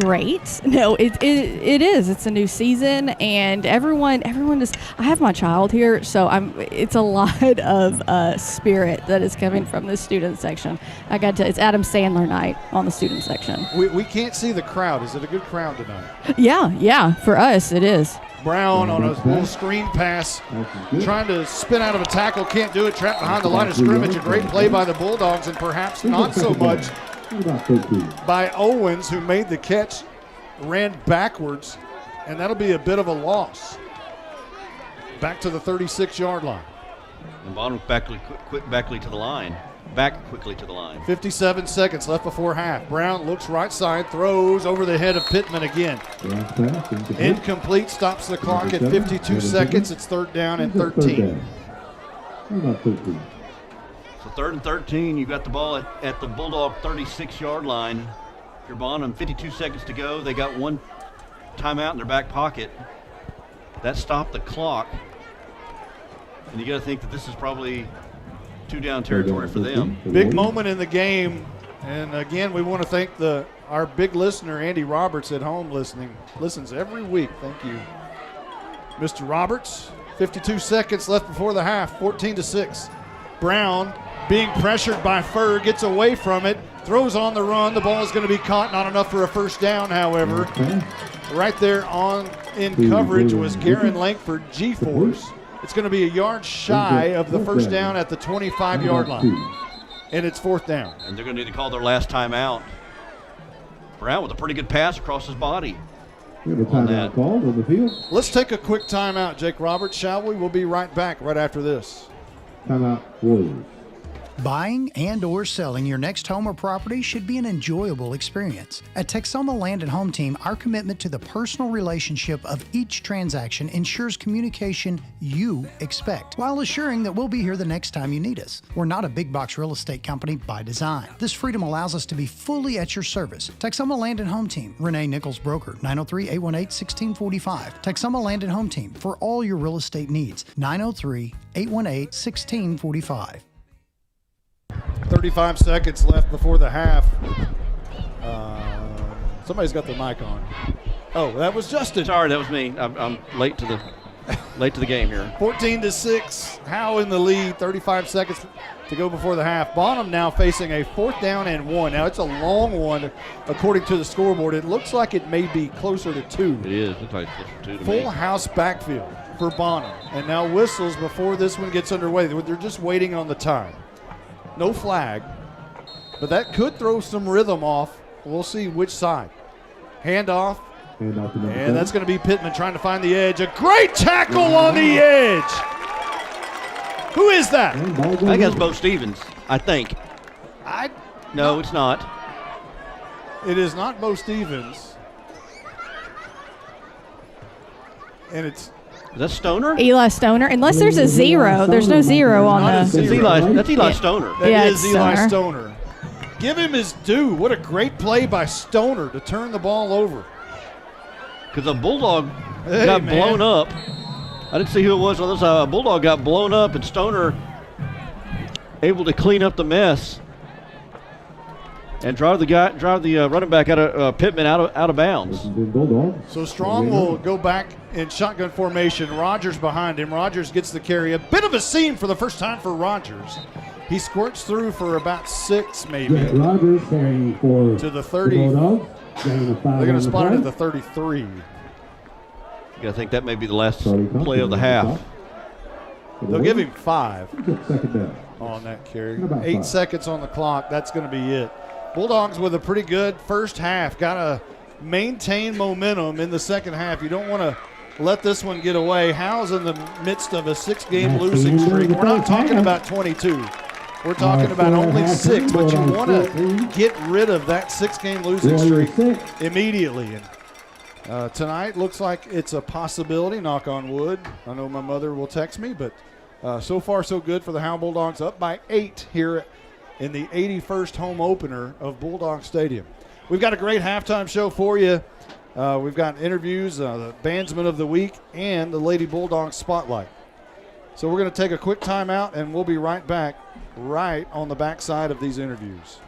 great. No, it is. It's a new season, and everyone is. I have my child here, so it's a lot of spirit that is coming from the student section. It's Adam Sandler night on the student section. We can't see the crowd. Is it a good crowd tonight? Yeah. For us, it is. Brown on a little screen pass, trying to spin out of a tackle, can't do it, trapped behind the line of scrimmage. A great play by the Bulldogs, and perhaps not so much by Owens, who made the catch, ran backwards, and that'll be a bit of a loss. Back to the 36-yard line. And Bonham quickly to the line. 57 seconds left before half. Brown looks right side, throws over the head of Pittman again. Incomplete, stops the clock at 52 seconds. It's third down and 13. So third and 13, you got the ball at the Bulldog 36-yard line. Your Bonham, 52 seconds to go. They got one timeout in their back pocket. That stopped the clock. And you got to think that this is probably two-down territory for them. Big moment in the game. And again, we want to thank our big listener, Andy Roberts, at home listens every week. Thank you, Mr. Roberts. 52 seconds left before the half, 14-6. Brown being pressured by Furr, gets away from it, Throws on the run. The ball is going to be caught. Not enough for a first down, however. Right there in coverage was Garen Langford, G-Force. It's going to be a yard shy of the first down at the 25-yard line. And it's fourth down. And they're going to need to call their last timeout. Brown with a pretty good pass across his body. We have a timeout called on the field. Let's take a quick timeout, Jake Roberts, shall we? We'll be right back right after this. Timeout, Warriors. Buying and or selling your next home or property should be an enjoyable experience. At Texoma Land and Home Team, our commitment to the personal relationship of each transaction ensures communication you expect, while assuring that we'll be here the next time you need us. We're not a big box real estate company by design. This freedom allows us to be fully at your service. Texoma Land and Home Team, Renee Nichols Broker, 903-818-1645. Texoma Land and Home Team, for all your real estate needs, 903-818-1645. 35 seconds left before the half. Somebody's got the mic on. Oh, that was Justin. Sorry, that was me. I'm late to the game here. 14-6. Howe in the lead. 35 seconds to go before the half. Bonham now facing a 4th down and 1. Now it's a long one, according to the scoreboard. It looks like it may be closer to 2. It is. It looks like closer to 2 to Full me. house backfield for Bonham. And now whistles before this one gets underway. They're just waiting on the time. No flag, but that could throw some rhythm off. We'll see which side. Handoff, and that's going to be Pittman trying to find the edge. A great tackle on the edge. Who is that? I think that's Bo Stevens, I think. No, it's not. It is not Bo Stevens. And it's... Is that Stoner? Eli Stoner. Unless there's a 0. There's no 0 on the... That's Eli Stoner. That is Eli Stoner. Give him his due. What a great play by Stoner to turn the ball over. Because the Bulldog got blown up. I didn't see who it was on this side. Bulldog got blown up, and Stoner able to clean up the mess and drive the running back out of Pittman out of bounds. So Strong will go back in shotgun formation. Rogers behind him. Rogers gets the carry. A bit of a seam for the first time for Rogers. He squirts through for about 6, maybe. Rogers carrying for to the 30. Bulldogs. They're going to spot it at the 33. I think that may be the last play of the half. They'll give him 5 Second down. on that carry. 8 seconds on the clock. That's going to be it. Bulldogs with a pretty good first half. Got to maintain momentum in the second half. You don't want to let this one get away. Howe's in the midst of a 6-game losing streak. We're not talking about 22. We're talking about only 6, but you want to get rid of that 6-game losing streak immediately. And tonight looks like it's a possibility, knock on wood. I know my mother will text me, but so far so good for the Howe Bulldogs, up by 8 here in the 81st home opener of Bulldog Stadium. We've got a great halftime show for you. We've got interviews, the Bandsman of the Week, and the Lady Bulldogs Spotlight. So we're going to take a quick timeout, and we'll be right back right on the backside of these interviews.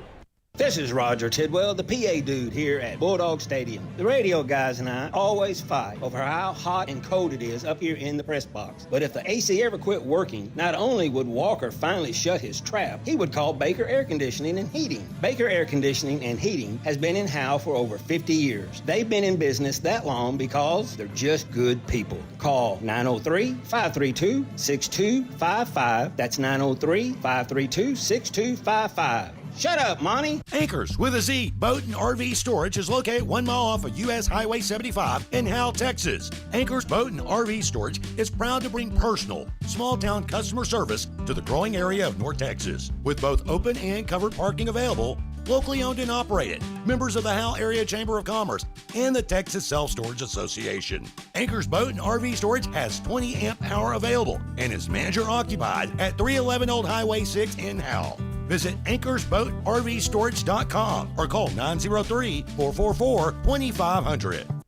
This is Roger Tidwell, the PA dude here at Bulldog Stadium. The radio guys and I always fight over how hot and cold it is up here in the press box. But if the AC ever quit working, not only would Walker finally shut his trap, he would call Baker Air Conditioning and Heating. Baker Air Conditioning and Heating has been in Howe for over 50 years. They've been in business that long because they're just good people. Call 903-532-6255. That's 903-532-6255. Shut up, Monty. Anchors with a Z Boat and RV Storage is located 1 mile off of U.S. Highway 75 in Howe, Texas. Anchors Boat and RV Storage is proud to bring personal, small-town customer service to the growing area of North Texas. With both open and covered parking available, locally owned and operated, members of the Howe Area Chamber of Commerce and the Texas Self-Storage Association. Anchors Boat and RV Storage has 20 amp power available and is manager occupied at 311 Old Highway 6 in Howe. Visit anchorsboatrvstorage.com or call 903-444-2500.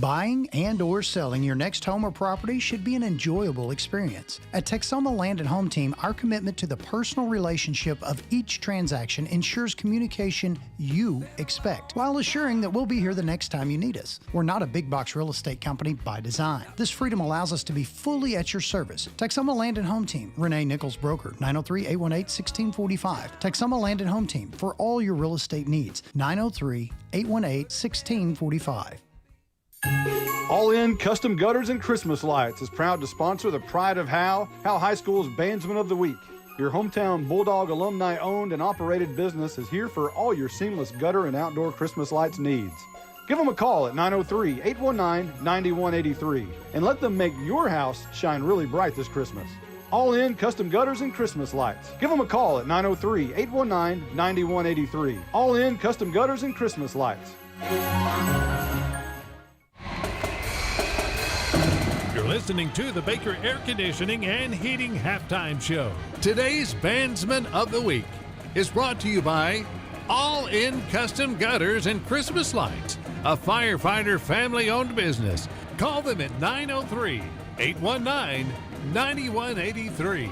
Buying and or selling your next home or property should be an enjoyable experience. At Texoma Land and Home Team, our commitment to the personal relationship of each transaction ensures communication you expect, while assuring that we'll be here the next time you need us. We're not a big box real estate company by design. This freedom allows us to be fully at your service. Texoma Land and Home Team, Renee Nichols Broker, 903-818-1645. Texoma Land and Home Team for all your real estate needs, 903-818-1645. All In Custom Gutters and Christmas Lights is proud to sponsor the pride of Howe High School's Bandsman of the Week. Your hometown Bulldog alumni-owned and operated business is here for all your seamless gutter and outdoor Christmas lights needs. Give them a call at 903-819-9183 and let them make your house shine really bright this Christmas. All In Custom Gutters and Christmas Lights. Give them a call at 903-819-9183. All In Custom Gutters and Christmas Lights. You're listening to the Baker Air Conditioning and Heating Halftime Show. Today's Bandsman of the Week is brought to you by All In Custom Gutters and Christmas Lights, a firefighter family-owned business. Call them at 903-819-9183.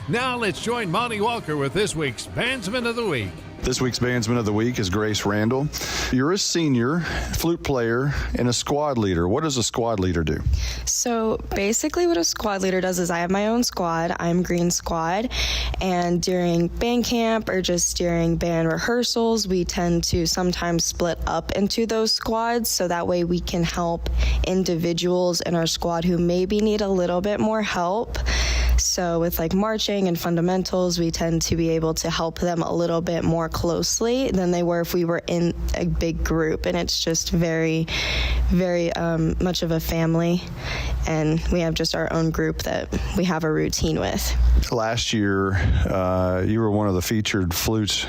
Now let's join Monty Walker with this week's Bandsman of the Week. This week's Bandsman of the Week is Grace Randall. You're a senior flute player and a squad leader. What does a squad leader do? So basically what a squad leader does is I have my own squad. I'm Green Squad. And during band camp or just during band rehearsals, we tend to sometimes split up into those squads so that way we can help individuals in our squad who maybe need a little bit more help. So with like marching and fundamentals, we tend to be able to help them a little bit more closely than they were if we were in a big group. And it's just very, very much of a family. And we have just our own group that we have a routine with. Last year, you were one of the featured flutes.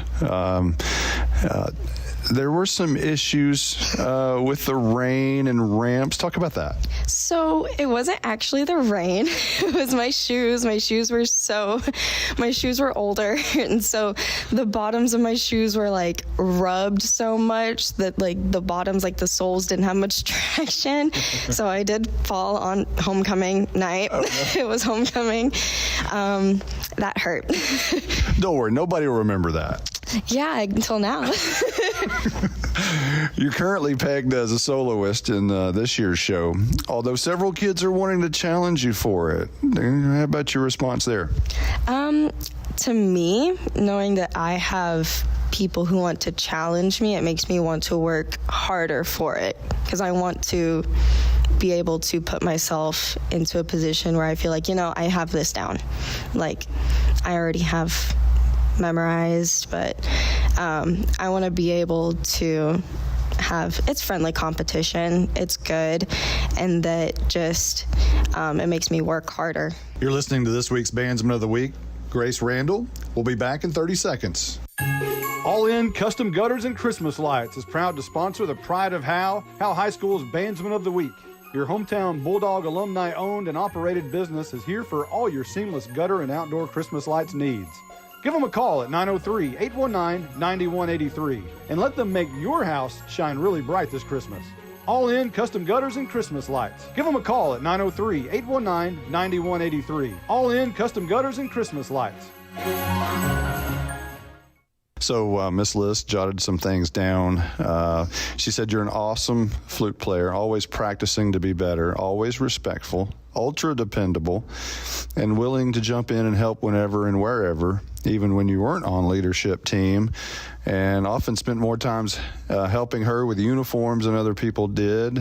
There were some issues with the rain and ramps. Talk about that. So it wasn't actually the rain. It was my shoes. My shoes were older. And so the bottoms of my shoes were like rubbed so much that like the bottoms, like the soles didn't have much traction. So I did fall on homecoming night. Oh, no. It was homecoming. That hurt. Don't worry. Nobody will remember that. Yeah, until now. You're currently pegged as a soloist in this year's show, although several kids are wanting to challenge you for it. How about your response there? To me, knowing that I have people who want to challenge me, it makes me want to work harder for it because I want to be able to put myself into a position where I feel like, I have this down. Like, I already have memorized, but I want to be able to have it's friendly competition, it's good, and that just it makes me work harder. You're listening to this week's Bandsman of the Week, Grace Randall. We'll be back in 30 seconds. All In Custom Gutters and Christmas Lights is proud to sponsor the pride of Howe High School's Bandsman of the Week. Your hometown Bulldog alumni-owned and operated business is here for all your seamless gutter and outdoor Christmas lights needs. Give them a call at 903-819-9183 and let them make your house shine really bright this Christmas. All In Custom Gutters and Christmas Lights. Give them a call at 903-819-9183. All In Custom Gutters and Christmas Lights. So Miss Liz jotted some things down. She said you're an awesome flute player, always practicing to be better, always respectful, ultra dependable, and willing to jump in and help whenever and wherever, even when you weren't on leadership team, and often spent more times helping her with uniforms than other people did.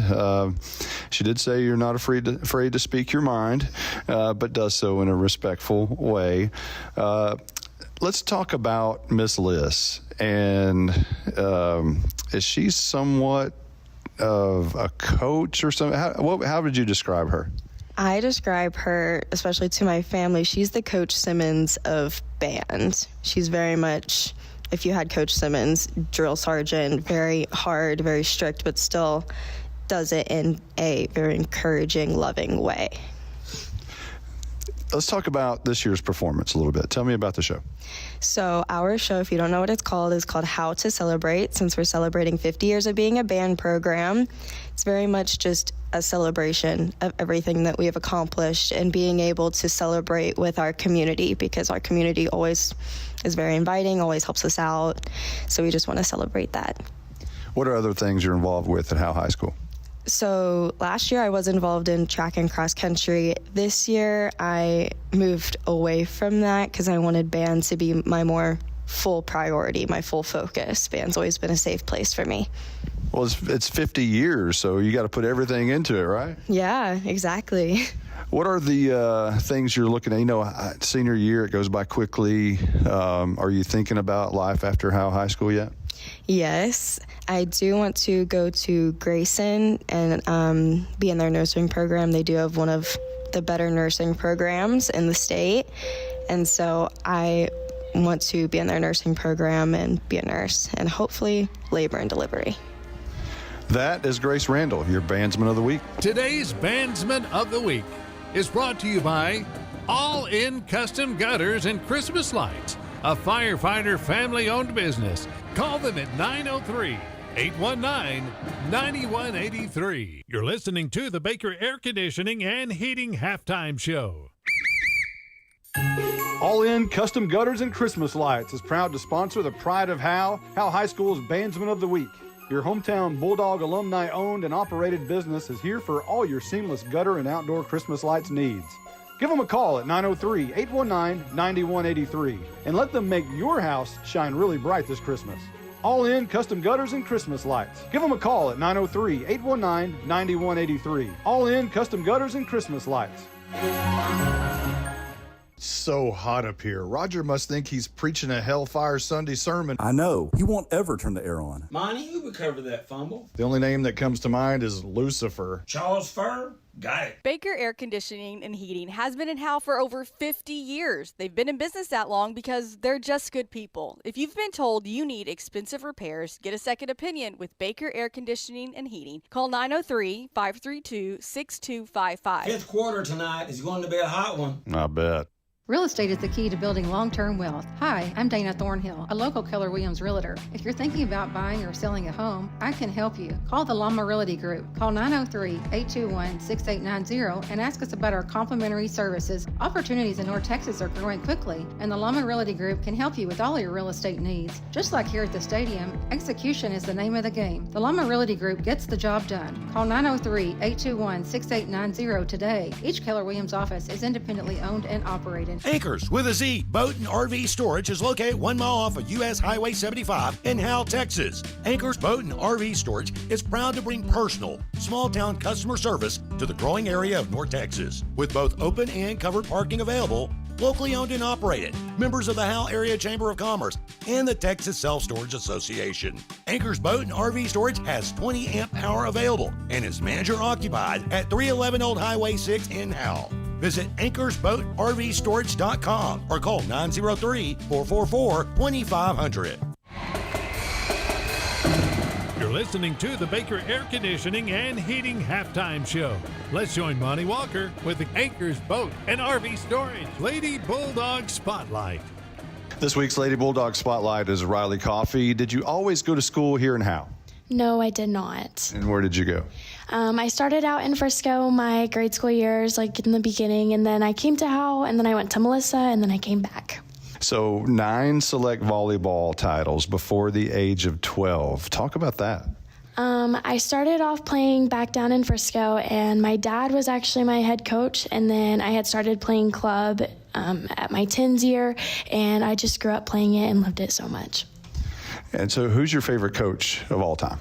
She did say you're not afraid to speak your mind, but does so in a respectful way. Let's talk about Miss Liz. And is she somewhat of a coach or something? How would you describe her? I describe her, especially to my family, she's the Coach Simmons of band. She's very much, if you had Coach Simmons, drill sergeant, very hard, very strict, but still does it in a very encouraging, loving way. Let's talk about this year's performance a little bit. Tell me about the show. So our show, if you don't know what it's called, is called How to Celebrate, since we're celebrating 50 years of being a band program. It's very much just a celebration of everything that we have accomplished and being able to celebrate with our community, because our community always is very inviting, always helps us out. So we just want to celebrate that. What are other things you're involved with at Howe High School? So last year I was involved in track and cross country. This year I moved away from that because I wanted band to be my more full priority, my full focus. Band's always been a safe place for me. Well, it's 50 years, so you got to put everything into it, right? Yeah, exactly. What are the things you're looking at? You know, senior year, it goes by quickly. Are you thinking about life after Howe High School yet? Yes, I do want to go to Grayson and be in their nursing program. They do have one of the better nursing programs in the state. And so I want to be in their nursing program and be a nurse and hopefully labor and delivery. That is Grace Randall, your Bandsman of the Week. Today's Bandsman of the Week is brought to you by All In Custom Gutters and Christmas Lights, a firefighter family-owned business. Call them at 903-819-9183. You're listening to the Baker Air Conditioning and Heating Halftime Show. All In Custom Gutters and Christmas Lights is proud to sponsor the Pride of Howe High School's Bandsman of the Week. Your hometown Bulldog alumni-owned and operated business is here for all your seamless gutter and outdoor Christmas lights needs. Give them a call at 903-819-9183 and let them make your house shine really bright this Christmas. All In Custom Gutters and Christmas Lights. Give them a call at 903-819-9183. All In Custom Gutters and Christmas Lights. So hot up here. Roger must think he's preaching a Hellfire Sunday sermon. I know. He won't ever turn the air on. Monty, who recovered that fumble? The only name that comes to mind is Lucifer. Charles Furr? Got it. Baker Air Conditioning and Heating has been in Howe for over 50 years. They've been in business that long because they're just good people. If you've been told you need expensive repairs, get a second opinion with Baker Air Conditioning and Heating. Call 903-532-6255. Fifth quarter tonight is going to be a hot one. I bet. Real estate is the key to building long-term wealth. Hi, I'm Dana Thornhill, a local Keller Williams realtor. If you're thinking about buying or selling a home, I can help you. Call the Llama Realty Group. Call 903-821-6890 and ask us about our complimentary services. Opportunities in North Texas are growing quickly, and the Llama Realty Group can help you with all your real estate needs. Just like here at the stadium, execution is the name of the game. The Llama Realty Group gets the job done. Call 903-821-6890 today. Each Keller Williams office is independently owned and operated. Anchors with a Z Boat and RV Storage is located 1 mile off of U.S. Highway 75 in Howe, Texas. Anchors Boat and RV Storage is proud to bring personal, small-town customer service to the growing area of North Texas. With both open and covered parking available, locally owned and operated, members of the Howe Area Chamber of Commerce and the Texas Self-Storage Association. Anchors Boat and RV Storage has 20 amp power available and is manager-occupied at 311 Old Highway 6 in Howe. Visit anchorsboatrvstorage.com or call 903-444-2500. You're listening to the Baker Air Conditioning and Heating Halftime Show. Let's join Monty Walker with the Anchors Boat and RV Storage Lady Bulldog Spotlight. This week's Lady Bulldog Spotlight is Riley Coffey. Did you always go to school here in Howe? No, I did not. And where did you go? I started out in Frisco my grade school years, like in the beginning, and then I came to Howe, and then I went to Melissa, and then I came back. So 9 select volleyball titles before the age of 12. Talk about that. I started off playing back down in Frisco, and my dad was actually my head coach, and then I had started playing club at my 10s year, and I just grew up playing it and loved it so much. And so who's your favorite coach of all time?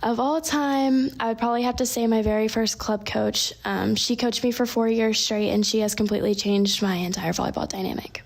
Of all time, I would probably have to say my very first club coach. She coached me for 4 years straight, and she has completely changed my entire volleyball dynamic.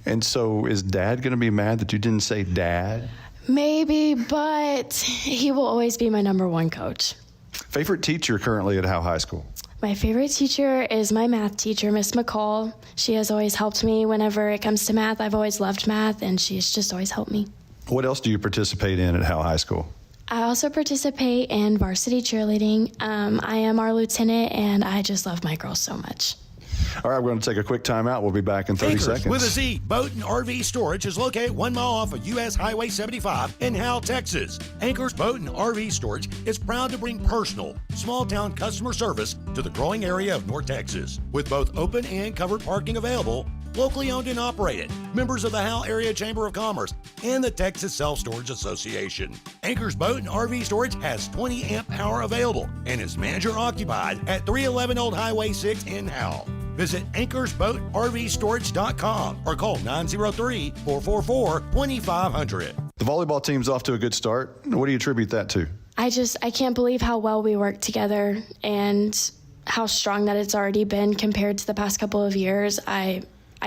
And so is Dad going to be mad that you didn't say Dad? Maybe, but he will always be my number one coach. Favorite teacher currently at Howe High School? My favorite teacher is my math teacher, Miss McCall. She has always helped me whenever it comes to math. I've always loved math, and she's just always helped me. What else do you participate in at Howe High School? I also participate in varsity cheerleading. I am our lieutenant, and I just love my girls so much. All right, we're going to take a quick timeout. We'll be back in 30 Anchors seconds. with a Z Boat and RV Storage is located 1 mile off of U.S. Highway 75 in Howe, Texas. Anchors Boat and RV Storage is proud to bring personal, small-town customer service to the growing area of North Texas. With both open and covered parking available, locally owned and operated, members of the Howe Area Chamber of Commerce and the Texas Self-Storage Association. Anchors Boat and RV Storage has 20 amp power available and is manager occupied at 311 Old Highway 6 in Howe. Visit anchorsboatrvstorage.com or call 903-444-2500. The volleyball team's off to a good start. What do you attribute that to? I can't believe how well we work together and how strong that it's already been compared to the past couple of years. I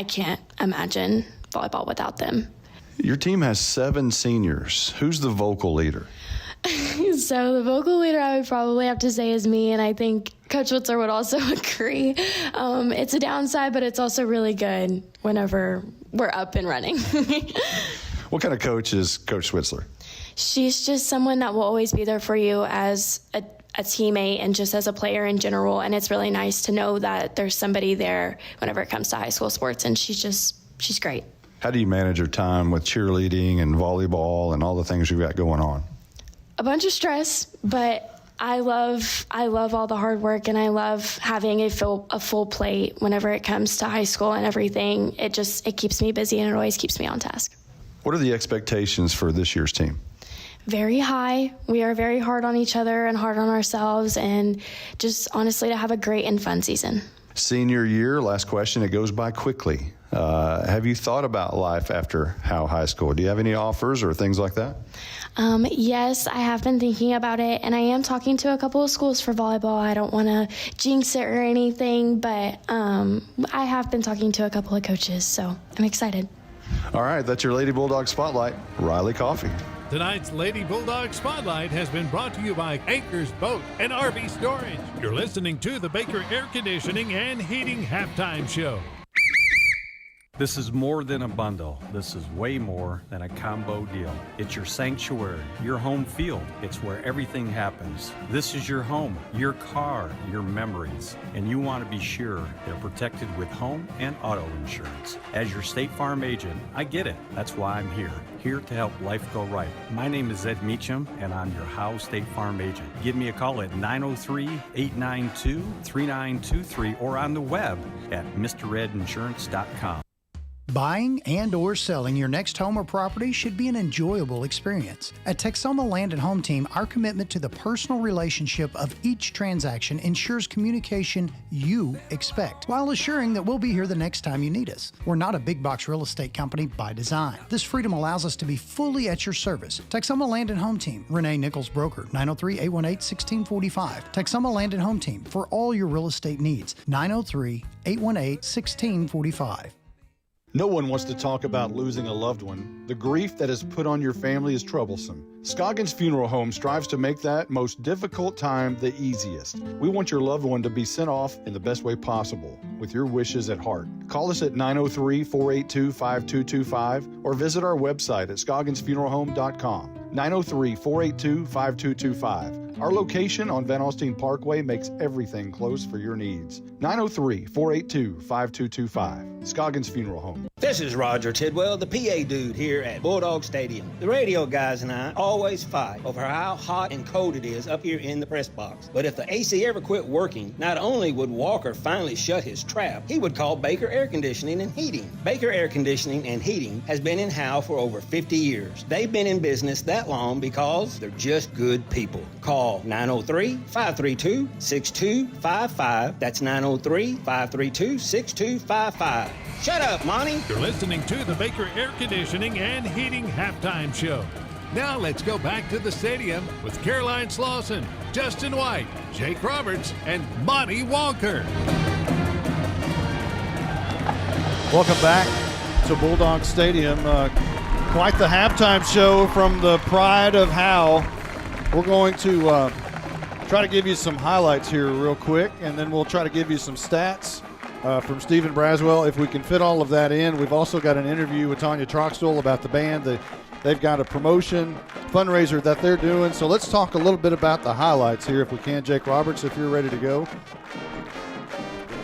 can't imagine volleyball without them. Your team has 7 seniors. Who's the vocal leader? So the vocal leader I would probably have to say is me, and I think Coach Witzer would also agree. It's a downside, but it's also really good whenever we're up and running. What kind of coach is Coach Switzler? She's just someone that will always be there for you as a teammate and just as a player in general, and it's really nice to know that there's somebody there whenever it comes to high school sports, and she's great. How do you manage your time with cheerleading and volleyball and all the things you've got going on? A bunch of stress, but I love all the hard work, and I love having a full plate whenever it comes to high school and everything. It keeps me busy, and it always keeps me on task. What are the expectations for this year's team? Very high. We are very hard on each other and hard on ourselves, and just honestly to have a great and fun season. Senior year, last question, it goes by quickly. Have you thought about life after Howe High School? Do you have any offers or things like that? Yes, I have been thinking about it, and I am talking to a couple of schools for volleyball. I don't want to jinx it or anything, but I have been talking to a couple of coaches, so I'm excited. All right, that's your Lady Bulldog Spotlight. Riley Coffey. Tonight's Lady Bulldog Spotlight has been brought to you by Anchors Boat and RV Storage. You're listening to the Baker Air Conditioning and Heating Halftime Show. This is more than a bundle. This is way more than a combo deal. It's your sanctuary, your home field. It's where everything happens. This is your home, your car, your memories. And you want to be sure they're protected with home and auto insurance. As your State Farm agent, I get it. That's why I'm here to help life go right. My name is Ed Meacham, and I'm your Howe State Farm agent. Give me a call at 903-892-3923 or on the web at MrRedInsurance.com. Buying and or selling your next home or property should be an enjoyable experience. At Texoma Land and Home Team, our commitment to the personal relationship of each transaction ensures communication you expect, while assuring that we'll be here the next time you need us. We're not a big box real estate company by design. This freedom allows us to be fully at your service. Texoma Land and Home Team, Renee Nichols Broker, 903-818-1645. Texoma Land and Home Team, for all your real estate needs, 903-818-1645. No one wants to talk about losing a loved one. The grief that is put on your family is troublesome. Scoggins Funeral Home strives to make that most difficult time the easiest. We want your loved one to be sent off in the best way possible, with your wishes at heart. Call us at 903-482-5225 or visit our website at scogginsfuneralhome.com. 903-482-5225. Our location on Van Alstyne Parkway makes everything close for your needs. 903-482-5225. Scoggins Funeral Home. This is Roger Tidwell, the PA dude here at Bulldog Stadium. The radio guys and I always fight over how hot and cold it is up here in the press box. But if the AC ever quit working, not only would Walker finally shut his trap, he would call Baker Air Conditioning and Heating. Baker Air Conditioning and Heating has been in Howe for over 50 years. They've been in business that long because they're just good people. Call 903-532-6255. That's 903-532-6255. Shut up, Monty. You're listening to the Baker Air Conditioning and Heating Halftime Show. Now let's go back to the stadium with Caroline Slauson, Justin White, Jake Roberts, and Monty Walker. Welcome back to Bulldog Stadium. Quite the halftime show from the pride of Howe. We're going to try to give you some highlights here real quick, and then we'll try to give you some stats from Stephen Braswell, if we can fit all of that in. We've also got an interview with Tanya Troxel about the band. They've got a promotion fundraiser that they're doing. So let's talk a little bit about the highlights here if we can. Jake Roberts, if you're ready to go.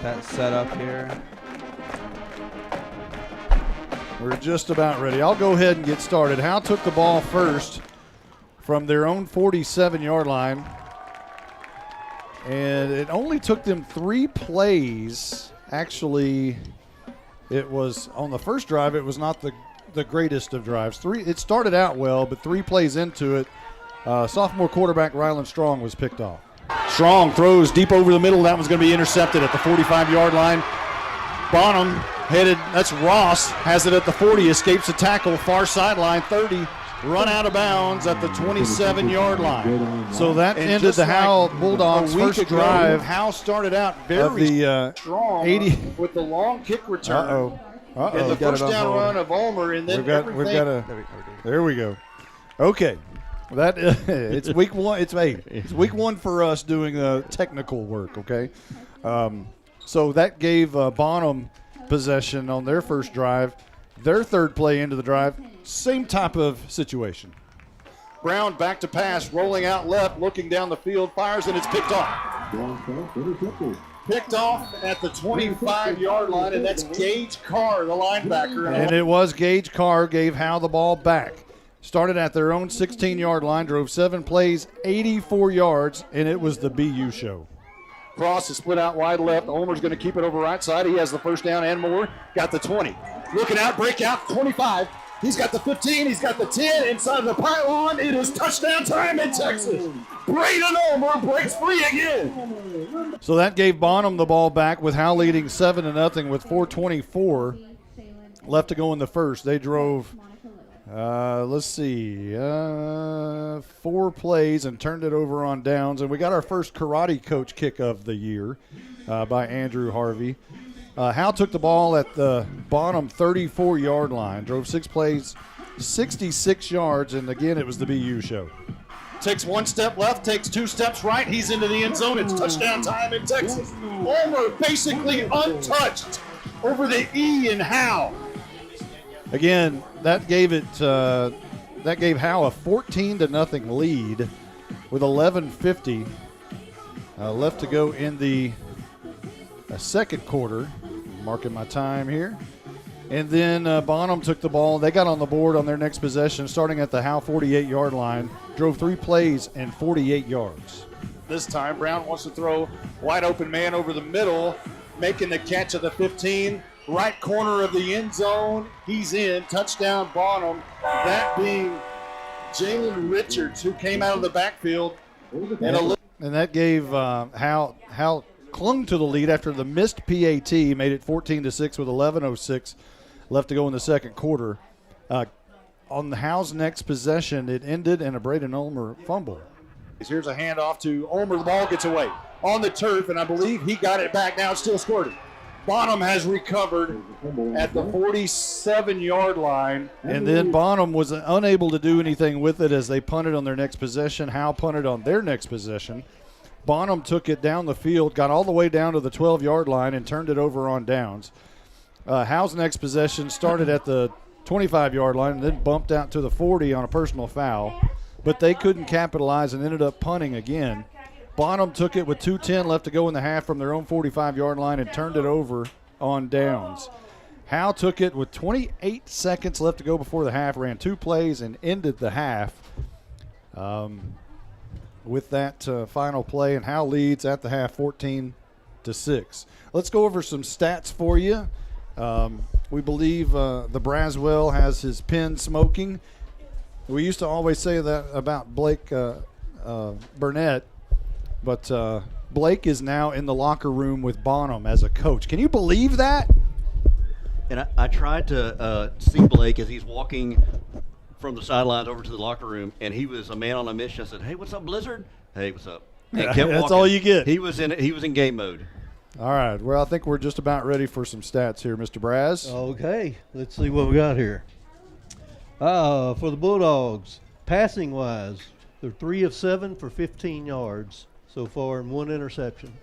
that set up here. We're just about ready. I'll go ahead and get started. Howe took the ball first from their own 47-yard line. And it only took them 3 plays. Actually, it was on the first drive, it was not the greatest of drives. It started out well, but 3 plays into it, sophomore quarterback Rylan Strong was picked off. Strong throws deep over the middle. That one's going to be intercepted at the 45-yard line. Bonham headed, that's Ross, has it at the 40, escapes a tackle, far sideline, 30, run out of bounds at the 27-yard line. So that ended the Howe Bulldogs' first drive. Howe started out very strong 80 with the long kick return. Uh-oh. And the first down run of Ulmer, and then there we go. Okay. That it's week 1. It's week 1 for us doing technical work, okay? So that gave Bonham possession on their first drive. Their third play into the drive, same type of situation. Brown back to pass, rolling out left, looking down the field, fires, and it's picked off. Picked off at the 25-yard line, and that's Gage Carr, the linebacker. And it was Gage Carr gave Howe the ball back. Started at their own 16-yard line, drove 7 plays, 84 yards, and it was the BU show. Cross is split out wide left. Ulmer's going to keep it over right side. He has the first down and more. Got the 20. Looking out, break out, 25. He's got the 15. He's got the 10. Inside of the pylon, it is touchdown time in Texas. Braden Ulmer breaks free again. So that gave Bonham the ball back with Howe leading 7-0 with 4:24 left to go in the first. They drove, 4 plays and turned it over on downs. And we got our first karate coach kick of the year by Andrew Harvey. Howe took the ball at the Bonham 34-yard line, drove 6 plays, 66 yards, and again it was the BU show. Takes 1 step left, takes 2 steps right. He's into the end zone. It's touchdown time in Texas. Ulmer basically untouched over the E in Howe. Again, that gave Howe a 14-0 lead with 11:50 left to go in the second quarter. Marking my time here. And then Bonham took the ball. They got on the board on their next possession, starting at the Howe 48-yard line. Drove 3 plays and 48 yards. This time, Brown wants to throw wide open man over the middle, making the catch at the 15. Right corner of the end zone. He's in. Touchdown, Bonham. That being Jalen Richards, who came out of the backfield. And that gave Howe clung to the lead after the missed PAT, made it 14-6 with 11:06 left to go in the second quarter. On the Howe's next possession, it ended in a Braden Ulmer fumble. Here's a handoff to Ulmer. The ball gets away on the turf, and I believe he got it back. Now it's still squirting. Bonham has recovered at the 47-yard line. And then Bonham was unable to do anything with it as they punted on their next possession. Howe punted on their next possession. Bonham took it down the field, got all the way down to the 12-yard line, and turned it over on downs. Howe's next possession started at the 25-yard line and then bumped out to the 40 on a personal foul. But they couldn't capitalize and ended up punting again. Bonham took it with 2:10 left to go in the half from their own 45-yard line and turned it over on downs. Howe took it with 28 seconds left to go before the half, ran 2 plays, and ended the half with that final play. And Howe leads at the half 14-6. Let's go over some stats for you. We believe the Braswell has his pen smoking. We used to always say that about Blake Burnett. But Blake is now in the locker room with Bonham as a coach. Can you believe that? And I tried to see Blake as he's walking from the sidelines over to the locker room, and he was a man on a mission. I said, "Hey, what's up, Blizzard? Hey, what's up?" And kept That's walking. all you get. He was in game mode. All right. Well, I think we're just about ready for some stats here, Mr. Braz. Okay. Let's see what we got here. For the Bulldogs, passing-wise, they're 3 of 7 for 15 yards so far and 1 interception.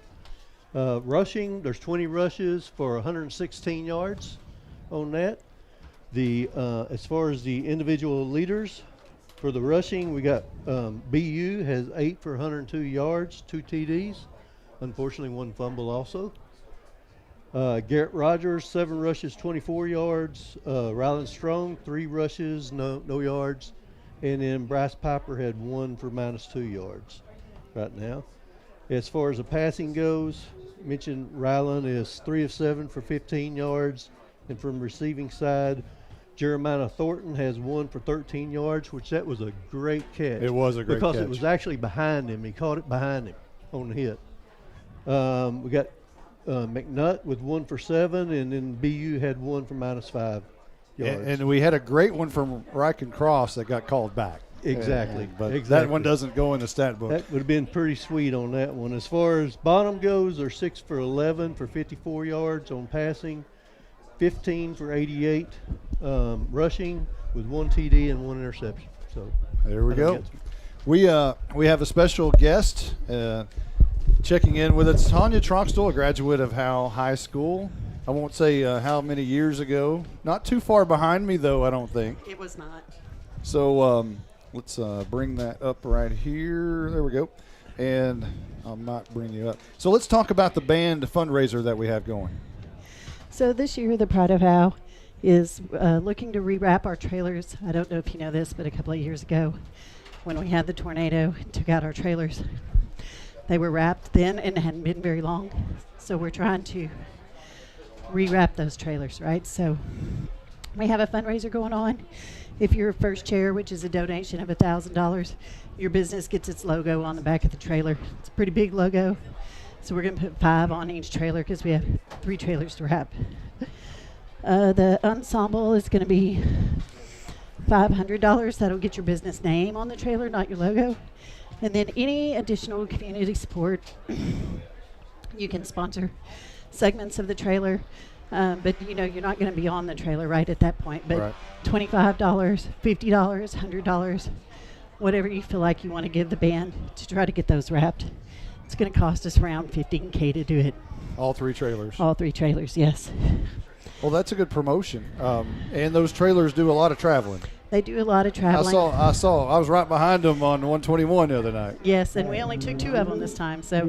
Rushing, there's 20 rushes for 116 yards on that. As far as the individual leaders, for the rushing, we got BU has 8 for 102 yards, 2 TDs. Unfortunately, 1 fumble also. Garrett Rogers, 7 rushes, 24 yards. Rylan Strong, 3 rushes, no yards. And then Bryce Piper had 1 for -2 yards right now. As far as the passing goes, mentioned Rylan is 3 of 7 for 15 yards. And from receiving side, Jeremiah Thornton has 1 for 13 yards, which that was a great catch. It was a great because catch. it was actually behind him. He caught it behind him on the hit. We got McNutt with 1 for 7, and then BU had 1 for -5 yards. And we had a great one from Riken Cross that got called back. Exactly. But exactly. that one doesn't go in the stat book. That would have been pretty sweet on that one. As far as Bonham goes, they're 6 for 11 for 54 yards on passing, 15 for 88 rushing with 1 TD and 1 interception. So there we go. We have a special guest checking in with us. Tanya Troxtel, a graduate of Howe High School. I won't say how many years ago. Not too far behind me, though, I don't think. It was not. So let's bring that up right here. There we go. And I'll not bring you up. So let's talk about the band fundraiser that we have going. So this year, the Pride of Howe is looking to rewrap our trailers. I don't know if you know this, but a couple of years ago, when we had the tornado and took out our trailers, they were wrapped then and hadn't been very long. So we're trying to rewrap those trailers, right? So we have a fundraiser going on. If you're a first chair, which is a donation of $1,000, your business gets its logo on the back of the trailer. It's a pretty big logo. So we're going to put 5 on each trailer because we have 3 trailers to wrap. The ensemble is going to be $500. That'll get your business name on the trailer, not your logo. And then any additional community support, you can sponsor segments of the trailer. But, you know, you're not going to be on the trailer right at that point. But right. $25, $50, $100, whatever you feel like you want to give the band to try to get those wrapped. It's going to cost us around $15K to do it. All 3 trailers. All 3 trailers, yes. Well, that's a good promotion. And those trailers do a lot of traveling. They do a lot of traveling. I was right behind them on 121 the other night. Yes, and we only took 2 of them this time. So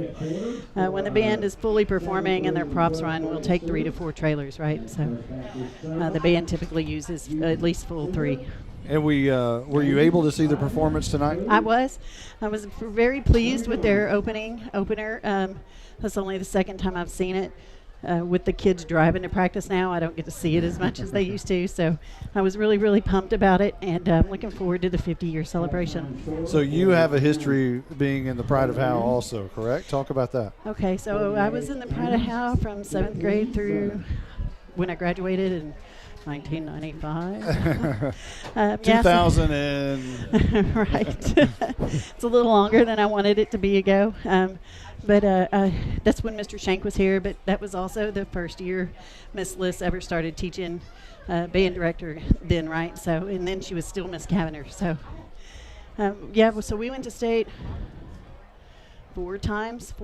when the band is fully performing and their props run, we'll take 3 to 4 trailers, right? So the band typically uses at least full 3. And were you able to see the performance tonight? I was very pleased with their opener. That's only the second time I've seen it. With the kids driving to practice now, I don't get to see it as much as they used to. So I was really, really pumped about it, and I'm looking forward to the 50-year celebration. So you have a history being in the Pride of Howe also, correct? Talk about that. Okay, so I was in the Pride of Howe from 7th grade through when I graduated in 1995. 2000 and... Right. It's a little longer than I wanted it to be ago. But that's when Mr. Shank was here, but that was also the first year Miss Liss ever started teaching band director then, right? So, and then she was still Miss Cavender. So, so we went to state 4 times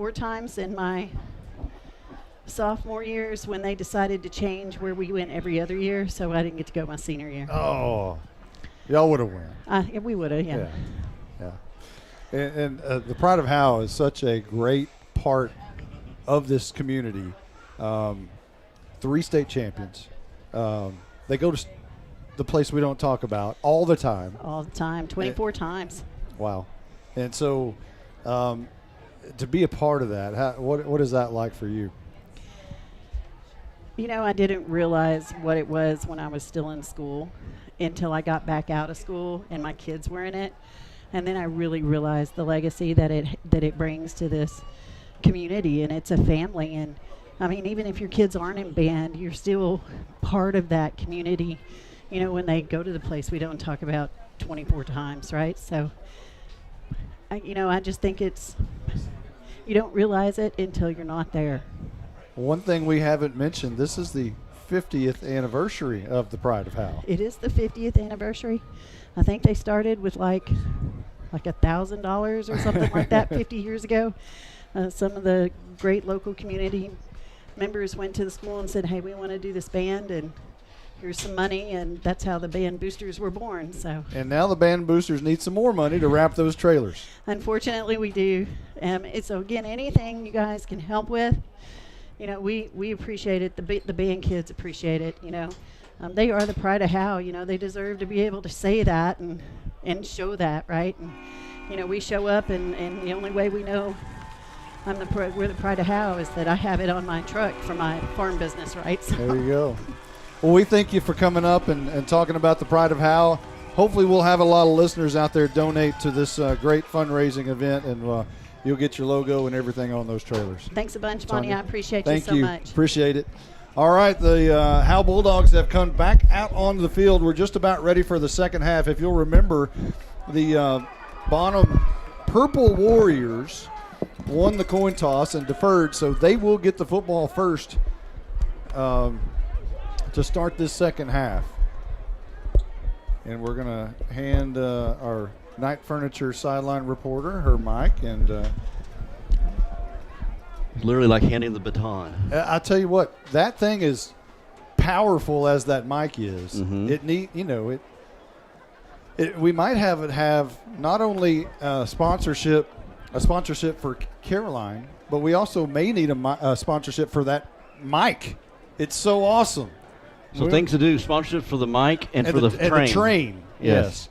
in my sophomore years when they decided to change where we went every other year, so I didn't get to go my senior year. Oh, y'all would have won. Yeah, we would have, yeah. And the Pride of Howe is such a great part of this community. 3 state champions. They go to the place we don't talk about all the time. All the time, 24 times. Wow. And so to be a part of that, what is that like for you? You know, I didn't realize what it was when I was still in school until I got back out of school and my kids were in it. And then I really realized the legacy that it brings to this community, and it's a family. And I mean, even if your kids aren't in band, you're still part of that community. You know, when they go to the place we don't talk about 24 times, right? So, I just think you don't realize it until you're not there. One thing we haven't mentioned, this is the 50th anniversary of the Pride of Howe. It is the 50th anniversary. I think they started with like $1,000 or something like that 50 years ago. Some of the great local community members went to the school and said, hey, we want to do this band, and here's some money, and that's how the band boosters were born. So. And now the band boosters need some more money to wrap those trailers. Unfortunately, we do. So again, anything you guys can help with, you know, we appreciate it. The band kids appreciate it. You know, they are the pride of Howe. You know, they deserve to be able to say that and show that, right? And you know, we show up, and the only way we know we're the pride of Howe is that I have it on my truck for my farm business, right? So. There you go. Well, we thank you for coming up and talking about the pride of Howe. Hopefully we'll have a lot of listeners out there donate to this great fundraising event, and you'll get your logo and everything on those trailers. Thanks a bunch, Bonnie. I appreciate Thank you so much. Appreciate it. All right, the Howe Bulldogs have come back out onto the field. We're just about ready for the second half. If you'll remember, the Bonham Purple Warriors won the coin toss and deferred, so they will get the football first to start this second half. And we're going to hand our Night Furniture sideline reporter her mic. And it's literally like handing the baton. I tell you what, that thing is powerful as that mic is. Mm-hmm. We might have it have not only a sponsorship for Caroline, but we also may need a sponsorship for that mic. It's so awesome. So things to do, sponsorship for the mic and for the train. And the train, yes.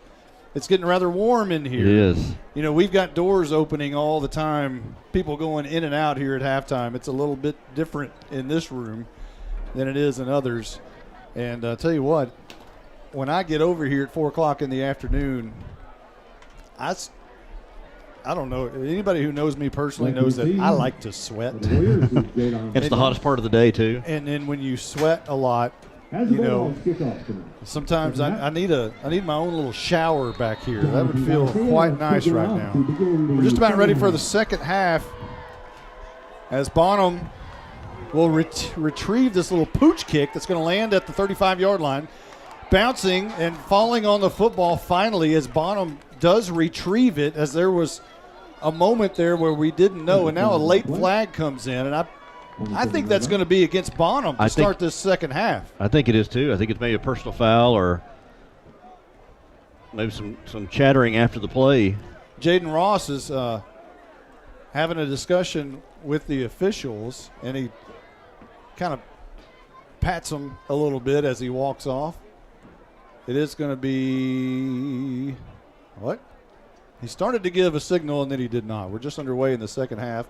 It's getting rather warm in here. It is. You know, we've got doors opening all the time, people going in and out here at halftime. It's a little bit different in this room than it is in others. And I'll tell you what, when I get over here at 4 o'clock in the afternoon, I don't know. Anybody who knows me personally knows that I like to sweat. It's the hottest part of the day, too. And then when you sweat a lot, you know, sometimes I need my own little shower back here. That would feel quite nice right now. We're just about ready for the second half as Bonham will retrieve this little pooch kick that's going to land at the 35-yard line. Bouncing and falling on the football finally as Bonham does retrieve it, as there was a moment there where we didn't know, and now a late flag comes in, and I think that's going to be against Bonham to start this second half. I think it is too. I think it's maybe a personal foul or maybe some chattering after the play. Jaden Ross is having a discussion with the officials, and he kind of pats him a little bit as he walks off. It is going to be what? He started to give a signal, and then he did not. We're just underway in the second half.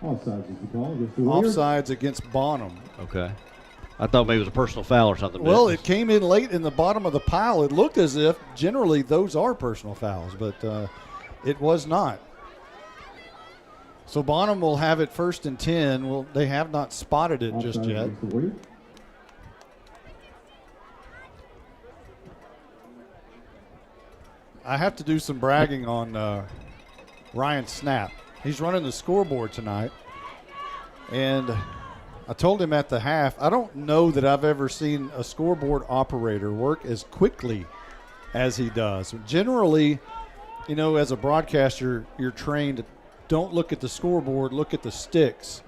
Offsides against Bonham. Okay. I thought maybe it was a personal foul or something. Well, it came in late in the bottom of the pile. It looked as if generally those are personal fouls, but it was not. So Bonham will have it 1st and 10. Well, they have not spotted it just yet. I have to do some bragging on Ryan Snap. He's running the scoreboard tonight. And I told him at the half, I don't know that I've ever seen a scoreboard operator work as quickly as he does. Generally, you know, as a broadcaster, you're trained to don't look at the scoreboard, look at the sticks.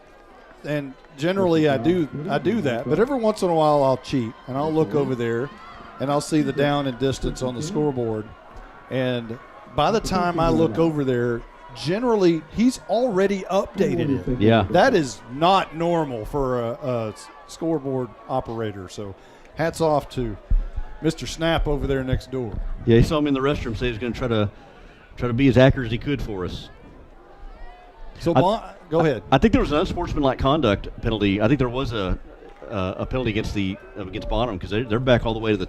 And generally I do that. But every once in a while I'll cheat, and I'll look over there, and I'll see the down and distance on the scoreboard. And by the time I look over there, generally he's already updated it. Yeah. That is not normal for a scoreboard operator. So hats off to Mr. Snap over there next door. Yeah, he saw me in the restroom, say he's going to try to be as accurate as he could for us. So go ahead. I think there was an unsportsmanlike conduct penalty. I think there was a penalty against Bonham because they're back all the way to the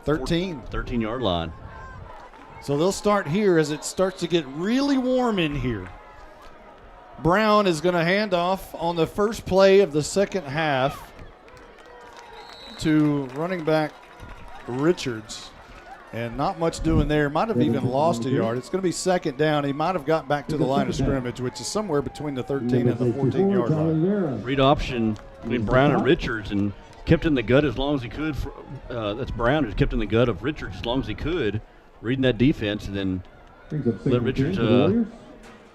13-yard line. So they'll start here as it starts to get really warm in here. Brown is going to hand off on the first play of the second half to running back Richards. And not much doing there. Might have even lost a yard. It's going to be second down. He might have got back to the line of scrimmage, which is somewhere between the 13 and the 14-yard line. Read option between Brown and Richards and kept in the gut as long as he could. That's Brown who's kept in the gut of Richards as long as he could. Reading that defense, and then let Richards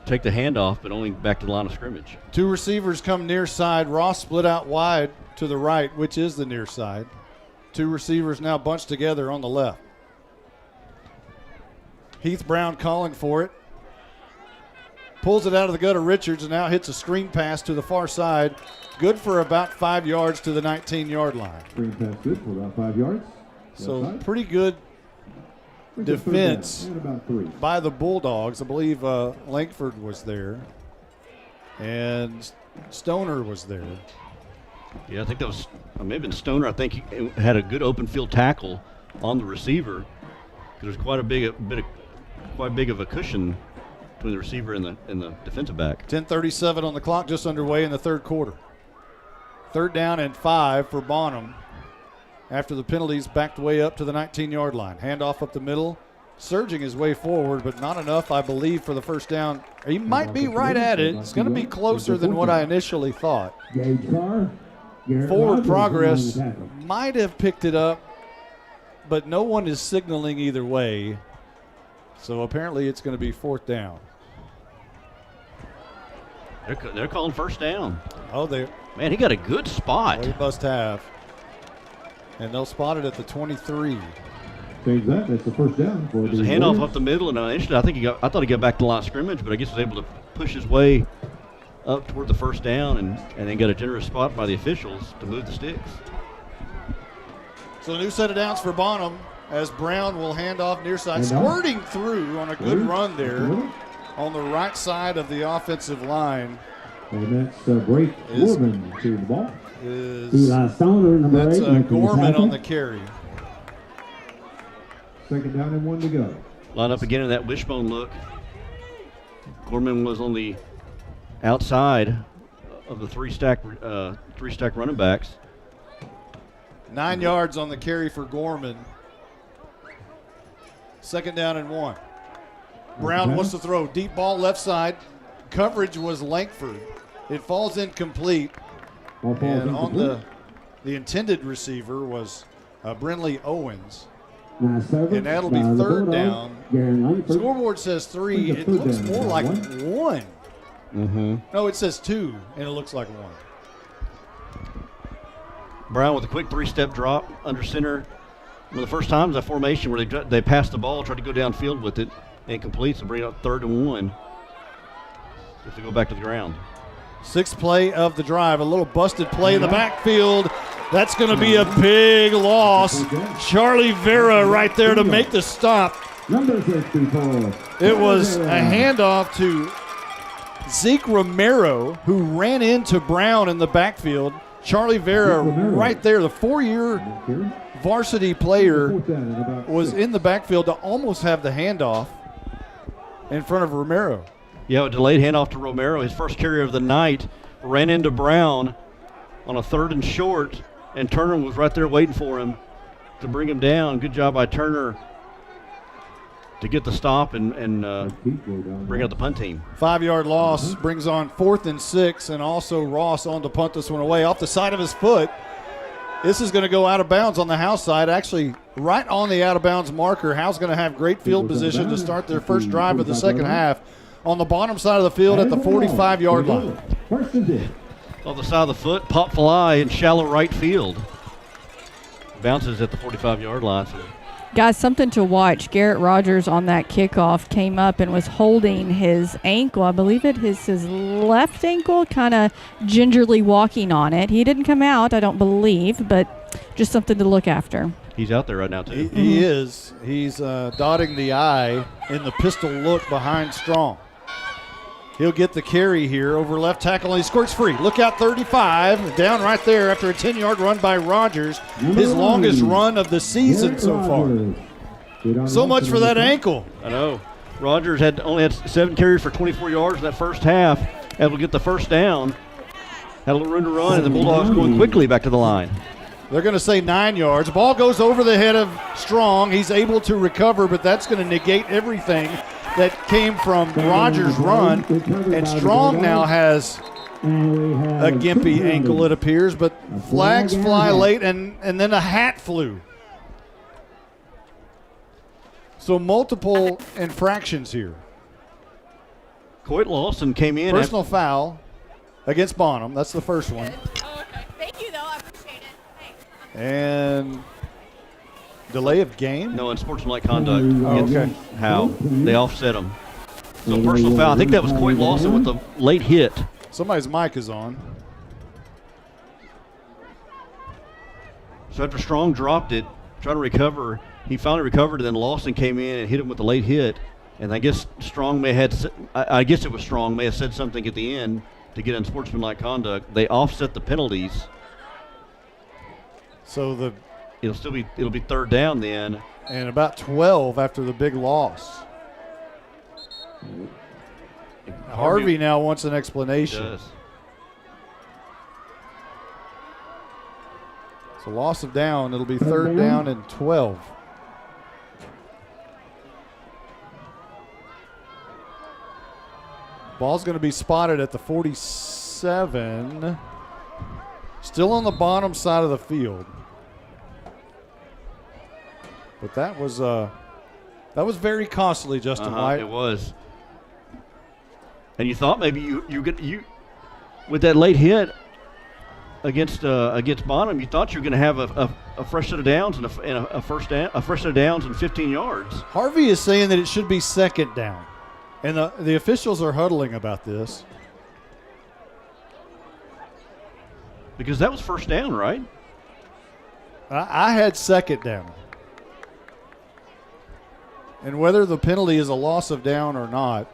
take the handoff, but only back to the line of scrimmage. Two receivers come near side. Ross split out wide to the right, which is the near side. Two receivers now bunched together on the left. Heath Brown calling for it. Pulls it out of the gut of Richards and now hits a screen pass to the far side. Good for about 5 yards to the 19-yard line. Screen pass good for about 5 yards. So pretty good defense by the Bulldogs. I believe Langford was there and Stoner was there. Yeah, I think that was maybe Stoner. I think he had a good open field tackle on the receiver. There's quite big of a cushion between the receiver and the defensive back. 10:37 on the clock, just underway in the third quarter. 3rd down and 5 for Bonham. After the penalties, backed way up to the 19-yard line. Handoff up the middle, surging his way forward, but not enough, I believe, for the first down. He might be right at it. It's going to be closer than what I initially thought. Forward progress might have picked it up, but no one is signaling either way. So apparently it's going to be 4th down. They're calling first down. Oh, man, he got a good spot. Well, he must have. And they'll spot it at the 23. Change that. That's the first down. It was a handoff up the middle, and initially I thought he got back to the line of scrimmage, but I guess he was able to push his way up toward the first down and then got a generous spot by the officials to move the sticks. So a new set of downs for Bonham as Brown will hand off near side, squirting through on a good run there on the right side of the offensive line. And that's Blake Gorman to the ball. That's Gorman on the carry. 2nd down and 1 to go. Line up again in that wishbone look. Gorman was on the outside of the three stack running backs. 9 yards on the carry for Gorman. 2nd down and 1. Brown wants to throw. Deep ball left side. Coverage was Langford. It falls incomplete. And on the intended receiver was Brinley Owens. And that'll be 3rd down. Scoreboard says 3. It looks more like 1. Mm-hmm. No, it says 2, and it looks like 1. Brown with a quick 3-step drop under center. One of the first times that formation where they passed the ball, tried to go downfield with it, incomplete, so bring up 3rd and 1. Just to go back to the ground. 6th play of the drive, a little busted play in the backfield. That's going to be a big loss. Charlie Vera right there to make the stop. Number 64. It was a handoff to Zeke Romero, who ran into Brown in the backfield. Charlie Vera right there, the 4-year varsity player, was in the backfield to almost have the handoff in front of Romero. Yeah, a delayed handoff to Romero. His first carry of the night, ran into Brown on a 3rd and short, and Turner was right there waiting for him to bring him down. Good job by Turner to get the stop and bring out the punt team. 5-yard loss brings on 4th and 6, and also Ross on to punt this one away off the side of his foot. This is going to go out of bounds on the Howe side, actually right on the out-of-bounds marker. Howe's going to have great field position to start their first drive of the second half on the bottom side of the field at the 45-yard line. Off the side of the foot, pop fly in shallow right field. Bounces at the 45-yard line. So. Guys, something to watch. Garrett Rogers on that kickoff came up and was holding his ankle. I believe it is his left ankle, kind of gingerly walking on it. He didn't come out, I don't believe, but just something to look after. He's out there right now, too. He is. He's dotting the I in the pistol look behind Strong. He'll get the carry here over left tackle, and he squirts free. Look out, 35, down right there after a 10-yard run by Rogers. His longest run of the season so far. So much for that ankle. I know. Rogers only had 7 carries for 24 yards in that first half. Able to get the first down. Had a little room to run, and the Bulldogs going quickly back to the line. They're going to say 9 yards. Ball goes over the head of Strong. He's able to recover, but that's going to negate everything that came from Rogers' run. And Strong now has a gimpy ankle, it appears, but flags fly late, and then a hat flew. So multiple infractions here. Coit Lawson came in. Personal foul against Bonham. That's the first one. Oh, okay. Thank you, though. I appreciate it. Thanks. And delay of game? No, unsportsmanlike conduct against Howe. They offset him. So personal foul. I think that was Coit Lawson with the late hit. Somebody's mic is on. So after Strong dropped it, trying to recover, he finally recovered, and then Lawson came in and hit him with the late hit. And I guess Strong may have said something at the end to get unsportsmanlike conduct. They offset the penalties. So it'll be third down then. And about 12 after the big loss. Harvey now wants an explanation. Does. So loss of down. It'll be third down and 12. Ball's going to be spotted at the 47. Still on the bottom side of the field. But that was very costly, Justin White. It was. And you thought maybe you with that late hit against Bonham, you thought you were going to have a fresh set of downs and a fresh set of downs and 15 yards. Harvey is saying that it should be second down, and the officials are huddling about this because that was first down, right? I had second down. And whether the penalty is a loss of down or not,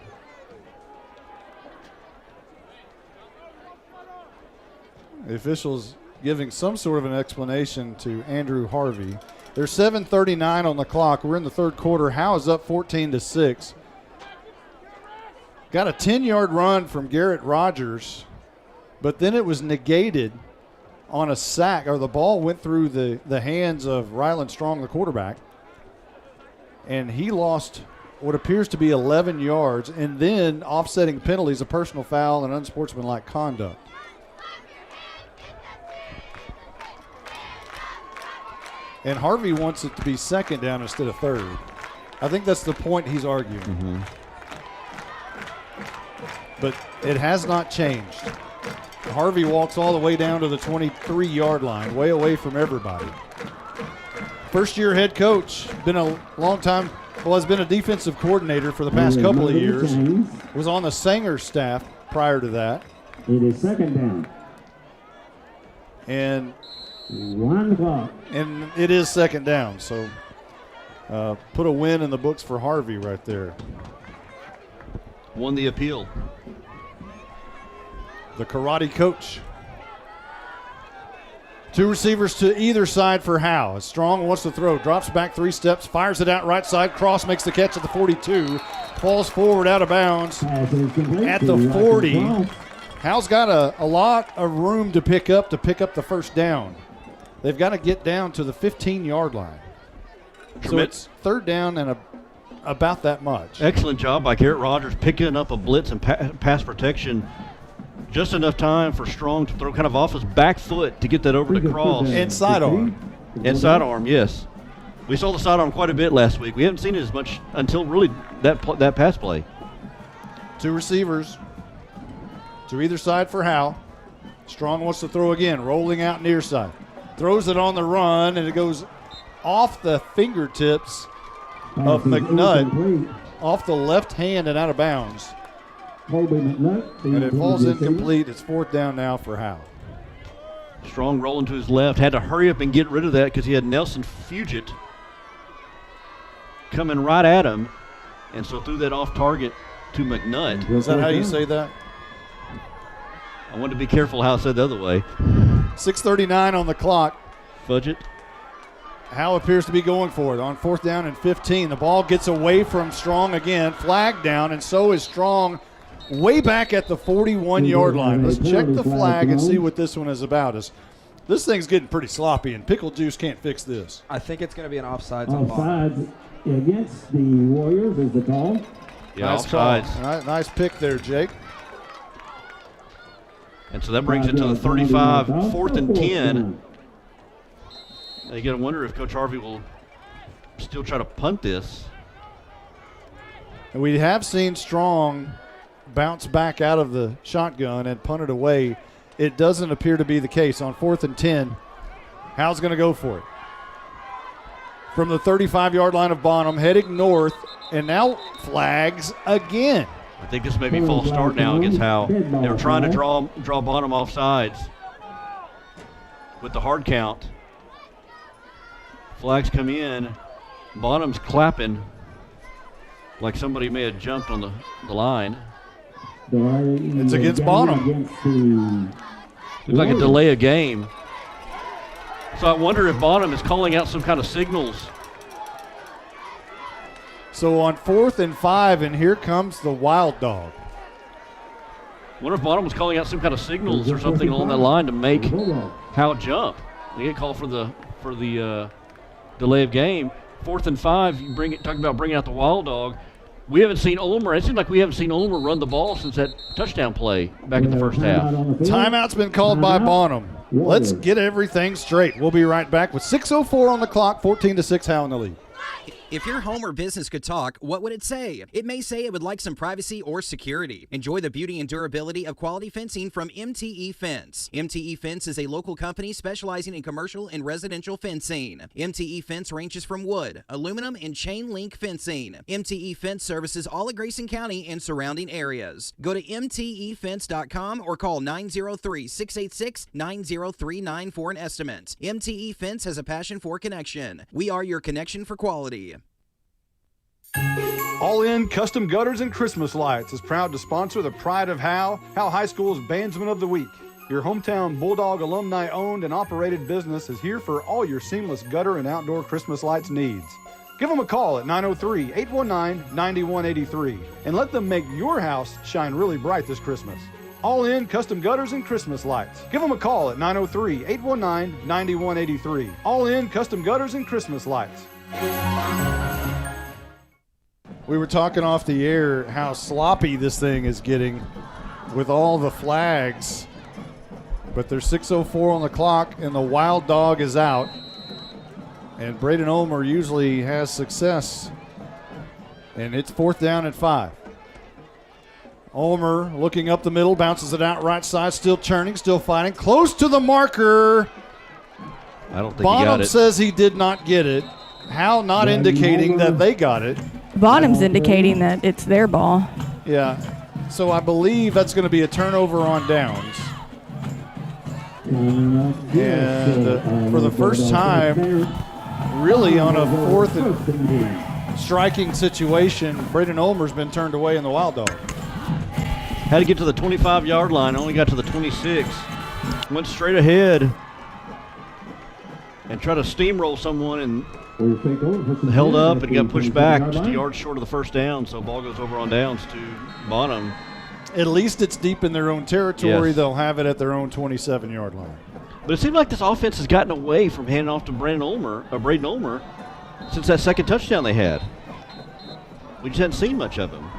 the officials giving some sort of an explanation to Andrew Harvey. There's 7:39 on the clock. We're in the third quarter. Howe is up 14-6. Got a 10-yard run from Garrett Rogers, but then it was negated on a sack, or the ball went through the hands of Ryland Strong, the quarterback. And he lost what appears to be 11 yards, and then offsetting penalties, a personal foul, and unsportsmanlike conduct. And Harvey wants it to be second down instead of third. I think that's the point he's arguing. Mm-hmm. But it has not changed. Harvey walks all the way down to the 23-yard line, way away from everybody. First-year head coach, been a long time, has been a defensive coordinator for the past couple of years. Was on the Sanger staff prior to that. It is second down. And 1 o'clock. And it is second down, so put a win in the books for Harvey right there. Won the appeal. The karate coach. Two receivers to either side for Howe. Strong wants to throw, drops back 3 steps, fires it out right side. Cross makes the catch at the 42, falls forward out of bounds at the 40. Howe's got a lot of room to pick up the first down. They've got to get down to the 15-yard line. So it's third down and about that much. Excellent job by Garrett Rogers picking up a blitz and pass protection. Just enough time for Strong to throw kind of off his back foot to get that over the cross. And sidearm. And sidearm, yes. We saw the sidearm quite a bit last week. We haven't seen it as much until really that pass play. Two receivers to either side for Howe. Strong wants to throw again, rolling out near side. Throws it on the run, and it goes off the fingertips of McNutt, off the left hand and out of bounds. And it falls incomplete. It's fourth down now for Howe. Strong rolling to his left. Had to hurry up and get rid of that because he had Nelson Fugit coming right at him. And so threw that off target to McNutt. Is that how you say that? I wanted to be careful how I said the other way. 6:39 on the clock. Fudge it. Howe appears to be going for it on fourth down and 15. The ball gets away from Strong again. Flag down, and so is Strong way back at the 41-yard line. Let's check the flag and see what this one is about. This thing's getting pretty sloppy, and Pickle Juice can't fix this. I think it's going to be an offsides on Offsides against the Warriors is the call. Yeah, nice offsides. Call. All right, nice pick there, Jake. And so that brings it to the 35, 4th and 10. You got to wonder if Coach Harvey will still try to punt this. And we have seen Strong bounce back out of the shotgun and punt it away. It doesn't appear to be the case. On 4th and 10, Howe's going to go for it. From the 35-yard line of Bonham, heading north, and now flags again. I think this may be false start now against Howe. They were trying to draw Bonham off sides with the hard count. Flags come in. Bonham's clapping like somebody may have jumped on the line. It's against Bonham. Looks like a delay of game. So I wonder if Bonham is calling out some kind of signals. So on 4th and 5, and here comes the Wild Dog. I wonder if Bonham was calling out some kind of signals or something along that line to make Howe jump. They get called for the delay of game. 4th and 5, talking about bringing out the Wild Dog. We haven't seen Ulmer. It seems like we haven't seen Ulmer run the ball since that touchdown play back in the first half. Timeout's been called by Bonham. Let's get everything straight. We'll be right back with 6:04 on the clock, 14-6 Howe in the lead. If your home or business could talk, what would it say? It may say it would like some privacy or security. Enjoy the beauty and durability of quality fencing from MTE Fence. MTE Fence is a local company specializing in commercial and residential fencing. MTE Fence ranges from wood, aluminum, and chain link fencing. MTE Fence services all of Grayson County and surrounding areas. Go to mtefence.com or call 903-686-9039 for an estimate. MTE Fence has a passion for connection. We are your connection for quality. All In Custom Gutters and Christmas Lights is proud to sponsor the Pride of Howe High School's Bandsman of the Week. Your hometown Bulldog alumni-owned and operated business is here for all your seamless gutter and outdoor Christmas lights needs. Give them a call at 903-819-9183 and let them make your house shine really bright this Christmas. All In Custom Gutters and Christmas Lights. Give them a call at 903-819-9183. All In Custom Gutters and Christmas Lights. We were talking off the air how sloppy this thing is getting with all the flags. But there's 6:04 on the clock, and the Wild Dog is out. And Braden Ulmer usually has success. And it's 4th down and 5. Ulmer looking up the middle, bounces it out right side, still churning, still fighting. Close to the marker. I don't think he Bonham got it. says he did not get it. Howe not indicating that they got it. Bonham's indicating that it's their ball. Yeah. So I believe that's going to be a turnover on downs. And for the first time, really on a 4th and striking situation, Braden Ulmer's been turned away in the Wild Dog. Had to get to the 25-yard line, only got to the 26. Went straight ahead and tried to steamroll someone and held up and got pushed back just a yard short of the first down, so ball goes over on downs to Bonham. At least it's deep in their own territory. Yes. They'll have it at their own 27-yard line. But it seems like this offense has gotten away from handing off to Braden Ulmer since that second touchdown they had. We just hadn't seen much of him.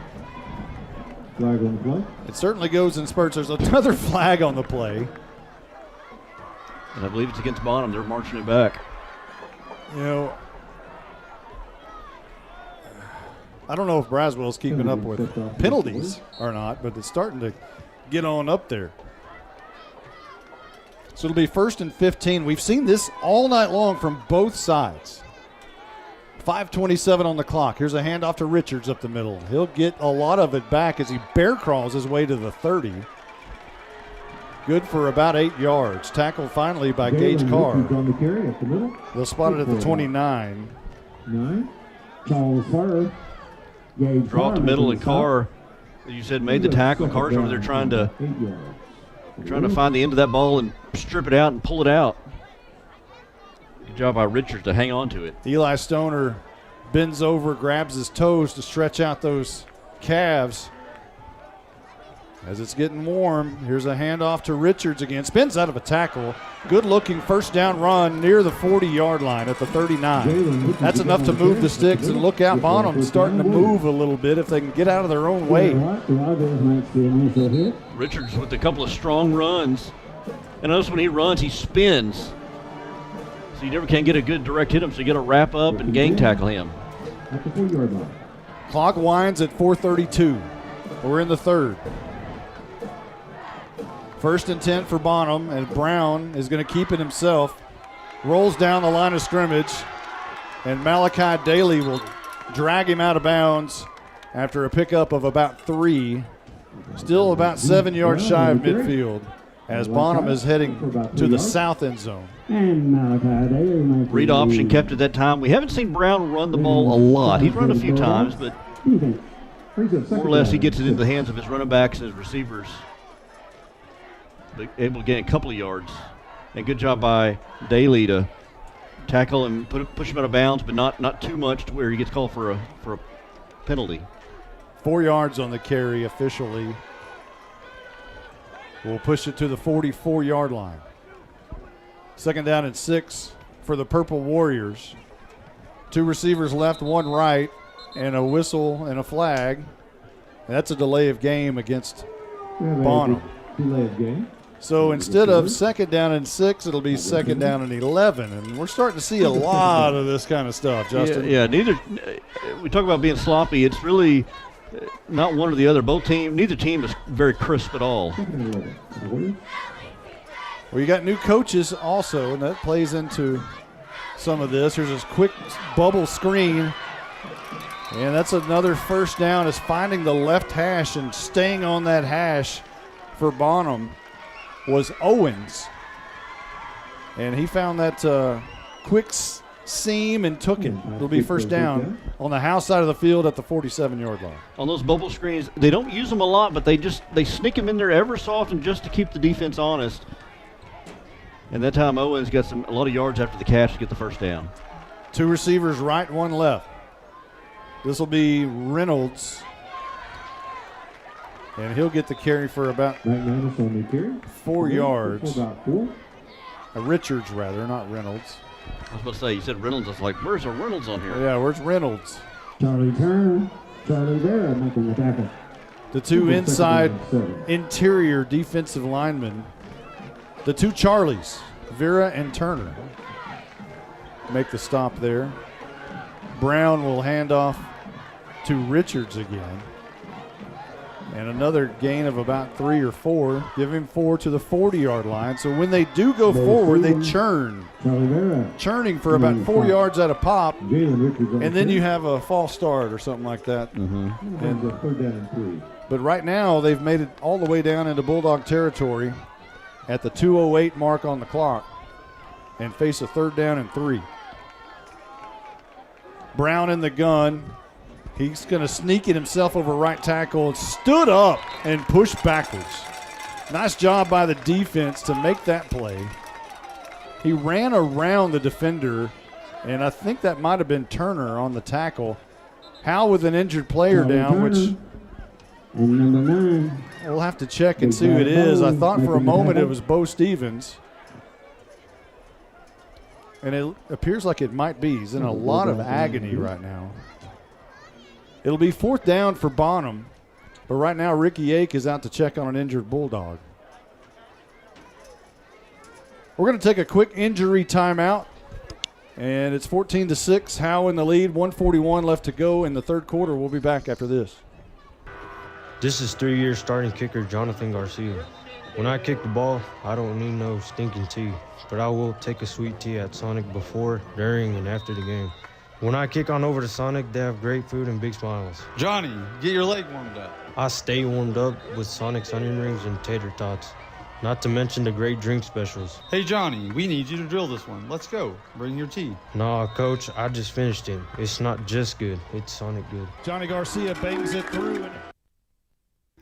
Flag on the play. It certainly goes in spurts. There's another flag on the play. And I believe it's against Bonham. They're marching it back. You know, I don't know if Braswell's keeping up with penalties or not, but it's starting to get on up there. So it'll be 1st and 15. We've seen this all night long from both sides. 5:27 on the clock. Here's a handoff to Richards up the middle. He'll get a lot of it back as he bear crawls his way to the 30. Good for about 8 yards. Tackled finally by Gage Carr. On the carry up the middle. They'll spot it at the 29. 9. Charles Carr. Gage Draw up the middle, and Carr, as you said, made the tackle. Carr's over there trying to find the end of that ball and strip it out and pull it out. Good job by Richards to hang on to it. Eli Stoner bends over, grabs his toes to stretch out those calves. As it's getting warm, here's a handoff to Richards again. Spins out of a tackle. Good-looking first down run near the 40-yard line at the 39. That's enough to move the sticks, and look out, Bonham starting to move a little bit if they can get out of their own way. Richards with a couple of strong runs. And notice when he runs, he spins. So you never can get a good direct hit him, so you got to wrap up and gang tackle him. Clock winds at 4:32. We're in the third. 1st and 10 for Bonham, and Brown is going to keep it himself. Rolls down the line of scrimmage, and Malachi Daly will drag him out of bounds after a pickup of about 3. Still about 7 yards shy of midfield as Bonham is heading to the south end zone. Read option kept at that time. We haven't seen Brown run the ball a lot. He's run a few times, but more or less he gets it into the hands of his running backs and his receivers. Able to gain a couple of yards. And good job by Daly to tackle and push him out of bounds, but not too much to where he gets called for a penalty. 4 yards on the carry officially. We'll push it to the 44-yard line. 2nd down and 6 for the Purple Warriors. 2 receivers left, 1 right, and a whistle and a flag. And that's a delay of game against Bonham. Delay of game. So instead of 2nd down and 6, it'll be 2nd down and 11. And we're starting to see a lot of this kind of stuff, Justin. Yeah, we talk about being sloppy. It's really not one or the other. Neither team is very crisp at all. Well, you got new coaches also, and that plays into some of this. Here's this quick bubble screen. And that's another 1st down, is finding the left hash and staying on that hash for Bonham was Owens. And he found that quick seam and took it. It'll be 1st down on the house side of the field at the 47-yard line. On those bubble screens, they don't use them a lot, but they sneak them in there ever so often just to keep the defense honest. And that time Owens got a lot of yards after the catch to get the 1st down. 2 receivers right, 1 left. This will be Reynolds. And he'll get the carry for about 4 yards. Richards, rather, not Reynolds. I was about to say, you said Reynolds. I was like, where's Reynolds on here? Yeah, where's Reynolds? Charlie Turner, Charlie Vera making the tackle. The 2 inside interior defensive linemen. The 2 Charlies, Vera and Turner, make the stop there. Brown will hand off to Richards again. And another gain of about 3 or 4. Give him 4 to the 40-yard line. So when they do go forward, they churn. Churning for about 4 yards at a pop. And then you have a false start or something like that. But right now, they've made it all the way down into Bulldog territory at the 2:08 mark on the clock and face a 3rd down and 3. Brown in the gun. He's going to sneak it himself over right tackle and stood up and pushed backwards. Nice job by the defense to make that play. He ran around the defender, and I think that might have been Turner on the tackle. Howe with an injured player down, which and number 9. We'll have to check and see who it is. I thought for a moment it was Bo Stevens. And it appears like it might be. He's in a lot of agony right now. It'll be 4th down for Bonham, but right now Ricky Ake is out to check on an injured Bulldog. We're going to take a quick injury timeout, and it's 14-6. Howe in the lead, 1:41 left to go in the 3rd quarter. We'll be back after this. This is 3-year starting kicker Jonathan Garcia. When I kick the ball, I don't need no stinking tea, but I will take a sweet tea at Sonic before, during, and after the game. When I kick on over to Sonic, they have great food and big smiles. Johnny, get your leg warmed up. I stay warmed up with Sonic's onion rings and tater tots, not to mention the great drink specials. Hey, Johnny, we need you to drill this one. Let's go. Bring your tea. Nah, Coach, I just finished it. It's not just good, it's Sonic good. Johnny Garcia bangs it through.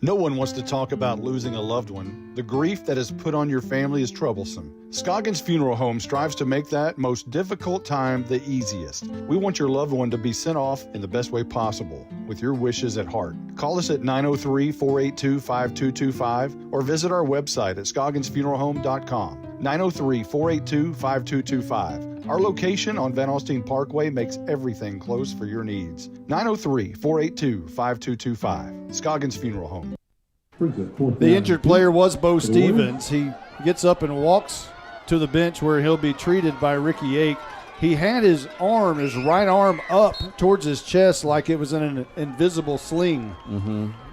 No one wants to talk about losing a loved one. The grief that is put on your family is troublesome. Scoggins Funeral Home strives to make that most difficult time the easiest. We want your loved one to be sent off in the best way possible, with your wishes at heart. Call us at 903-482-5225 or visit our website at scogginsfuneralhome.com. 903-482-5225. Our location on Van Alstyne Parkway makes everything close for your needs. 903-482-5225. Scoggins Funeral Home. The injured player was Bo Stevens. He gets up and walks to the bench where he'll be treated by Ricky Ake. He had his right arm up towards his chest like it was in an invisible sling.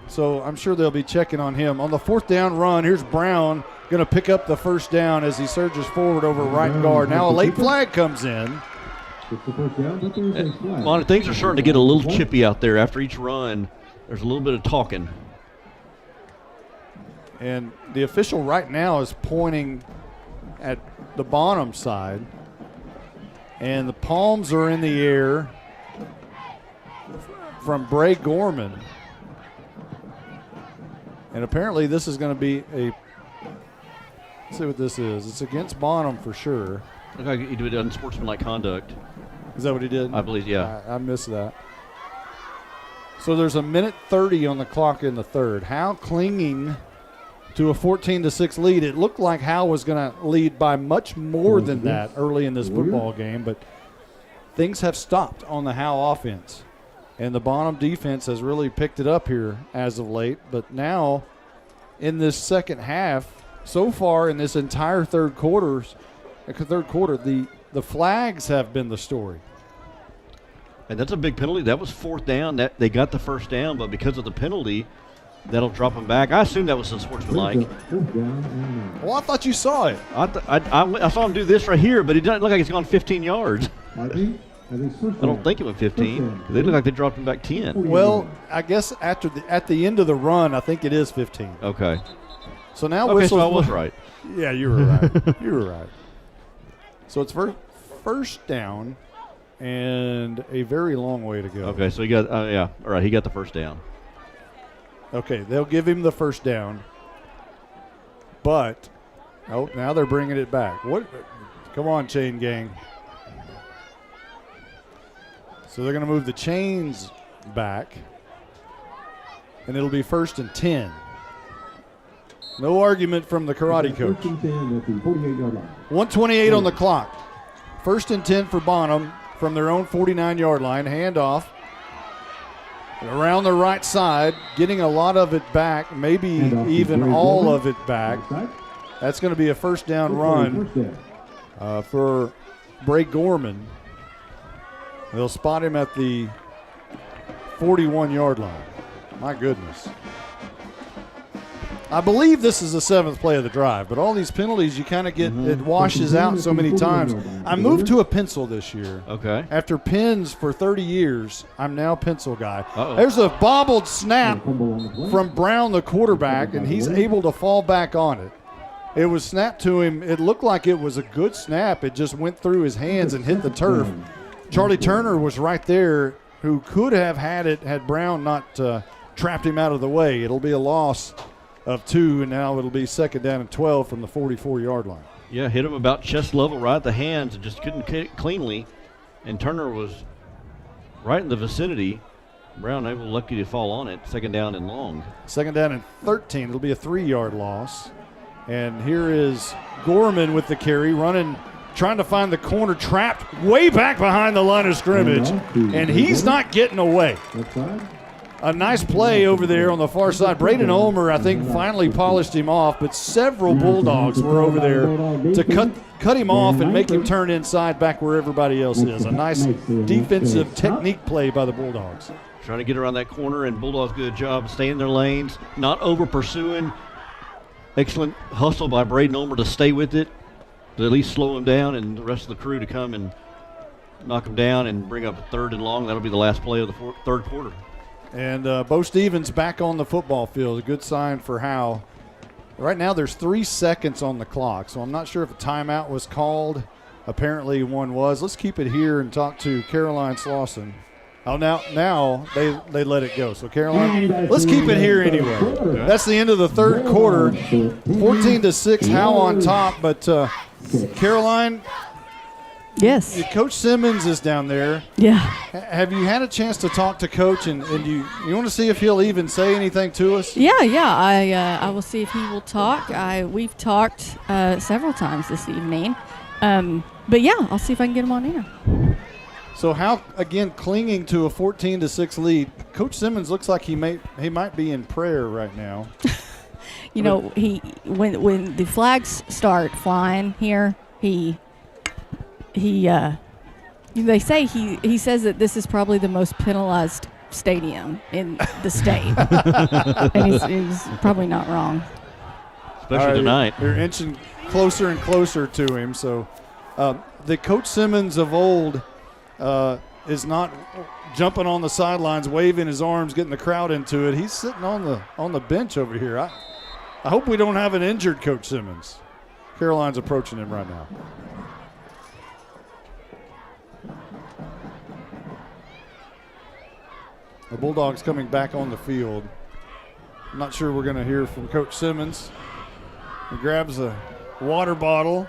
So I'm sure they'll be checking on him. On the 4th down run, here's Brown going to pick up the 1st down as he surges forward over right guard. Now a late flag comes in. Things are starting to get a little chippy out there after each run. there's a little bit of talking. And the official right now is pointing at the Bonham side. And the palms are in the air from Bray Gorman. And apparently this is going to be a, let's see what this is. It's against Bonham for sure. Look like he did unsportsmanlike conduct. Is that what he did? I believe, yeah. I missed that. So there's a minute 30 on the clock in the third. Howe clinging to a 14-6 lead. It looked like Howe was going to lead by much more than that early in this football game, but things have stopped on the Howe offense. And the Bonham defense has really picked it up here as of late. But now in this second half, so far in this entire third quarter, the flags have been the story. And that's a big penalty. That was fourth down. That they got the first down, but because of the penalty, that'll drop them back. I assume that was unsportsmanlike. Well, I thought you saw it. I saw him do this right here, but it doesn't look like it's gone 15 yards. I don't think it went 15. They look like they dropped him back 10. Well, I guess at the end of the run, I think it is 15. Okay. So now okay, so I was right. Yeah, you were right. You were right. So it's first down and a very long way to go. Okay, so he got all right, he got the first down. Okay, they'll give him the first down. But now they're bringing it back. What? Come on, chain gang. So they're going to move the chains back, and it'll be 1st and 10. No argument from the karate coach. 1:28 on the clock. 1st and 10 for Bonham from their own 49-yard line. Handoff around the right side, getting a lot of it back, maybe even all of it back. That's going to be a first down run for Bray Gorman. They'll spot him at the 41-yard line. My goodness. I believe this is the 7th play of the drive, but all these penalties you kind of get, it washes out so many times. I moved to a pencil this year. Okay. After pins for 30 years, I'm now pencil guy. Uh-oh. There's a bobbled snap from Brown, the quarterback, and he's able to fall back on it. It was snapped to him. It looked like it was a good snap. It just went through his hands and hit the turf. Charlie Turner was right there, who could have had it had Brown not trapped him out of the way. It'll be a loss of 2, and now it'll be 2nd down and 12 from the 44-yard line. Yeah, hit him about chest level right at the hands and just couldn't hit it cleanly. And Turner was right in the vicinity. Brown lucky to fall on it. 2nd down and long. 2nd down and 13. It'll be a 3-yard loss. And here is Gorman with the carry, running, trying to find the corner, trapped way back behind the line of scrimmage, and he's not getting away. A nice play over there on the far side. Braden Ulmer, I think, finally polished him off, but several Bulldogs were over there to cut him off and make him turn inside back where everybody else is. A nice defensive technique play by the Bulldogs. Trying to get around that corner, and Bulldogs do a good job staying in their lanes, not over-pursuing. Excellent hustle by Braden Ulmer to stay with it, to at least slow him down, and the rest of the crew to come and knock him down and bring up a 3rd and long. That'll be the last play of the third quarter. And Bo Stevens back on the football field. A good sign for Howe. Right now there's 3 seconds on the clock, so I'm not sure if a timeout was called. Apparently one was. Let's keep it here and talk to Caroline Slauson. Oh, now they let it go. So, Caroline, let's keep it here anyway. Okay. That's the end of the third quarter. 14-6, Howe on top. But, Caroline. Yes. Coach Simmons is down there. Yeah. Have you had a chance to talk to Coach, and you want to see if he'll even say anything to us? Yeah. I will see if he will talk. We've talked several times this evening. But, yeah, I'll see if I can get him on air. So Howe, again, clinging to a 14-6 lead. Coach Simmons looks like he might be in prayer right now. You know, when the flags start flying here, they say he says that this is probably the most penalized stadium in the state. And he's probably not wrong. Especially tonight. They're inching closer and closer to him. So the Coach Simmons of old is not jumping on the sidelines, waving his arms, getting the crowd into it. He's sitting on the bench over here. I hope we don't have an injured Coach Simmons. Caroline's approaching him right now. The Bulldogs coming back on the field. I'm not sure we're going to hear from Coach Simmons. He grabs a water bottle.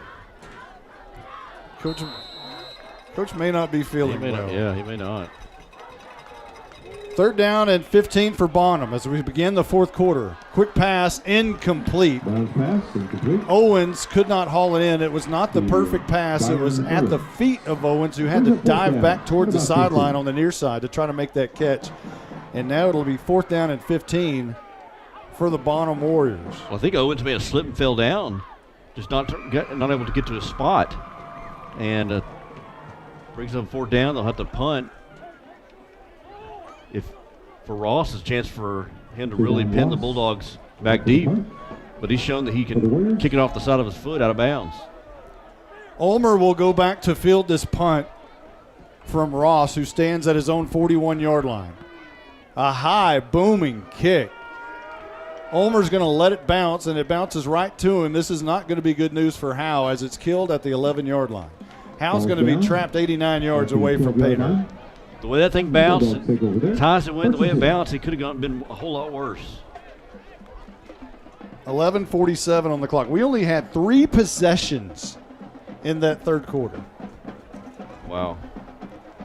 Coach may not be feeling well. He may not. 3rd down and 15 for Bonham as we begin the fourth quarter. Quick pass, incomplete. Owens could not haul it in. It was not the perfect pass. It was at the feet of Owens, who had to dive back towards the sideline on the near side to try to make that catch. And now it'll be 4th down and 15 for the Bonham Warriors. Well, I think Owens may have slipped and fell down, just not able to get to his spot. And brings up 4th down. They'll have to punt. If for Ross, it's a chance for him to really pin the Bulldogs back deep. But he's shown that he can kick it off the side of his foot out of bounds. Ulmer will go back to field this punt from Ross, who stands at his own 41-yard line. A high, booming kick. Ulmer's going to let it bounce, and it bounces right to him. This is not going to be good news for Howe, as it's killed at the 11-yard line. Howe's going to be trapped 89 yards away from pay dirt. The way that thing bounced, as high as it went, the way it bounced, it could have been a whole lot worse. 11:47 on the clock. We only had 3 possessions in that third quarter. Wow.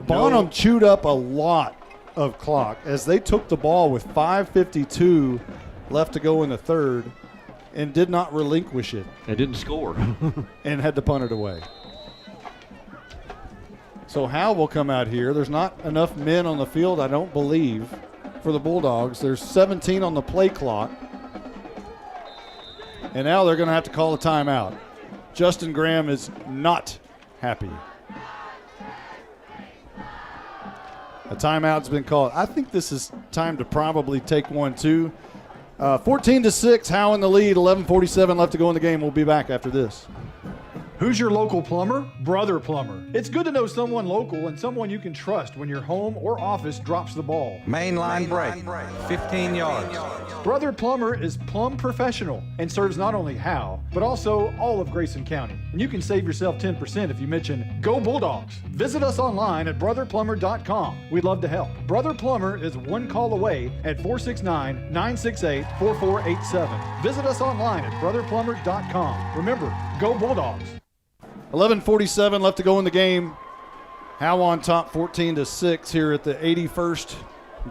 Bonham chewed up a lot of clock as they took the ball with 5:52 left to go in the third and did not relinquish it. They didn't score. And had to punt it away. So Howe will come out here. There's not enough men on the field, I don't believe, for the Bulldogs. There's 17 on the play clock. And now they're going to have to call a timeout. Justin Graham is not happy. A timeout's been called. I think this is time to probably take one, too. 14-6, Howe in the lead, 11:47 left to go in the game. We'll be back after this. Who's your local plumber? Brother Plumber. It's good to know someone local and someone you can trust when your home or office drops the ball. Main line break, 15 yards. Brother Plumber is plumb professional and serves not only Howe, but also all of Grayson County. And you can save yourself 10% if you mention Go Bulldogs. Visit us online at brotherplumber.com. We'd love to help. Brother Plumber is one call away at 469-968-4487. Visit us online at brotherplumber.com. Remember, Go Bulldogs. 11:47 left to go in the game. Howe on top 14-6 here at the 81st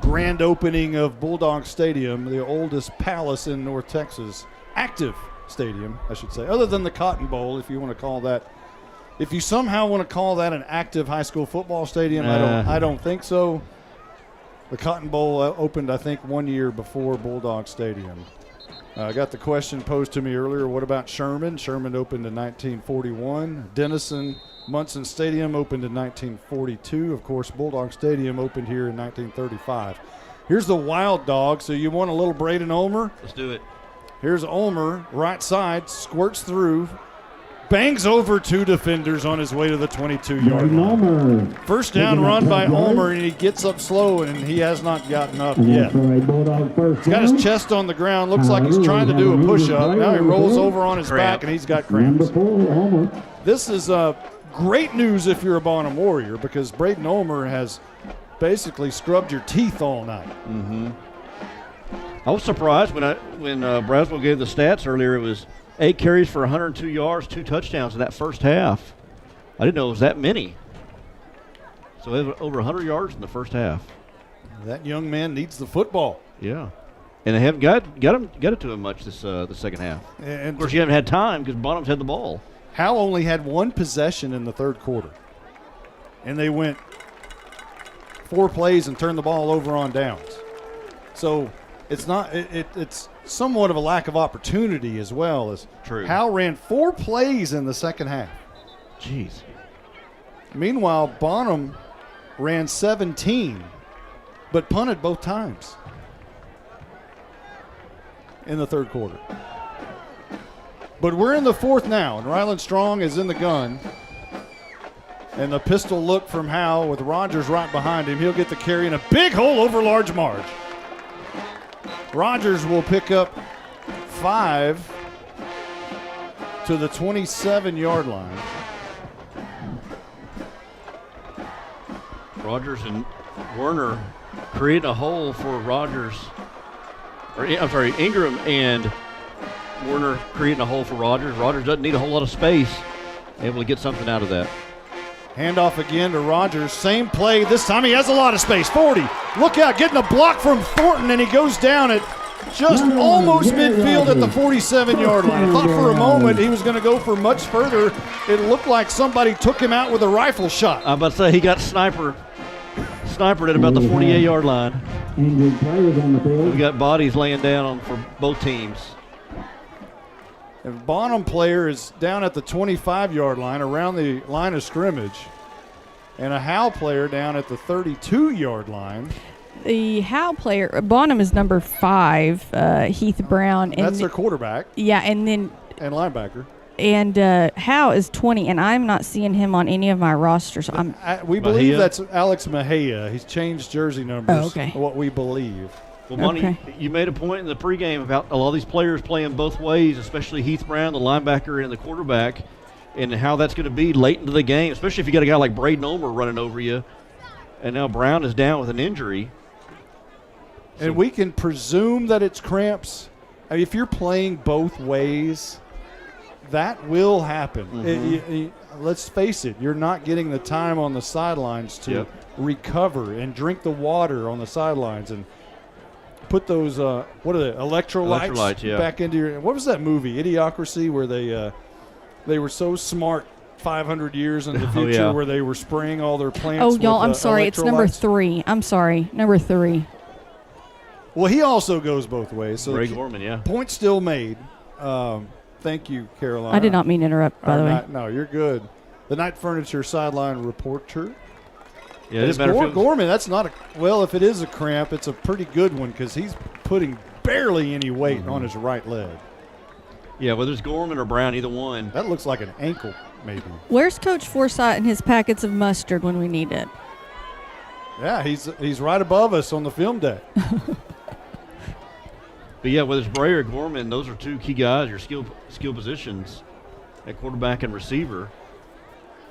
grand opening of Bulldog Stadium, the oldest palace in North Texas. Active stadium, I should say, other than the Cotton Bowl, if you want to call that. If you somehow want to call that an active high school football stadium, I don't think so. The Cotton Bowl opened, I think, 1 year before Bulldog Stadium. I got the question posed to me earlier, what about Sherman? Sherman opened in 1941. Denison Munson Stadium opened in 1942. Of course, Bulldog Stadium opened here in 1935. Here's the Wild Dog. So you want a little Braden Ulmer? Let's do it. Here's Ulmer, right side, squirts through, bangs over 2 defenders on his way to the 22-yard line. First down run by Ulmer, and he gets up slow, and he has not gotten up yet. He's got his chest on the ground. Looks like he's trying to do a push-up. Now he rolls over on his back, and he's got cramps. This is great news if you're a Bonham Warrior, because Braden Ulmer has basically scrubbed your teeth all night. Mm-hmm. I was surprised when Braswell gave the stats earlier. It was 8 carries for 102 yards, 2 touchdowns in that first half. I didn't know it was that many. So over 100 yards in the first half. That young man needs the football. Yeah. And they haven't got it to him much this the second half. And of course, you haven't had time because Bonham's had the ball. Howe only had 1 possession in the third quarter. And they went 4 plays and turned the ball over on downs. So it's not it's somewhat of a lack of opportunity as well. As true. Howe ran 4 plays in the second half. Jeez. Meanwhile, Bonham ran 17, but punted both times in the third quarter. But we're in the fourth now, and Ryland Strong is in the gun. And the pistol look from Howe with Rogers right behind him. He'll get the carry in a big hole over large marge. Rogers will pick up 5 to the 27-yard line. Rogers and Werner create a hole for Rogers. Ingram and Werner creating a hole for Rogers. Rogers doesn't need a whole lot of space. Able to get something out of that. Handoff again to Rogers. Same play. This time he has a lot of space. 40. Look out. Getting a block from Thornton, and he goes down at just almost midfield at the 47-yard line. I thought for a moment he was going to go for much further. It looked like somebody took him out with a rifle shot. I'm about to say he got snipered at about the 48-yard line. Injured players on the field. We got bodies laying down for both teams. And Bonham player is down at the 25-yard line around the line of scrimmage. And a Howe player down at the 32-yard line. The Howe player, Bonham is number 5, Heath Brown. And that's their quarterback. Yeah, and linebacker. And Howe is 20, and I'm not seeing him on any of my rosters. We believe that's Alex Mejia. He's changed jersey numbers. Oh, okay. What we believe. Well, Bonnie, you made a point in the pregame about a lot of these players playing both ways, especially Heath Brown, the linebacker, and the quarterback, and how that's going to be late into the game, especially if you got a guy like Braden Ulmer running over you. And now Brown is down with an injury. And we can presume that it's cramps. I mean, if you're playing both ways, that will happen. Mm-hmm. Let's face it, you're not getting the time on the sidelines to recover and drink the water on the sidelines and put those, what are they, electrolytes back into your – what was that movie, Idiocracy, where they were so smart 500 years in the future where they were spraying all their plants with y'all, I'm sorry. It's number 3. I'm sorry. Number 3. Well, he also goes both ways. So Ray Gorman, point still made. Thank you, Carolina. I did not mean to interrupt, by the way. No, you're good. The Night Furniture sideline reporter. Yeah, it's Gorman. That's not if it is a cramp, it's a pretty good one because he's putting barely any weight on his right leg. Yeah, whether it's Gorman or Brown, either one. That looks like an ankle, maybe. Where's Coach Forsythe and his packets of mustard when we need it? Yeah, he's right above us on the film deck. But yeah, whether it's Bray or Gorman, those are two key guys, your skill positions at quarterback and receiver.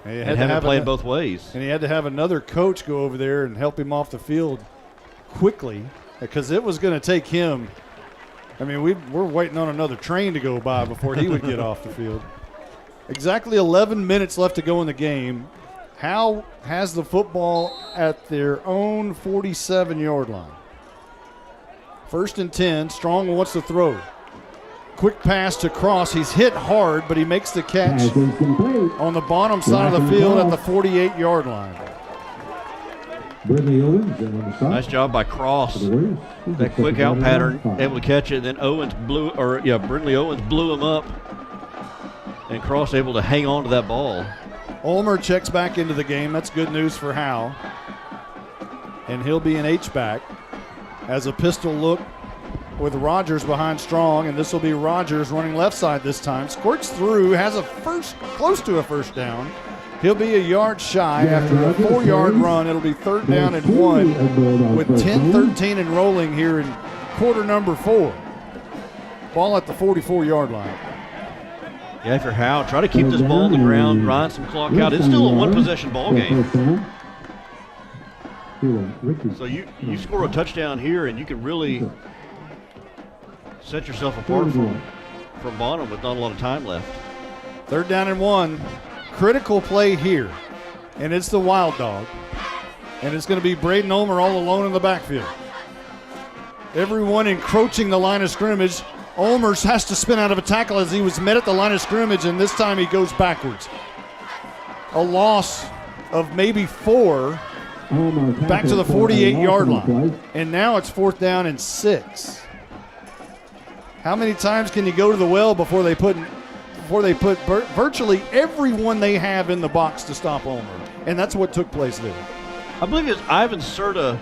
And he had to play both ways. And he had to have another coach go over there and help him off the field quickly because it was going to take him. I mean, we're waiting on another train to go by before he would get off the field. Exactly 11 minutes left to go in the game. Howe has the football at their own 47-yard line. 1st and 10. Strong wants to throw. Quick pass to Cross. He's hit hard, but he makes the catch on the bottom side of the field at the 48-yard line. Nice job by Cross. That quick out pattern, able to catch it. Then Brindley Owens blew him up, and Cross able to hang on to that ball. Ulmer checks back into the game. That's good news for Howe. And he'll be an H-back as a pistol look with Rogers behind Strong, and this will be Rogers running left side this time. Squirts through, has close to a first down. He'll be a yard shy after a 4-yard run. It'll be 3rd down and 1 with 10-13 and rolling here in quarter number 4. Ball at the 44-yard line. Yeah, if you're Howe, try to keep this ball on the ground, grind some clock out. It's still a one-possession ball game. So you score a touchdown here, and you can really set yourself apart from Bonham with not a lot of time left. 3rd down and 1. Critical play here, and it's the Wild Dog. And it's going to be Braden Ulmer all alone in the backfield. Everyone encroaching the line of scrimmage. Ulmer has to spin out of a tackle as he was met at the line of scrimmage, and this time he goes backwards. A loss of maybe 4 back to the 48-yard line. And now it's 4th down and 6. How many times can you go to the well before they put virtually everyone they have in the box to stop Ulmer? And that's what took place there. I believe it's Ivan Serta.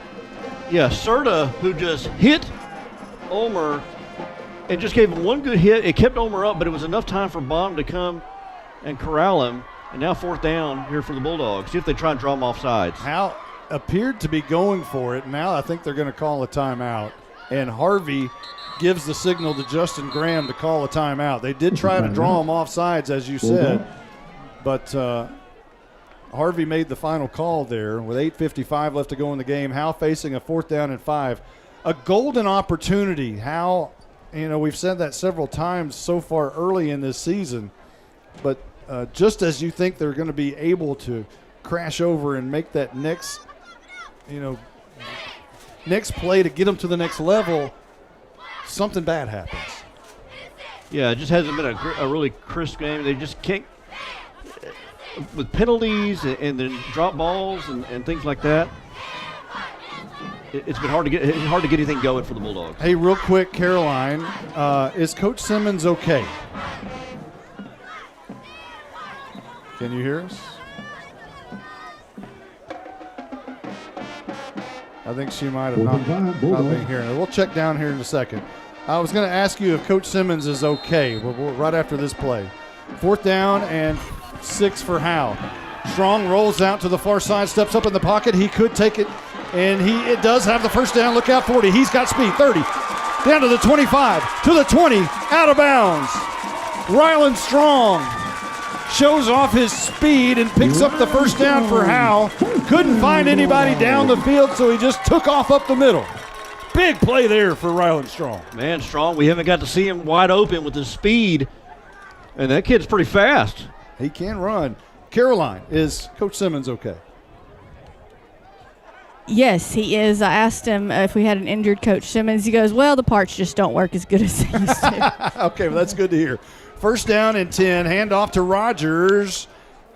Yeah, Serta, who just hit Ulmer and just gave him one good hit. It kept Ulmer up, but it was enough time for Bonham to come and corral him. And now 4th down here for the Bulldogs. See if they try and draw them off sides. Howe appeared to be going for it. Now I think they're going to call a timeout. And Harvey gives the signal to Justin Graham to call a timeout. They did try to draw him off sides, as you said. But Harvey made the final call there with 8:55 left to go in the game. Howe facing a 4th down and 5. A golden opportunity. Howe, we've said that several times so far early in this season. But just as you think they're going to be able to crash over and make that next play to get them to the next level, something bad happens. Yeah, it just hasn't been a really crisp game. They just can't, with penalties and then drop balls and things like that. It's been hard to get anything going for the Bulldogs. Hey, real quick, Caroline, is Coach Simmons okay? Can you hear us? I think she might have not been hearing it. We'll check down here in a second. I was going to ask you if Coach Simmons is okay right after this play. 4th down and 6 for Howe. Strong rolls out to the far side, steps up in the pocket. He could take it, and it does have the first down. Look out, 40. He's got speed. 30, down to the 25, to the 20, out of bounds. Ryland Strong shows off his speed and picks up the first down for Howe. Couldn't find anybody down the field, so he just took off up the middle. Big play there for Ryland Strong. Man, Strong, we haven't got to see him wide open with his speed, and that kid's pretty fast. He can run. Caroline, is Coach Simmons okay? Yes, he is. I asked him if we had an injured Coach Simmons. He goes, well, the parts just don't work as good as they used to. Okay, well, that's good to hear. 1st down and 10, handoff to Rogers,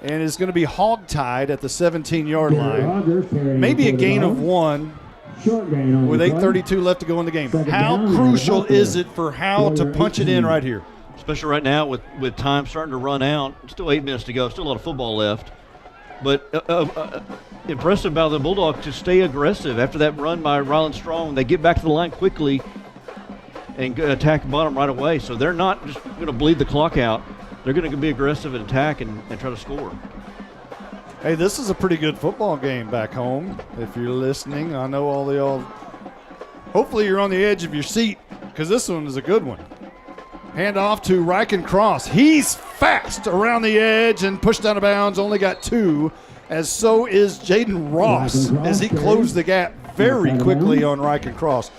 and is going to be hog-tied at the 17-yard line. Maybe a gain of 1 with 8:32 left to go in the game. How crucial is it for Howe to punch it in right here? Especially right now with time starting to run out. Still 8 minutes to go. Still a lot of football left. But impressive by the Bulldogs to stay aggressive after that run by Ryland Strong. They get back to the line quickly and attack the bottom right away. So they're not just going to bleed the clock out. They're going to be aggressive and attack and try to score. Hey, this is a pretty good football game back home. If you're listening, I know all the old. Hopefully you're on the edge of your seat because this one is a good one. Hand off to Ryken Cross. He's fast around the edge and pushed out of bounds. Only got 2, as so is Jaden Ross as he closed the gap very quickly on Ryken Cross.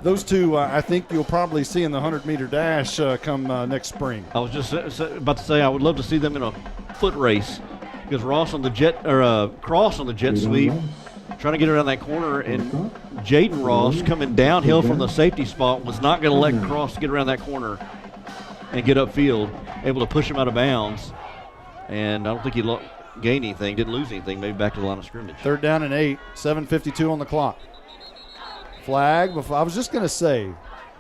Those two, I think you'll probably see in the 100-meter dash come next spring. I was just about to say I would love to see them in a foot race because Cross on the jet sweep, trying to get around that corner, and Jaden Ross coming downhill from the safety spot was not going to let Cross get around that corner and get upfield, able to push him out of bounds. And I don't think he gained anything, didn't lose anything, maybe back to the line of scrimmage. 3rd down and 8, 7:52 on the clock. Flag. I was just going to say,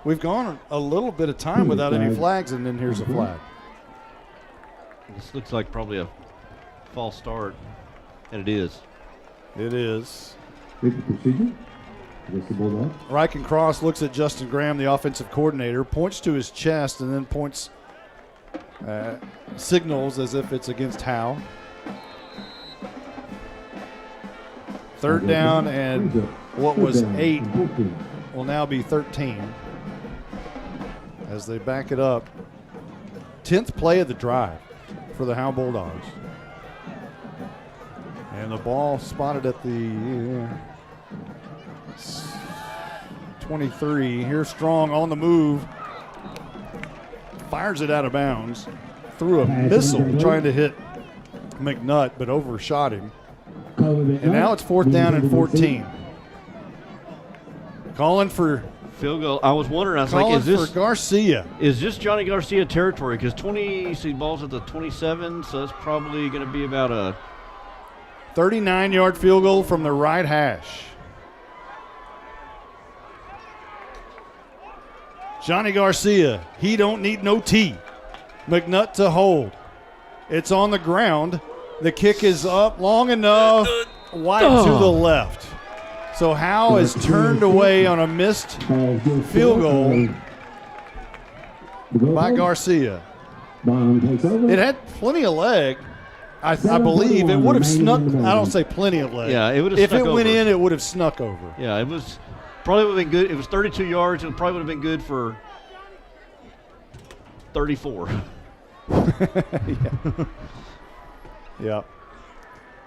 we've gone a little bit of time without any flags, and then here's a flag. This looks like probably a false start, and it is. It is. Ryken Cross looks at Justin Graham, the offensive coordinator, points to his chest, and then signals as if it's against Howe. 3rd down and what was 8 will now be 13 as they back it up. 10th play of the drive for the Howe Bulldogs. And the ball spotted at the 23. Here's Strong on the move. Fires it out of bounds. Threw a missile trying to hit McNutt, but overshot him. And now it's 4th down and 14. Calling for field goal. I was wondering, is this for Garcia? Is this Johnny Garcia territory? Because ball's at the 27, so it's probably going to be about a 39-yard field goal from the right hash. Johnny Garcia, he don't need no tee. McNutt to hold. It's on the ground. The kick is up long enough, wide to the left. So Howe is turned away on a missed field goal by Garcia. It had plenty of leg, I believe it would have snuck. I don't say plenty of leg. Yeah, it would have. If snuck it went over. in, it would have snuck over. Yeah, it was probably would have been good. It was 32 yards. It probably would have been good for 34. Yeah. Yeah.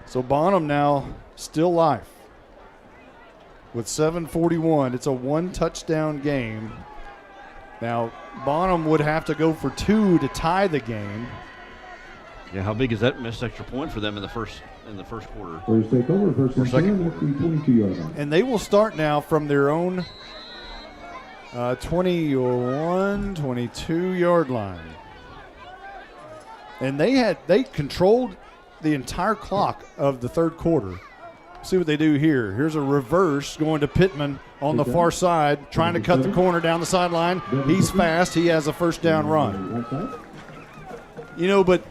So Bonham now still life with 7:41. It's a one-touchdown game. Now Bonham would have to go for 2 to tie the game. Yeah, how big is that missed extra point for them in the first quarter? First take over, first and second 10 at the 22-yard line. And they will start now from their own 21, 22-yard line. And they controlled the entire clock of the third quarter. See what they do here. Here's a reverse going to Pittman on the far side, trying to cut the corner down the sideline. He's fast. He has a first down run. You know, but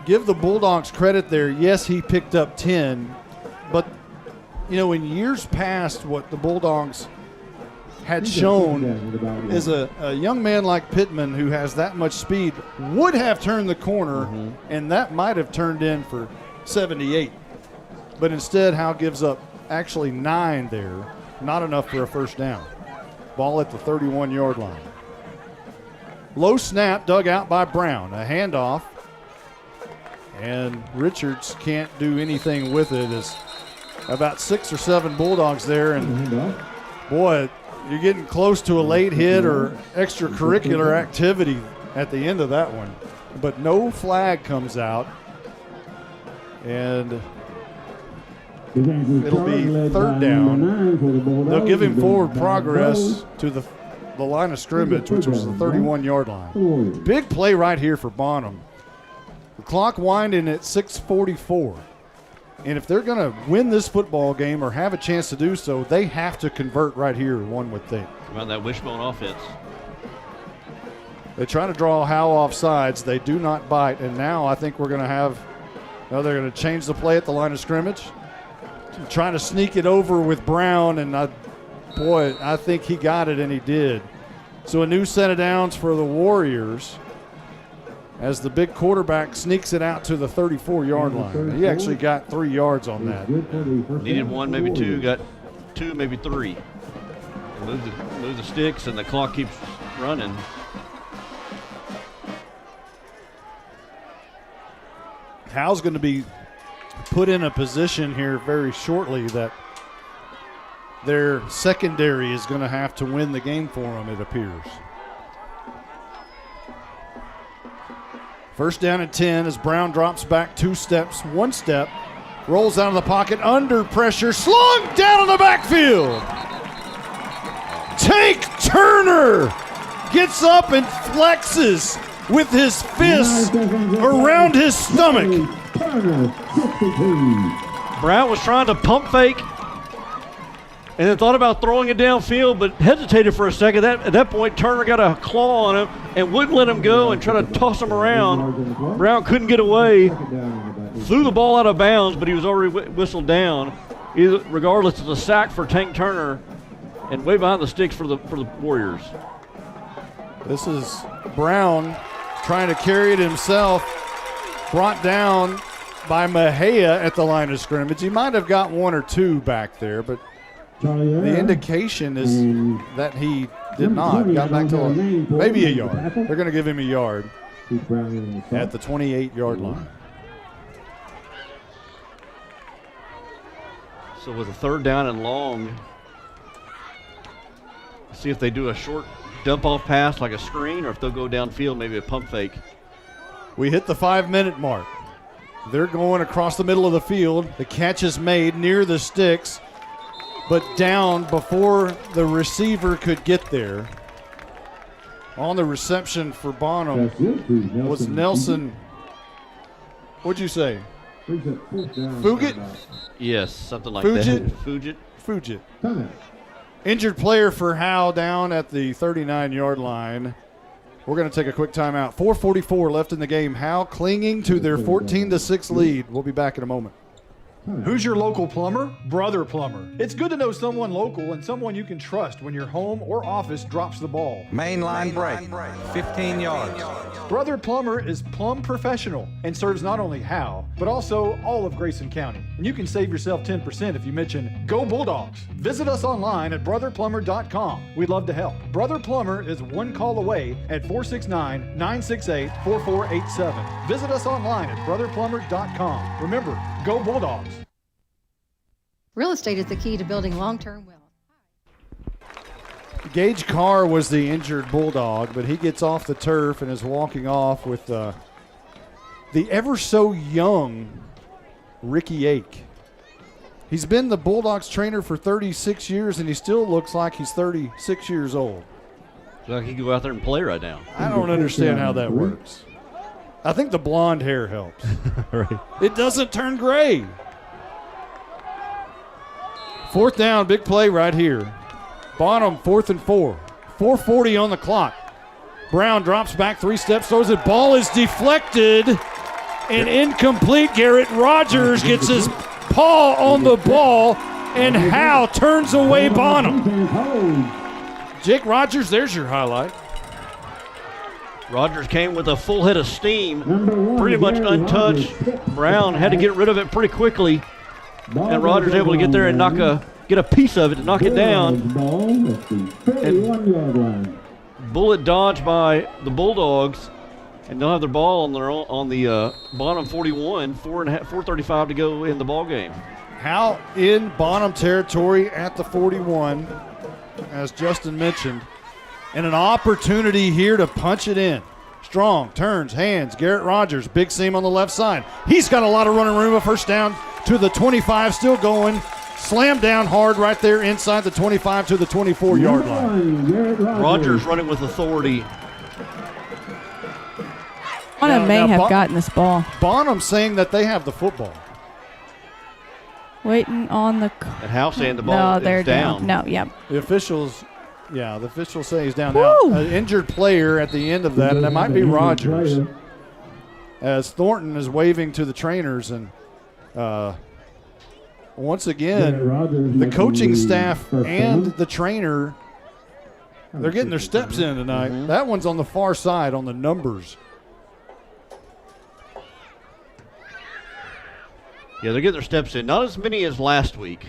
give the Bulldogs credit there. Yes, he picked up 10, but, you know, in years past, what the Bulldogs had shown is a young man like Pittman who has that much speed would have turned the corner, and that might have turned in for 78. But instead, Howe gives up actually 9 there. Not enough for a first down. Ball at the 31-yard line. Low snap dug out by Brown. A handoff. And Richards can't do anything with it. As about 6 or 7 Bulldogs there. And, boy, you're getting close to a late hit or extracurricular activity at the end of that one. But no flag comes out. And it'll be third down. They'll give him forward progress to the line of scrimmage, which was the 31-yard line. Big play right here for Bonham. The clock winding at 6:44. And if they're going to win this football game or have a chance to do so, they have to convert right here, one would think. Come on, that wishbone offense. They try to draw Howe off sides. They do not bite. And now I think we're going to have – they're going to change the play at the line of scrimmage. Trying to sneak it over with Brown, and I think he got it, and he did. So a new set of downs for the Warriors as the big quarterback sneaks it out to the 34-yard line. He actually got 3 yards on that. Needed 1, maybe 2, got 2, maybe 3. Move the sticks, and the clock keeps running. Howe's going to be put in a position here very shortly that their secondary is going to have to win the game for them, it appears. First down at 10 as Brown drops back 2 steps, 1 step, rolls out of the pocket under pressure, slung down in the backfield. Tank Turner gets up and flexes with his fists around his stomach. Brown was trying to pump fake and then thought about throwing it downfield, but hesitated for a second. At that point, Turner got a claw on him and wouldn't let him go and tried to toss him around. Brown couldn't get away, threw the ball out of bounds, but he was already whistled down. Regardless, it's a sack for Tank Turner and way behind the sticks for the Warriors. This is Brown trying to carry it himself, brought down by Mejia at the line of scrimmage. He might have got 1 or 2 back there, but the indication is that he did not. Got back to maybe a yard. They're going to give him a yard at the 28-yard line. So with a third down and long, see if they do a short dump-off pass like a screen or if they'll go downfield, maybe a pump fake. We hit the 5-minute mark. They're going across the middle of the field. The catch is made near the sticks, but down before the receiver could get there. On the reception for Bonham was Nelson. What'd you say? Fugit? Yes, something like Fugit? that. Fugit. Injured player for Howe down at the 39-yard line. We're going to take a quick timeout. 4:44 left in the game. Howe clinging to their 14-6 lead. We'll be back in a moment. Who's your local plumber? Brother Plumber. It's good to know someone local and someone you can trust when your home or office drops the ball. Main line break, 15 yards. Brother Plumber is plumb professional and serves not only Howe, but also all of Grayson County. And you can save yourself 10% if you mention Go Bulldogs. Visit us online at brotherplumber.com. We'd love to help. Brother Plumber is one call away at 469-968-4487. Visit us online at brotherplumber.com. Remember, Go Bulldogs. Real estate is the key to building long-term wealth. Gage Carr was the injured Bulldog, but he gets off the turf and is walking off with the ever so young Ricky Ake. He's been the Bulldogs trainer for 36 years, and he still looks like he's 36 years old. Like he could go out there and play right now. I don't understand how that works. I think the blonde hair helps. Right. It doesn't turn gray. 4th down, big play right here. Bonham, 4th and 4. 4:40 on the clock. Brown drops back 3 steps, throws it. Ball is deflected and incomplete. Garrett Rogers gets his paw on the ball, and Howe turns away Bonham. Jake Rogers, there's your highlight. Rogers came with a full head of steam, pretty much untouched. Brown had to get rid of it pretty quickly, and Rogers able to get there and get a piece of it to knock it down. And bullet dodged by the Bulldogs, and they'll have their ball on the Bonham 41. 4:35 to go in the ball game. Howe in Bonham territory at the 41, as Justin mentioned, and an opportunity here to punch it in. Strong, turns, hands, Garrett Rogers, big seam on the left side. He's got a lot of running room. A first down to the 25, still going. Slammed down hard right there inside the 25 to the 24-yard line. Rogers running with authority. Bonham may have gotten this ball. Bonham saying that they have the football. Waiting on the. And Howe saying the ball is down. No, yeah. The officials say he's down. Now, an injured player at the end of that, and it might be Rogers, as Thornton is waving to the trainers. And once again, the coaching staff and the trainer, they're getting their steps in tonight. That one's on the far side on the numbers. Yeah, they're getting their steps in. Not as many as last week.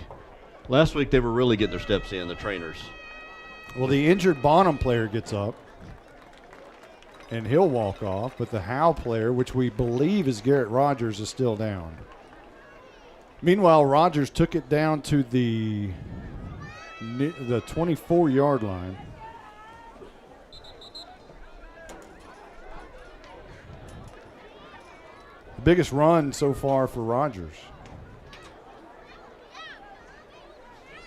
Last week they were really getting their steps in, the trainers. Well, the injured Bonham player gets up, and he'll walk off, but the Howe player, which we believe is Garrett Rogers, is still down. Meanwhile, Rogers took it down to the 24-yard line. The biggest run so far for Rogers.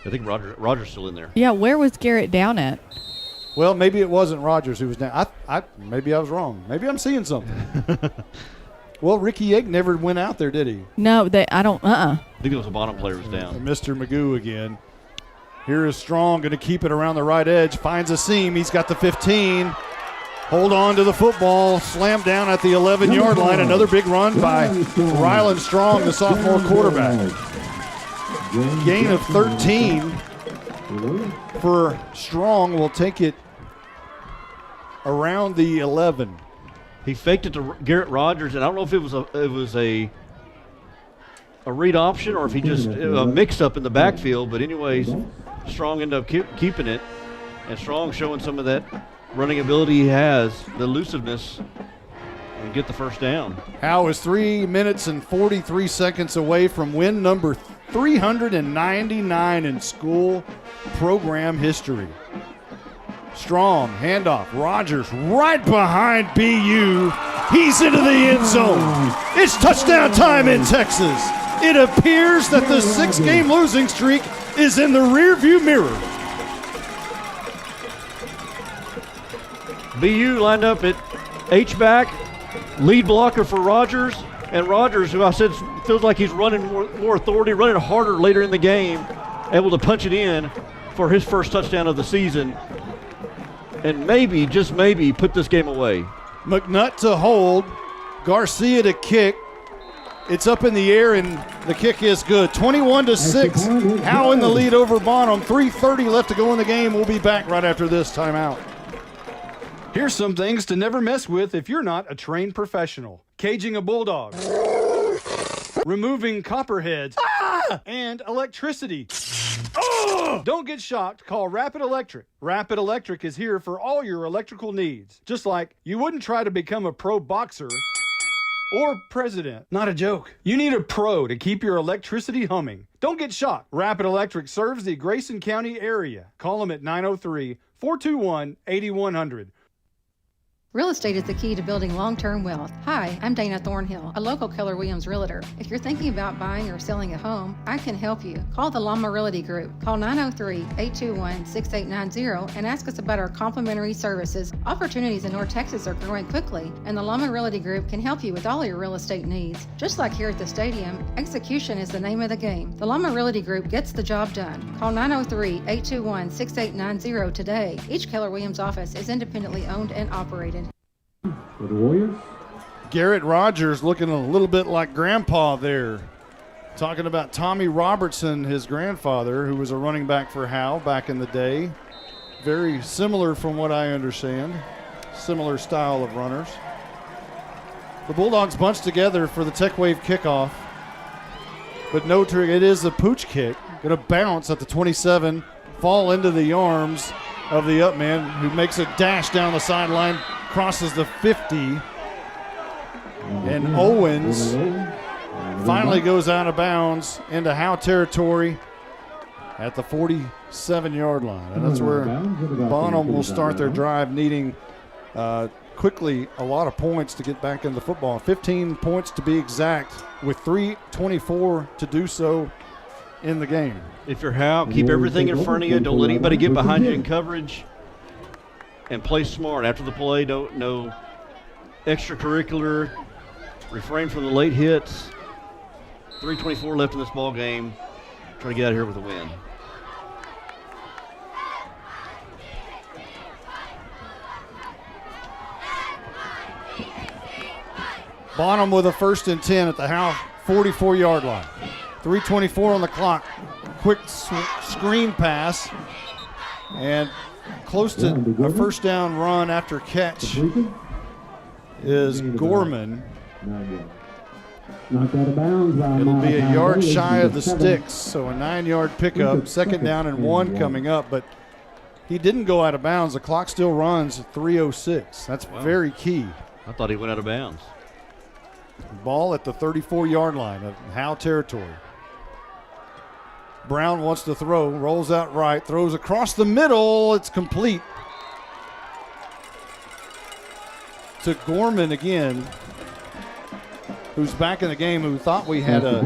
I think Rogers still in there. Yeah, where was Garrett down at? Well, maybe it wasn't Rogers who was down. Maybe I was wrong. Maybe I'm seeing something. Well, Ricky Ake never went out there, did he? No, I don't. I think it was the bottom player was down. Mr. Magoo again. Here is Strong, going to keep it around the right edge. Finds a seam. He's got the 15. Hold on to the football. Slam down at the 11-yard line. Another big run by Ryland Strong, the sophomore quarterback. Gain of 13 for Strong. Will take it around the 11. He faked it to Garrett Rogers, and I don't know if it was a read option or if he just a mix-up in the backfield. But anyways, Strong ended up keeping it, and Strong showing some of that running ability he has, the elusiveness, and get the first down. Howe is 3 minutes and 43 seconds away from win number 399 in school program history. Strong, handoff, Rogers right behind BU. He's into the end zone. It's touchdown time in Texas. It appears that the 6-game losing streak is in the rearview mirror. BU lined up at H-back, lead blocker for Rogers, and Rogers, who I said feels like he's running more authority, running harder later in the game, able to punch it in for his first touchdown of the season, and maybe, just maybe, put this game away. McNutt to hold, Garcia to kick, It's up in the air, and the kick is good. 21-6. Howe in the lead over Bonham. 3:30 left to go in the game. We'll be back right after this timeout. Here's some things to never mess with if you're not a trained professional. Caging a bulldog. Removing copperheads. And electricity. Don't get shocked. Call Rapid Electric. Rapid Electric is here for all your electrical needs. Just like you wouldn't try to become a pro boxer or president. Not a joke. You need a pro to keep your electricity humming. Don't get shocked. Rapid Electric serves the Grayson County area. Call them at 903-421-8100. Real estate is the key to building long-term wealth. Hi, I'm Dana Thornhill, a local Keller Williams realtor. If you're thinking about buying or selling a home, I can help you. Call the Llama Realty Group. Call 903-821-6890 and ask us about our complimentary services. Opportunities in North Texas are growing quickly, and the Llama Realty Group can help you with all your real estate needs. Just like here at the stadium, execution is the name of the game. The Llama Realty Group gets the job done. Call 903-821-6890 today. Each Keller Williams office is independently owned and operated. For the Warriors, Garrett Rogers looking a little bit like Grandpa there. Talking about Tommy Robertson, his grandfather, who was a running back for Howe back in the day. Very similar from what I understand. Similar style of runners. The Bulldogs bunched together for the Tech Wave kickoff. But no trick. It is a pooch kick. Going to bounce at the 27, fall into the arms of the up man, who makes a dash down the sideline, crosses the 50, and Owens finally goes out of bounds into Howe territory at the 47-yard line. And that's where Bonham will start their drive, needing quickly a lot of points to get back in the football. 15 points to be exact, with 3:24 to do so in the game. If you're Howe, keep everything in front of you. Don't let anybody get behind you in coverage. And play smart after the play. No extracurricular. Refrain from the late hits. 3:24 left in this ball game. Try to get out of here with a win. Bonham with a 1st and 10 at the Howe 44-yard line. 3:24 on the clock. Quick screen pass. And close to a first down run after catch is Gorman. Knocked out of bounds. It'll be a yard shy of the sticks, so a 9-yard pickup. 2nd down and 1 coming up, but he didn't go out of bounds. The clock still runs at 3:06. That's very key. I thought he went out of bounds. Ball at the 34-yard line of Howe territory. Brown wants to throw, rolls out right, throws across the middle. It's complete to Gorman again, who's back in the game, who thought we had a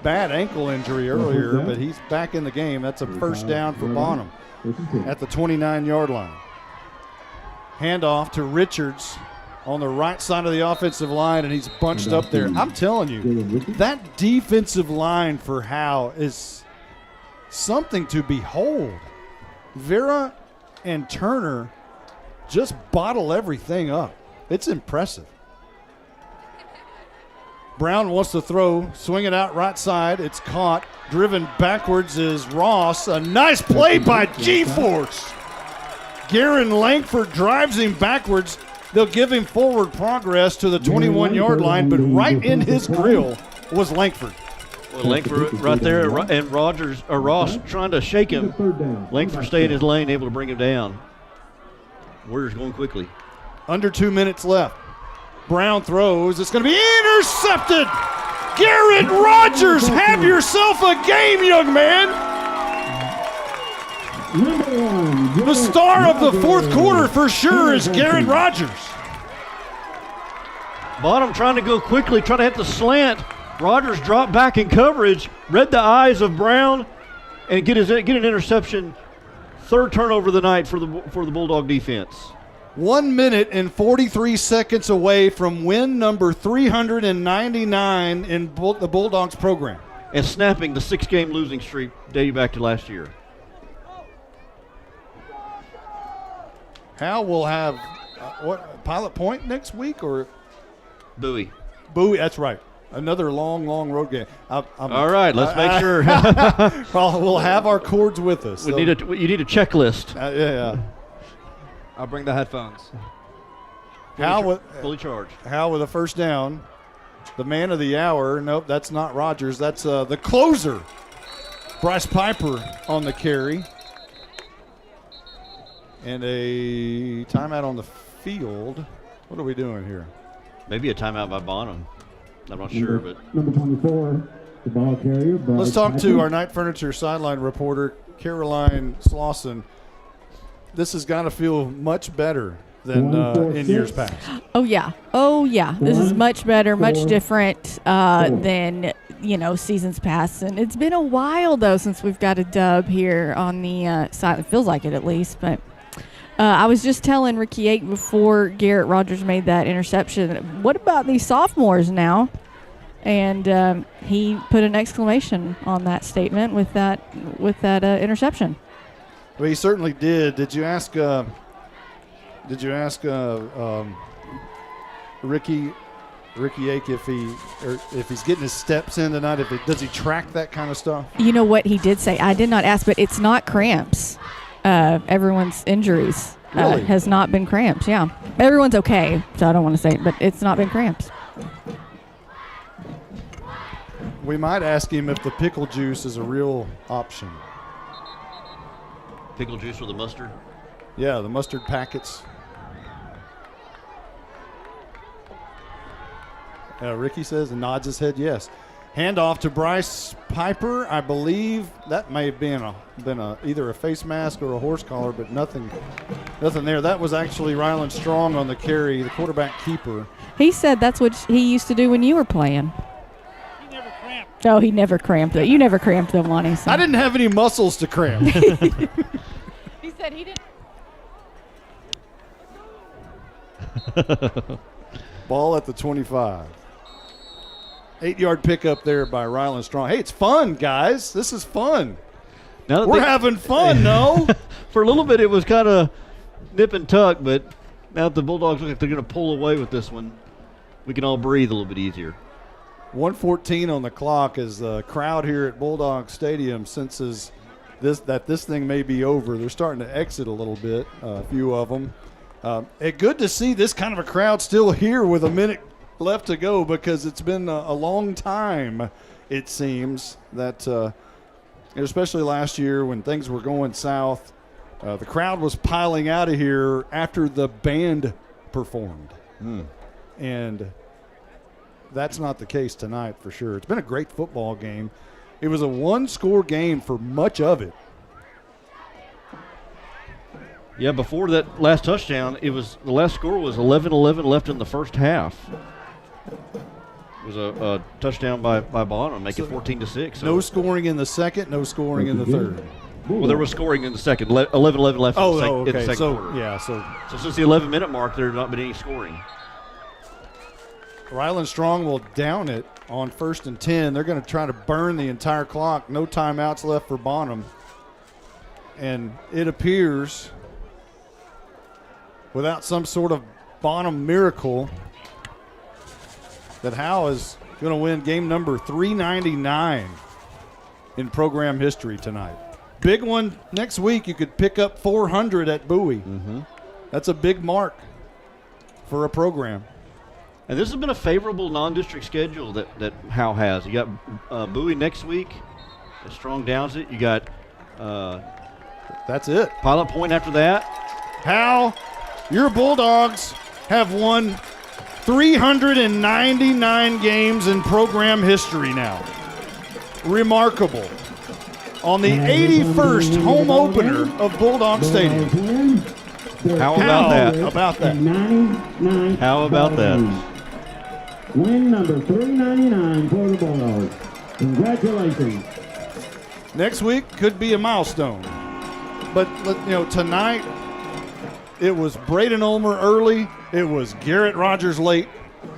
bad ankle injury earlier, but he's back in the game. That's a 1st down for Bonham at the 29-yard line. Handoff to Richards on the right side of the offensive line, and he's bunched up there. I'm telling you, that defensive line for Howe is something to behold. Vera and Turner just bottle everything up. It's impressive. Brown wants to throw, swing it out right side. It's caught. Driven backwards is Ross. A nice play by G-Force. Garen Langford drives him backwards. They'll give him forward progress to the 21-yard line, but right in his grill was Langford. Well, Langford right there, and Ross trying to shake him. Langford stayed in his lane, able to bring him down. Warriors going quickly. Under 2 minutes left. Brown throws. It's going to be intercepted. Garrett Rogers, have yourself a game, young man. The star of the 4th quarter for sure is Garrett Rogers. Bonham trying to go quickly, trying to hit the slant. Rogers dropped back in coverage, read the eyes of Brown, and get an interception. 3rd turnover of the night for the Bulldog defense. 1 minute and 43 seconds away from win number 399 in the Bulldogs program. And snapping the 6-game losing streak dating back to last year. Howe will have Pilot Point next week, or Bowie. Bowie, that's right. Another long road game. All right, let's make sure. Well, we'll have our cords with us. You need a checklist. Yeah. I'll bring the headphones. Fully charged. Howe with a first down. The man of the hour. Nope, that's not Rogers. That's the closer. Bryce Piper on the carry. And a timeout on the field. What are we doing here? Maybe a timeout by Bonham. I'm not sure, but number 24, the ball carrier. Let's talk to our Night Furniture sideline reporter, Caroline Slauson. This has got to feel much better than in years past. Oh yeah. This is much better, much different than seasons past, and it's been a while though since we've got a dub here on the side. It feels like it at least, but. I was just telling Ricky Yake before Garrett Rogers made that interception, what about these sophomores now? And he put an exclamation on that statement with that interception. Well, he certainly did. Did you ask Ricky Yake if he's getting his steps in tonight? Does he track that kind of stuff? You know what he did say? I did not ask, but it's not cramps. Everyone's injuries has not been cramps. Yeah, everyone's okay, so I don't want to say it, but it's not been cramps. We might ask him if the pickle juice is a real option. Pickle juice with the mustard? Yeah, the mustard packets. Ricky says and nods his head yes. Handoff to Bryce Piper. I believe that may have been either a face mask or a horse collar, but nothing there. That was actually Ryland Strong on the carry, the quarterback keeper. He said that's what he used to do when you were playing. He never cramped. Oh, he never cramped. You never cramped them, Lonnie. So. I didn't have any muscles to cramp. He said he didn't. Ball at the 25. 8-yard pickup there by Ryland Strong. Hey, it's fun, guys. This is fun. We're having fun, no? For a little bit, it was kind of nip and tuck, but now that the Bulldogs look like they're going to pull away with this one, we can all breathe a little bit easier. 1:14 on the clock as the crowd here at Bulldog Stadium senses this thing may be over. They're starting to exit a little bit, a few of them. Good to see this kind of a crowd still here with a minute left to go, because it's been a long time, it seems, that especially last year when things were going south, the crowd was piling out of here after the band performed. And that's not the case tonight for sure. It's been a great football game. It was a one-score game for much of it. Yeah, before that last touchdown, the last score was 11-11 left in the first half. It was a touchdown by Bonham, make it 14-6. So. No scoring in the second, no scoring in the third. Well, there was scoring in the second. 11-11 left in the second quarter. Yeah, so since the 11-minute mark, there has not been any scoring. Ryland Strong will down it on 1st and 10. They're going to try to burn the entire clock. No timeouts left for Bonham. And it appears, without some sort of Bonham miracle, that Howe is going to win game number 399 in program history tonight. Big one next week. You could pick up 400 at Bowie. That's a big mark for a program. And this has been a favorable non-district schedule that Howe has. You got Bowie next week. Strong downs it. You got that's it. Pilot Point after that. Howe, your Bulldogs have won 399 games in program history now. Remarkable. On the 81st home opener of Bulldog Stadium. How about that? How about that? Win number 399 for the Bulldogs. Congratulations. Next week could be a milestone. But, tonight it was Braden Ulmer early. It was Garrett Rogers late.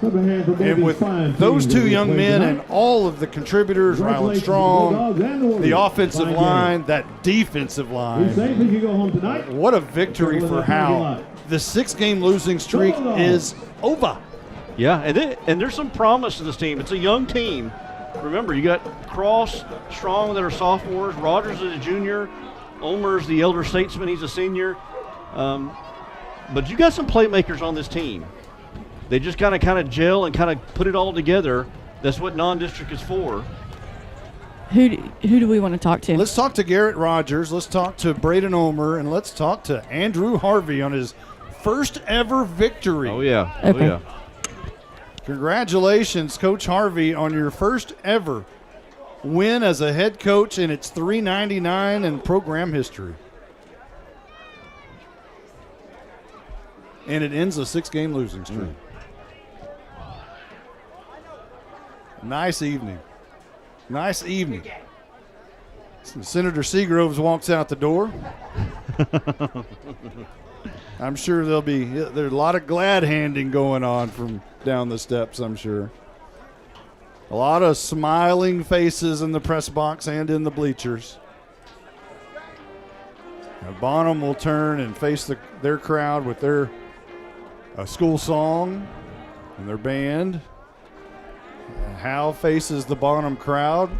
And with those two young men and all of the contributors, Ryland Strong, the offensive line, that defensive line, what a victory for Howe. The 6-game losing streak is over. Yeah, and there's some promise to this team. It's a young team. Remember, you got Cross, Strong that are sophomores. Rogers is a junior. Ulmer's the elder statesman. He's a senior. But you got some playmakers on this team. They just kind of gel and kind of put it all together. That's what non-district is for. Who do we want to talk to? Let's talk to Garrett Rogers. Let's talk to Braden Ulmer, and let's talk to Andrew Harvey on his first ever victory. Oh, yeah. Okay. Oh, yeah. Congratulations, Coach Harvey, on your first ever win as a head coach, and it's $3.99 in program history. And it ends a 6-game losing streak. Nice evening. Nice evening. Senator Seagroves walks out the door. I'm sure there's a lot of glad handing going on from down the steps, I'm sure. A lot of smiling faces in the press box and in the bleachers. Now Bonham will turn and face their crowd with their school song and their band. And Howe faces the Bonham crowd.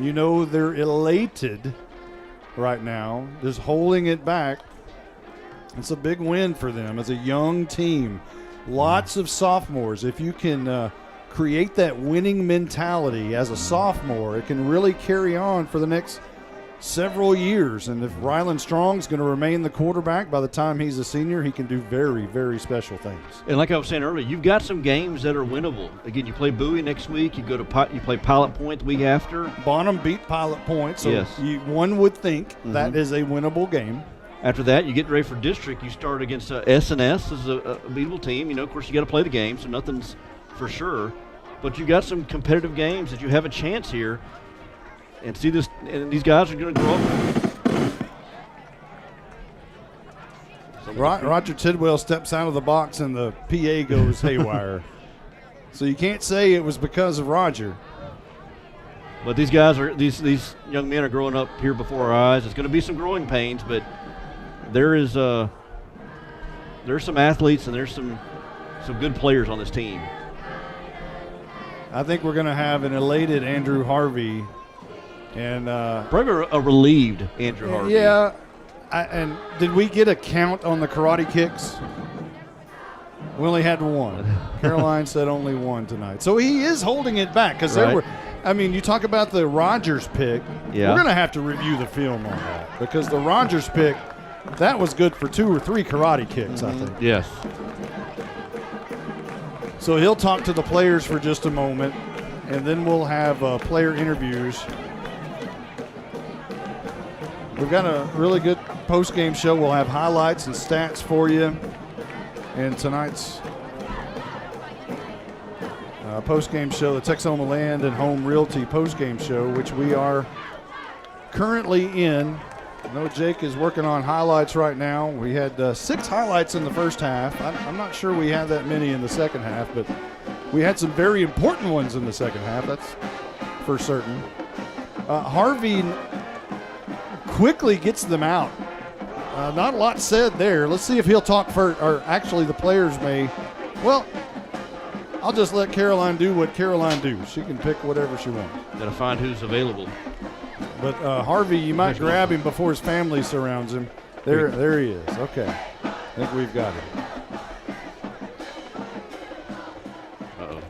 You know they're elated right now, just holding it back. It's a big win for them as a young team. Lots of sophomores. If you can create that winning mentality as a sophomore, it can really carry on for the next several years. And if Ryland Strong's going to remain the quarterback by the time he's a senior, he can do very, very special things. And like I was saying earlier, you've got some games that are winnable. Again, you play Bowie next week. You play Pilot Point the week after. Bonham beat Pilot Point, so yes. One would think that is a winnable game. After that, you get ready for district. You start against S&S as a beatable team. Of course, you got to play the game, so nothing's for sure. But you got some competitive games that you have a chance here. And see this, and these guys are going to grow up. Roger Tidwell steps out of the box, and the PA goes haywire. So you can't say it was because of Roger. But these guys these young men are growing up here before our eyes. It's going to be some growing pains, but there's some athletes and there's some good players on this team. I think we're going to have an elated Andrew Harvey. And probably a relieved Andrew Harvey. Yeah. And did we get a count on the karate kicks? We only had one. Caroline said only one tonight. So he is holding it back because there were. I mean, you talk about the Rogers pick. Yeah. We're going to have to review the film on that because the Rogers pick, that was good for 2 or 3 karate kicks, I think. Yes. So he'll talk to the players for just a moment, and then we'll have player interviews. We've got a really good post-game show. We'll have highlights and stats for you. And tonight's post-game show, the Texoma Land and Home Realty post-game show, which we are currently in. I know Jake is working on highlights right now. We had 6 highlights in the first half. I'm not sure we had that many in the second half, but we had some very important ones in the second half. That's for certain. Harvey quickly gets them out. Not a lot said there. Let's see if he'll talk first, or actually the players may. Well, I'll just let Caroline do what Caroline do. She can pick whatever she wants. Got to find who's available. But Harvey, you might grab him before his family surrounds him. There he is. Okay. I think we've got it.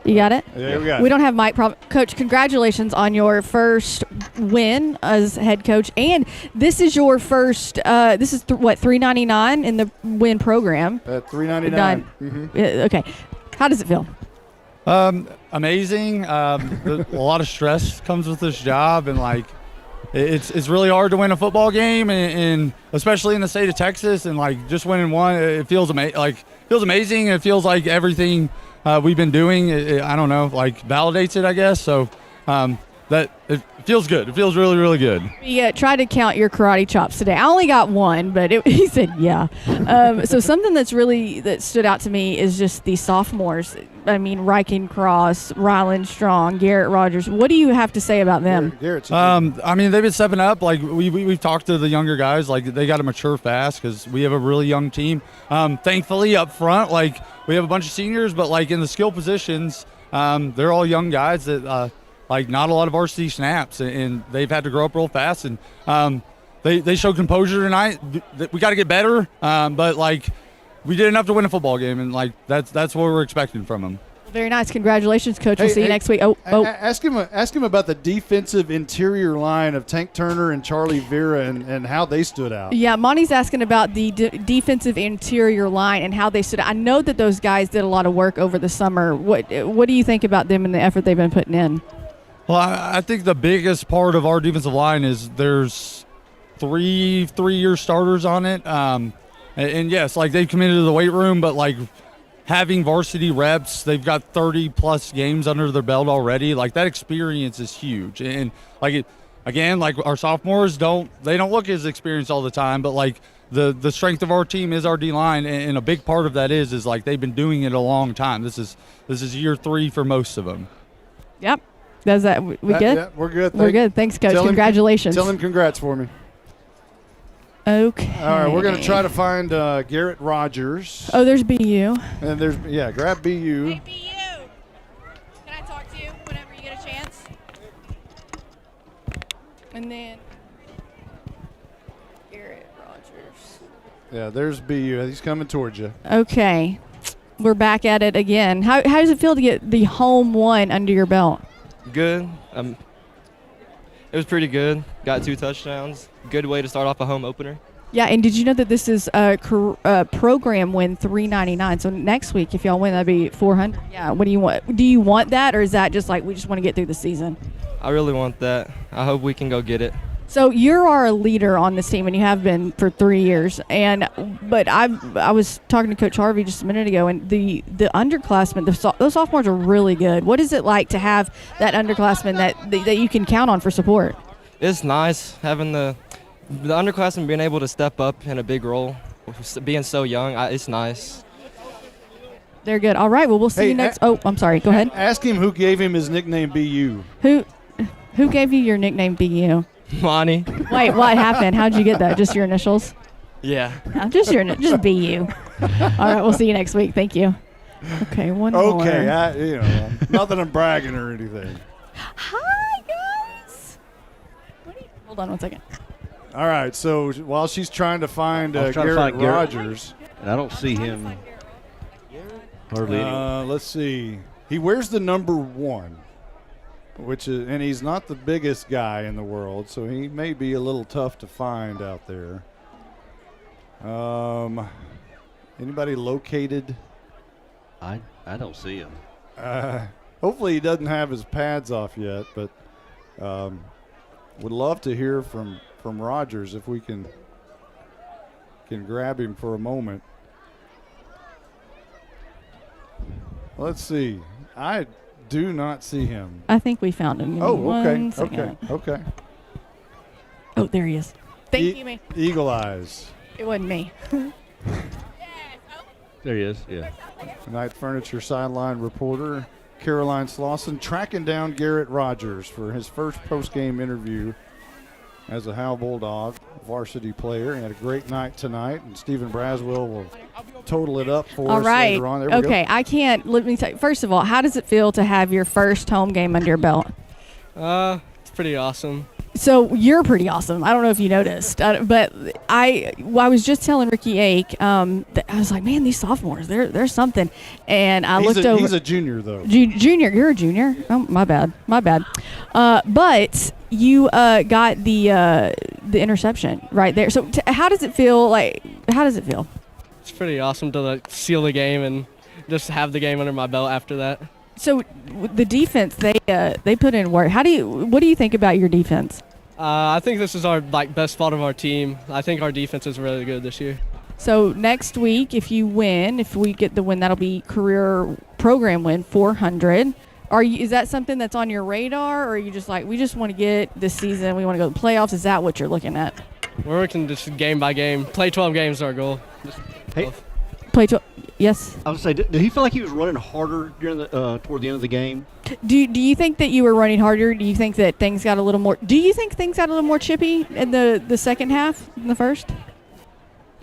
You got it? Yeah, we got it. We don't have mic problem. Coach, congratulations on your first win as head coach. And this is your first, this is $3.99 in the win program. $3.99. Mm-hmm. Okay. How does it feel? Amazing. A lot of stress comes with this job, and it's really hard to win a football game, and especially in the state of Texas, and just winning one, it feels amazing. It feels like everything we've been doing, I don't know, validates it, I guess. So that it feels good. It feels really, really good. Yeah, try to count your karate chops today. I only got one, but he said, yeah. So something that stood out to me is just the sophomores. I mean, Ryken Cross, Ryland Strong, Garrett Rogers. What do you have to say about them? I mean, they've been stepping up. Like we've talked to the younger guys. Like they got to mature fast because we have a really young team. Thankfully, up front, like we have a bunch of seniors, but like in the skill positions, they're all young guys that like not a lot of varsity snaps, and they've had to grow up real fast. And they showed composure tonight. We got to get better, but like. We did enough to win a football game, and like that's what we're expecting from them. Very nice. Congratulations, Coach. We'll see you next week. Ask him about the defensive interior line of Tank Turner and Charlie Vera and how they stood out. Yeah, Monty's asking about the defensive interior line and how they stood out. I know that those guys did a lot of work over the summer. What do you think about them and the effort they've been putting in? Well, I think the biggest part of our defensive line is there's three-year starters on it. And yes, like they've committed to the weight room, but like having varsity reps, they've got 30-plus games under their belt already. Like that experience is huge. And like again, like our sophomores don't look as experienced all the time, but like the strength of our team is our D-line, and a big part of that is like they've been doing it a long time. This is year 3 for most of them. Yep. Does that we good? Yeah, we're good. We're good. Thanks, Coach. Congratulations. Tell him congrats for me. Okay. All right, we're going to try to find Garrett Rogers. Oh, there's BU. And grab BU. Hey, BU. Can I talk to you whenever you get a chance? And then Garrett Rogers. Yeah, there's BU. He's coming towards you. Okay. We're back at it again. How does it feel to get the home one under your belt? Good. It was pretty good. Got 2 touchdowns. Good way to start off a home opener. Yeah, and did you know that this is a program win $399? So next week, if y'all win, that'd be $400. Yeah. What do you want? Do you want that, or is that just like we just want to get through the season? I really want that. I hope we can go get it. So you're our leader on this team, and you have been for 3 years. But I was talking to Coach Harvey just a minute ago, and the underclassmen, those sophomores are really good. What is it like to have that underclassman that you can count on for support? It's nice having the underclassmen being able to step up in a big role, being so young. It's nice. They're good. All right. Well, we'll see you next. I'm sorry. Go ahead. Ask him who gave him his nickname BU. Who gave you your nickname BU? Monty. Wait, what happened? How'd you get that? Just your initials? Yeah. Just BU. All right. We'll see you next week. Thank you. Okay. One more. Okay. Not that I'm bragging or anything. Hi, guys. Hold on 1 second. All right, so while she's trying to find Garrett Rogers. And I don't see him hardly anywhere. Let's see. He wears the number 1, and he's not the biggest guy in the world, so he may be a little tough to find out there. Anybody located? I don't see him. Hopefully he doesn't have his pads off yet, but would love to hear from Rogers if we can grab him for a moment. Let's see. I do not see him. I think we found him. Okay. Oh, there he is. Thank you, me. Eagle Eyes. It wasn't me. There he is, yeah. Night Furniture sideline reporter Caroline Slauson tracking down Garrett Rogers for his first post-game interview as a Howe Bulldog varsity player. He had a great night tonight, and Stephen Braswell will total it up for us later on. There we go. I can't. Let me tell you. First of all, how does it feel to have your first home game under your belt? It's pretty awesome. So you're pretty awesome. I don't know if you noticed, but I was just telling Ricky Ake that I was like, man, these sophomores, they're something. And I looked over. He's a junior, though. Junior, you're a junior. Oh, my bad. But you got the interception right there. So how does it feel? It's pretty awesome to seal the game and just have the game under my belt after that. So the defense, they put in work. What do you think about your defense? I think this is our best spot of our team. I think our defense is really good this year. So next week, if we get the win, that'll be career program win, 400. Is that something that's on your radar, or are you just we just want to get this season, we want to go to the playoffs? Is that what you're looking at? We're working just game by game. Play 12 games is our goal. Play 12. Yes. I was going to say, did he feel like he was running harder during the toward the end of the game? Do you think that you were running harder? Do you think that things got a little more? Do you think things got a little more chippy in the second half than the first?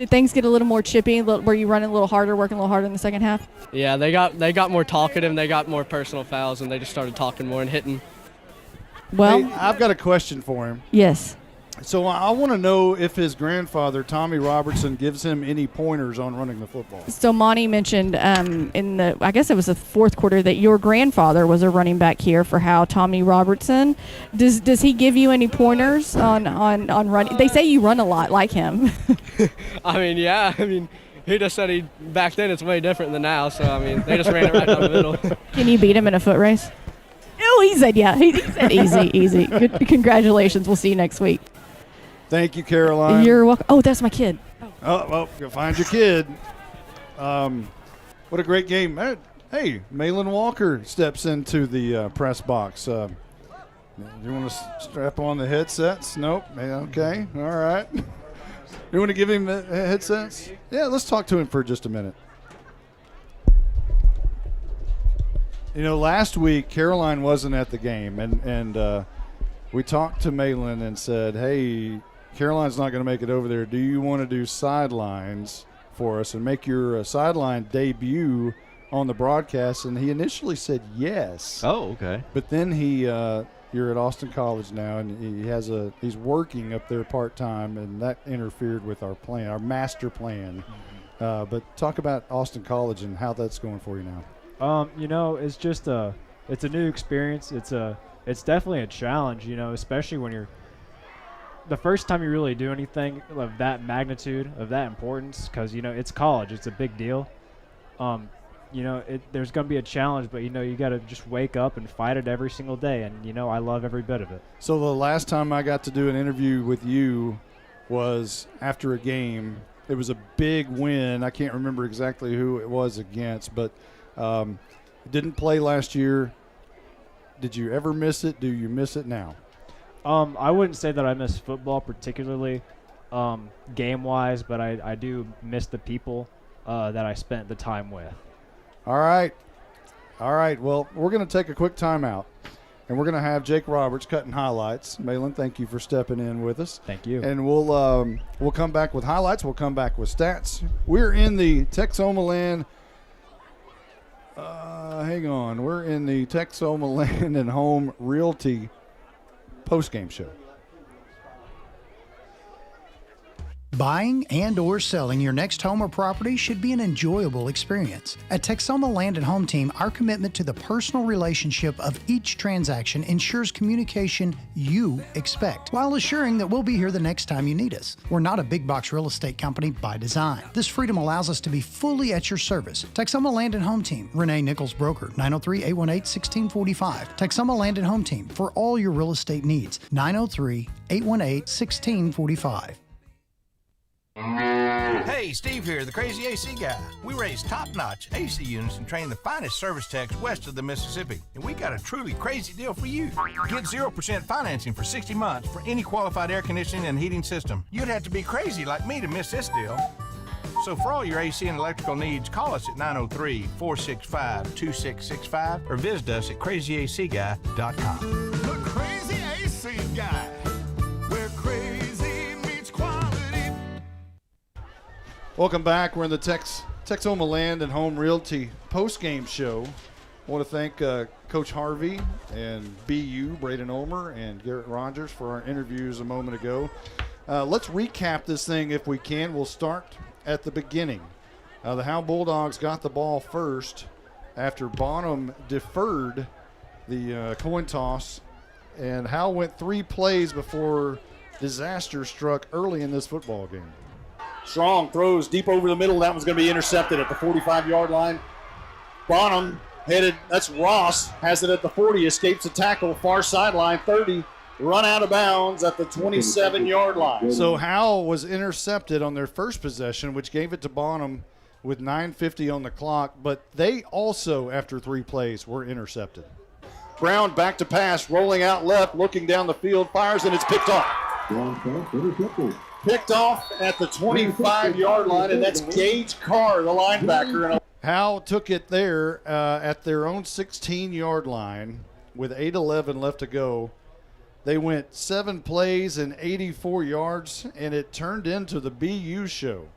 Did things get a little more chippy? Were you running a little harder, working a little harder in the second half? Yeah, they got more talkative. They got more personal fouls, and they just started talking more and hitting. Well, hey, I've got a question for him. Yes. So I want to know if his grandfather, Tommy Robertson, gives him any pointers on running the football. So Monty mentioned I guess it was the fourth quarter, that your grandfather was a running back here for Howe, Tommy Robertson. Does he give you any pointers on running? They say you run a lot like him. I mean, yeah. I mean, he just said back then it's way different than now. So, I mean, they just ran it right down the middle. Can you beat him in a foot race? Oh, he said yeah. He said easy. Good, congratulations. We'll see you next week. Thank you, Caroline. You're welcome. Oh, that's my kid. Oh, go find your kid. What a great game. Hey, Malin Walker steps into the press box. You want to strap on the headsets? Nope. Okay. All right. You want to give him the headsets? Yeah, let's talk to him for just a minute. You know, last week, Caroline wasn't at the game, and we talked to Malin and said, hey, Caroline's not going to make it over there. Do you want to do sidelines for us and make your sideline debut on the broadcast? And he initially said yes. Oh, okay. But then you're at Austin College now, and he's working up there part-time, and that interfered with our plan, our master plan. But talk about Austin College and how that's going for you now. You know, it's just it's a new experience. It's definitely a challenge, you know, especially when you're the first time you really do anything of that magnitude, of that importance, because, you know, it's college. It's a big deal. You know, there's going to be a challenge, but, you know, you got to just wake up and fight it every single day. And, you know, I love every bit of it. So the last time I got to do an interview with you was after a game. It was a big win. I can't remember exactly who it was against, but didn't play last year. Did you ever miss it? Do you miss it now? I wouldn't say that I miss football particularly game-wise, but I do miss the people that I spent the time with. All right. Well, we're going to take a quick timeout, and we're going to have Jake Roberts cutting highlights. Malin, thank you for stepping in with us. Thank you. And we'll come back with highlights. We'll come back with stats. We're in the Texoma-Land. Hang on. We're in the Texoma-Land and Home Realty postgame show. Buying and or selling your next home or property should be an enjoyable experience. At Texoma Land and Home Team, our commitment to the personal relationship of each transaction ensures communication you expect, while assuring that we'll be here the next time you need us. We're not a big box real estate company by design. This freedom allows us to be fully at your service. Texoma Land and Home Team, Renee Nichols Broker, 903-818-1645. Texoma Land and Home Team, for all your real estate needs, 903-818-1645. Hey, Steve here, the Crazy AC Guy. We raise top-notch AC units and train the finest service techs west of the Mississippi. And we got a truly crazy deal for you. Get 0% financing for 60 months for any qualified air conditioning and heating system. You'd have to be crazy like me to miss this deal. So for all your AC and electrical needs, call us at 903-465-2665 or visit us at crazyacguy.com. The Crazy AC Guy, where crazy meets quality. Welcome back. We're in the Texoma Land and Home Realty postgame show. I want to thank Coach Harvey and BU, Braden Ulmer, and Garrett Rogers for our interviews a moment ago. Let's recap this thing if we can. We'll start at the beginning. The Howe Bulldogs got the ball first after Bonham deferred the coin toss, and Howe went 3 plays before disaster struck early in this football game. Strong throws deep over the middle. That one's going to be intercepted at the 45-yard line. Bonham headed, that's Ross, has it at the 40, escapes a tackle, far sideline, 30, run out of bounds at the 27-yard line. So Howe was intercepted on their first possession, which gave it to Bonham with 9:50 on the clock, but they also, after 3 plays, were intercepted. Brown back to pass, rolling out left, looking down the field, fires, and it's picked off. Picked off at the 25-yard line, and that's Gage Carr, the linebacker. Howe took it there at their own 16-yard line with 8:11 left to go. They went 7 plays and 84 yards, and it turned into the BU show.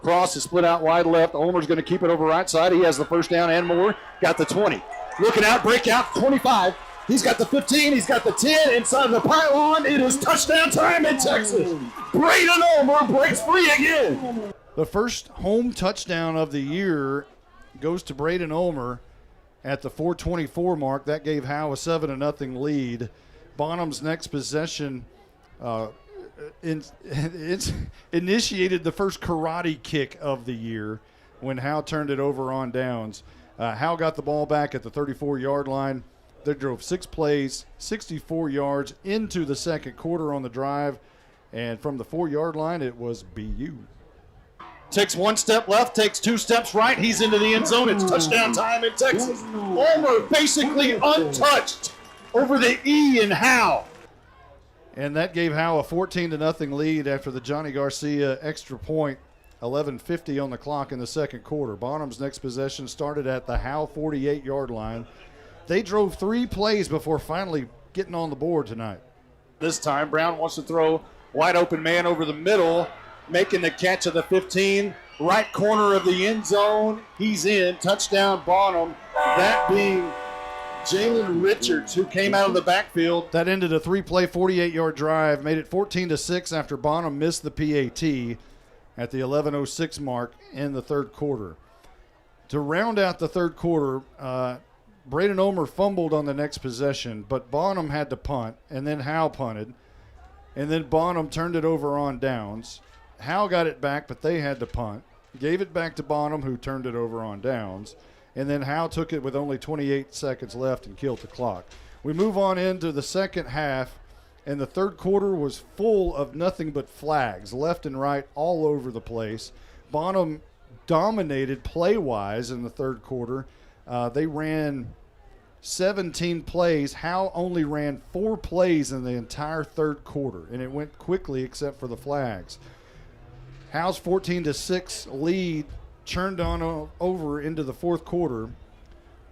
Cross is split out wide left. Ulmer's going to keep it over right side. He has the first down and more. Got the 20. Looking out, breakout, 25. He's got the 15. He's got the 10. Inside the pylon. It is touchdown time in Texas. Braden Ulmer breaks free again. The first home touchdown of the year goes to Braden Ulmer at the 4:24 mark. That gave Howe a 7-0 lead. Bonham's next possession initiated the first karate kick of the year when Howe turned it over on downs. Howe got the ball back at the 34-yard line. They drove 6 plays, 64 yards into the second quarter on the drive, and from the 4-yard line, it was BU. Takes 1 step left, takes 2 steps right. He's into the end zone. It's touchdown time in Texas. Ulmer basically untouched over the E in Howe. And that gave Howe a 14-0 lead after the Johnny Garcia extra point. 11:50 on the clock in the second quarter. Bonham's next possession started at the Howe 48-yard line. They drove 3 plays before finally getting on the board tonight. This time, Brown wants to throw wide open man over the middle, making the catch of the 15. Right corner of the end zone. He's in. Touchdown Bonham. That being Jalen Richards, who came out of the backfield. That ended a 3-play, 48-yard drive, made it 14-6 after Bonham missed the PAT at the 11:06 mark in the third quarter. To round out the third quarter, Braden Ulmer fumbled on the next possession, but Bonham had to punt, and then Howe punted, and then Bonham turned it over on downs. Howe got it back, but they had to punt. Gave it back to Bonham, who turned it over on downs. And then Howe took it with only 28 seconds left and killed the clock. We move on into the second half, and the third quarter was full of nothing but flags, left and right, all over the place. Bonham dominated play-wise in the third quarter. They ran 17 plays. Howe only ran 4 plays in the entire third quarter, and it went quickly except for the flags. Howe's 14-6 lead churned on over into the fourth quarter,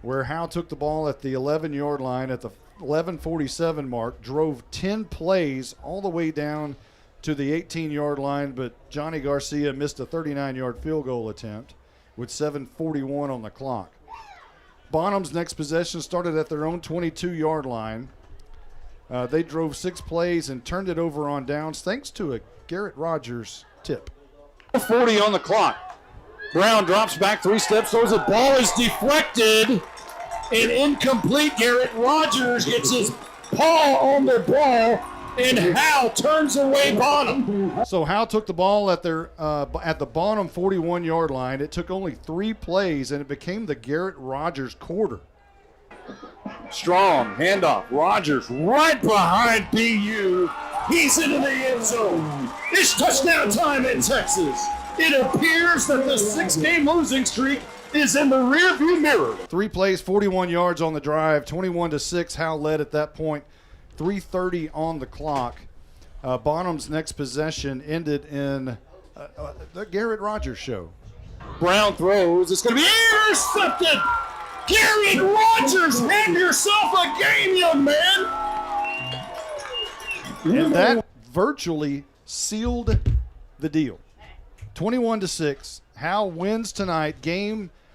where Howe took the ball at the 11-yard line at the 11:47 mark, drove 10 plays all the way down to the 18-yard line, but Johnny Garcia missed a 39-yard field goal attempt with 7:41 on the clock. Bonham's next possession started at their own 22-yard line. They drove 6 plays and turned it over on downs thanks to a Garrett Rogers tip. 40 on the clock. Brown drops back 3 steps, throws the ball is deflected and incomplete. Garrett Rogers gets his paw on the ball, and Howe turns away Bonham. So Howe took the ball at their at the Bonham 41-yard line. It took only 3 plays, and it became the Garrett Rogers quarter. Strong handoff. Rogers right behind BU. He's into the end zone. It's touchdown time in Texas. It appears that the 6-game losing streak is in the rearview mirror. 3 plays, 41 yards on the drive, 21-6. Howe led at that point. 3:30 on the clock. Bonham's next possession ended in the Garrett Rogers show. Brown throws. It's going to be intercepted. Garrett Rogers, have yourself a game, young man. And that virtually sealed the deal. 21-6. Howe wins tonight.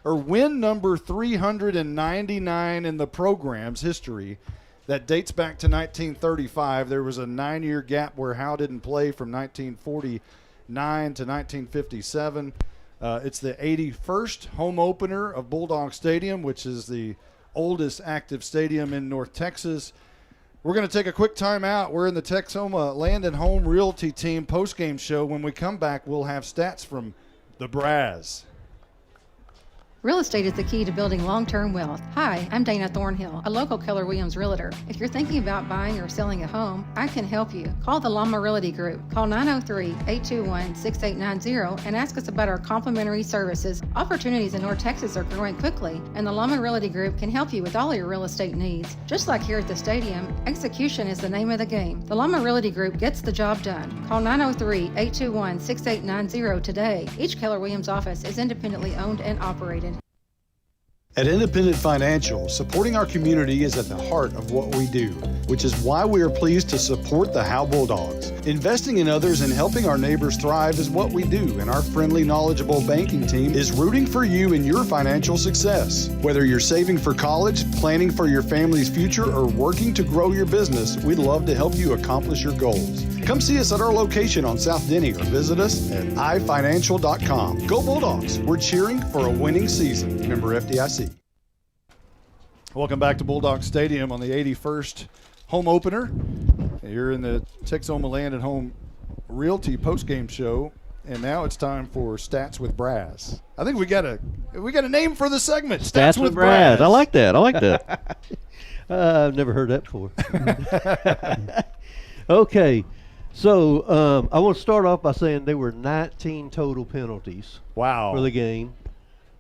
Win number 399 in the program's history. That dates back to 1935. There was a 9-year gap where Howe didn't play from 1949 to 1957. It's the 81st home opener of Bulldog Stadium, which is the oldest active stadium in North Texas. We're going to take a quick time out. We're in the Texoma Land and Home Realty Team postgame show. When we come back, we'll have stats from the Braz. Real estate is the key to building long-term wealth. Hi, I'm Dana Thornhill, a local Keller Williams realtor. If you're thinking about buying or selling a home, I can help you. Call the Llama Realty Group. Call 903-821-6890 and ask us about our complimentary services. Opportunities in North Texas are growing quickly, and the Llama Realty Group can help you with all your real estate needs. Just like here at the stadium, execution is the name of the game. The Llama Realty Group gets the job done. Call 903-821-6890 today. Each Keller Williams office is independently owned and operated. At Independent Financial, supporting our community is at the heart of what we do, which is why we are pleased to support the Howe Bulldogs. Investing in others and helping our neighbors thrive is what we do, and our friendly, knowledgeable banking team is rooting for you in your financial success. Whether you're saving for college, planning for your family's future, or working to grow your business, we'd love to help you accomplish your goals. Come see us at our location on South Denny or visit us at ifinancial.com. Go Bulldogs! We're cheering for a winning season. Member FDIC. Welcome back to Bulldog Stadium on the 81st home opener. You're in the Texoma Land and Home Realty postgame show, and now it's time for Stats with Brass. I think we got a name for the segment. Stats with Brass. I like that. I've never heard that before. Okay, so I want to start off by saying there were 19 total penalties. Wow. For the game.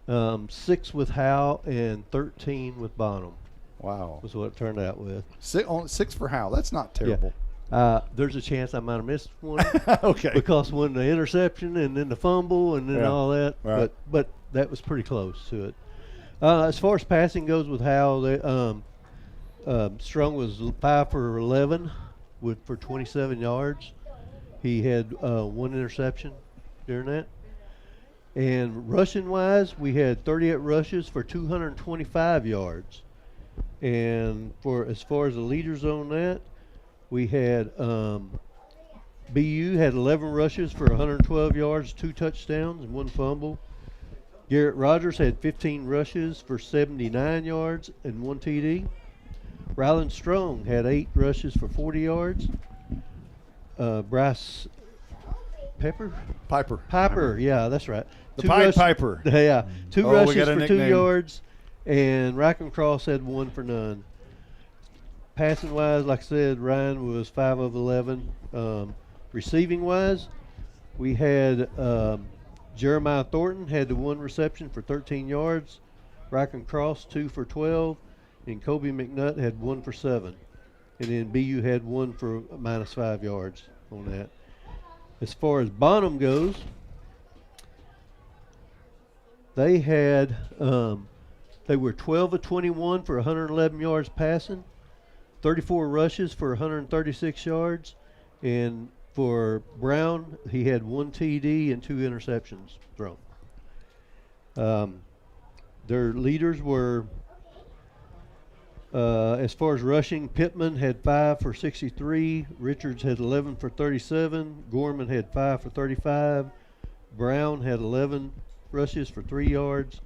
6 with Howe and 13 with Bonham. Wow. Was what it turned out with. 6 for Howe. That's not terrible. Yeah. There's a chance I might have missed one. Okay. Because when the interception and then the fumble and then all that. Right. But that was pretty close to it. As far as passing goes with Howe, Strong was 5 for 11 for 27 yards. He had 1 interception during that. And rushing-wise, we had 38 rushes for 225 yards. And as far as the leaders on that, we had BU had 11 rushes for 112 yards, 2 touchdowns, and 1 fumble. Garrett Rogers had 15 rushes for 79 yards and 1 TD. Ryland Strong had 8 rushes for 40 yards. Bryce Piper, yeah, that's right. The Pied Piper. Yeah, 2 rushes for 2 nickname. yards, and Cross had 1 for none. Passing wise, like I said, Ryan was 5 of 11. Receiving wise, we had Jeremiah Thornton had the 1 reception for 13 yards. Cross 2 for 12, and Kobe McNutt had 1 for 7. And then BU had 1 for -5 yards on that. As far as Bonham goes, they had they were 12 of 21 for 111 yards passing, 34 rushes for 136 yards, and for Brown, he had 1 TD and 2 interceptions thrown. Their leaders were, as far as rushing, Pittman had 5 for 63, Richards had 11 for 37, Gorman had 5 for 35, Brown had 11 rushes for 3 yards,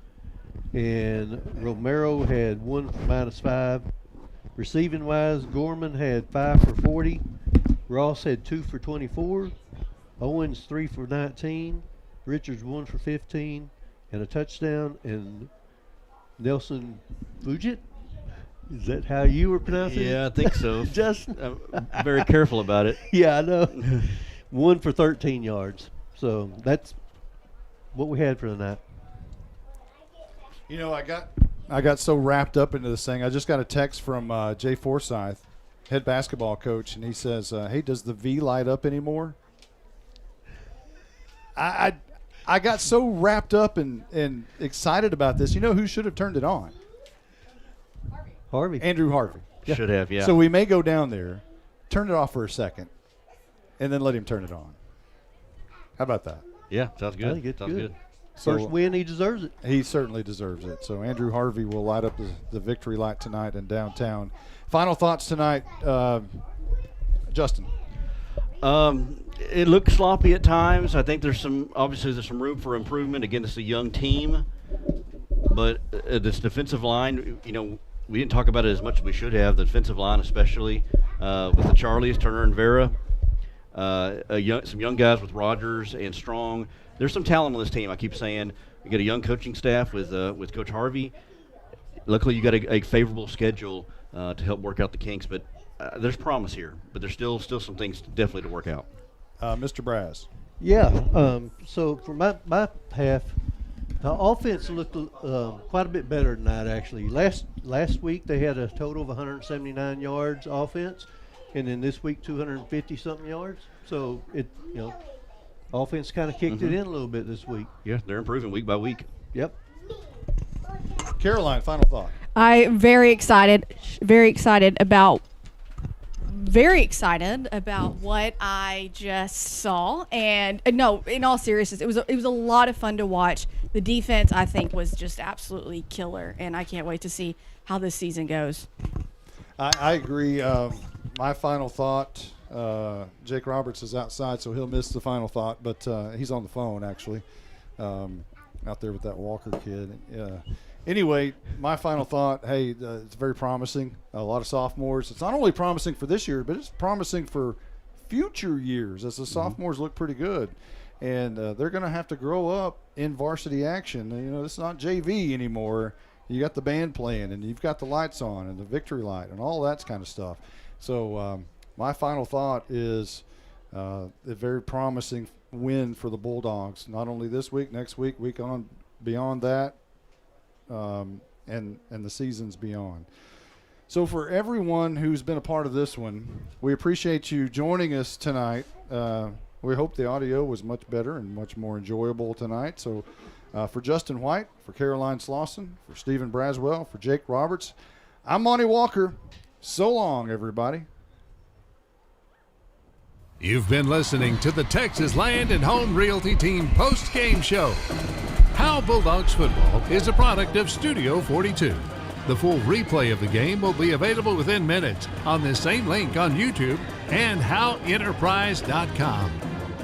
and Romero had 1 for -5. Receiving wise, Gorman had 5 for 40, Ross had 2 for 24, Owens 3 for 19, Richards 1 for 15, and a touchdown, and Nelson Fugit. Is that how you were pronouncing it? Yeah, I think so. Justin? I'm very careful about it. Yeah, I know. 1 for 13 yards. So that's what we had for the night. You know, I got so wrapped up into this thing. I just got a text from Jay Forsyth, head basketball coach, and he says, hey, does the V light up anymore? I got so wrapped up and excited about this. You know who should have turned it on? Harvey. Andrew Harvey. Should have, yeah. So we may go down there, turn it off for a second, and then let him turn it on. How about that? Yeah, sounds good. I think it's sounds good. First win, he deserves it. He certainly deserves it. So Andrew Harvey will light up the victory light tonight in downtown. Final thoughts tonight, Justin. It looked sloppy at times. I think there's some room for improvement. Again, it's a young team, but this defensive line, you know, we didn't talk about it as much as we should have. The defensive line, especially with the Charlies, Turner and Vera, some young guys with Rogers and Strong. There's some talent on this team. I keep saying You got a young coaching staff with Coach Harvey. Luckily, you got a favorable schedule to help work out the kinks, but there's promise here. But there's still some things definitely to work out. Mr. Brass. Yeah. So for my half, the offense looked quite a bit better than that actually. Last week they had a total of 179 yards offense, and then this week 250 something yards. So offense kind of kicked it in a little bit this week. Yeah, they're improving week by week. Yep. Caroline, final thought. I'm very excited about what I just saw. And no, in all seriousness, it was a lot of fun to watch. The defense, I think, was just absolutely killer, and I can't wait to see how this season goes. I agree. My final thought, Jake Roberts is outside, so he'll miss the final thought, but he's on the phone, actually, out there with that Walker kid. Anyway, my final thought, hey, it's very promising. A lot of sophomores. It's not only promising for this year, but it's promising for future years as the sophomores look pretty good. And they're going to have to grow up in varsity action. It's not JV anymore. You got the band playing, and you've got the lights on and the victory light and all that kind of stuff. So my final thought is a very promising win for the Bulldogs, not only this week, next week, week on beyond that, and the seasons beyond. So for everyone who's been a part of this one, we appreciate you joining us tonight. We hope the audio was much better and much more enjoyable tonight. So for Justin White, for Caroline Slauson, for Stephen Braswell, for Jake Roberts, I'm Monty Walker. So long, everybody. You've been listening to the Texas Land and Home Realty Team post-game show. Howe Bulldogs football is a product of Studio 42. The full replay of the game will be available within minutes on the same link on YouTube and HoweEnterprise.com.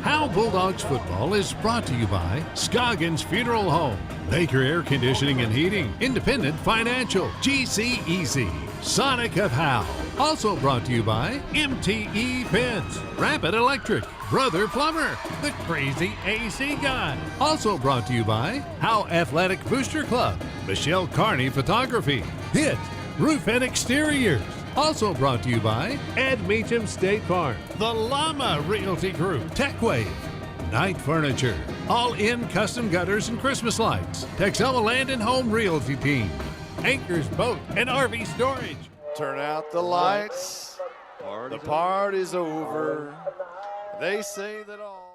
Howe Bulldogs football is brought to you by Scoggins Funeral Home, Baker Air Conditioning and Heating, Independent Financial, GC Easy, Sonic of Howe. Also brought to you by MTE Pens, Rapid Electric, Brother Plumber, the Crazy AC Guy. Also brought to you by Howe Athletic Booster Club, Michelle Carney Photography, HIT, Roof and Exteriors. Also brought to you by Ed Meacham State Farm, the Llama Realty Group, TechWave, Knight Furniture, All-In Custom Gutters and Christmas Lights, Texoma Land and Home Realty Team, Anchors Boat and RV Storage. Turn out the lights. The party's over. They say that all.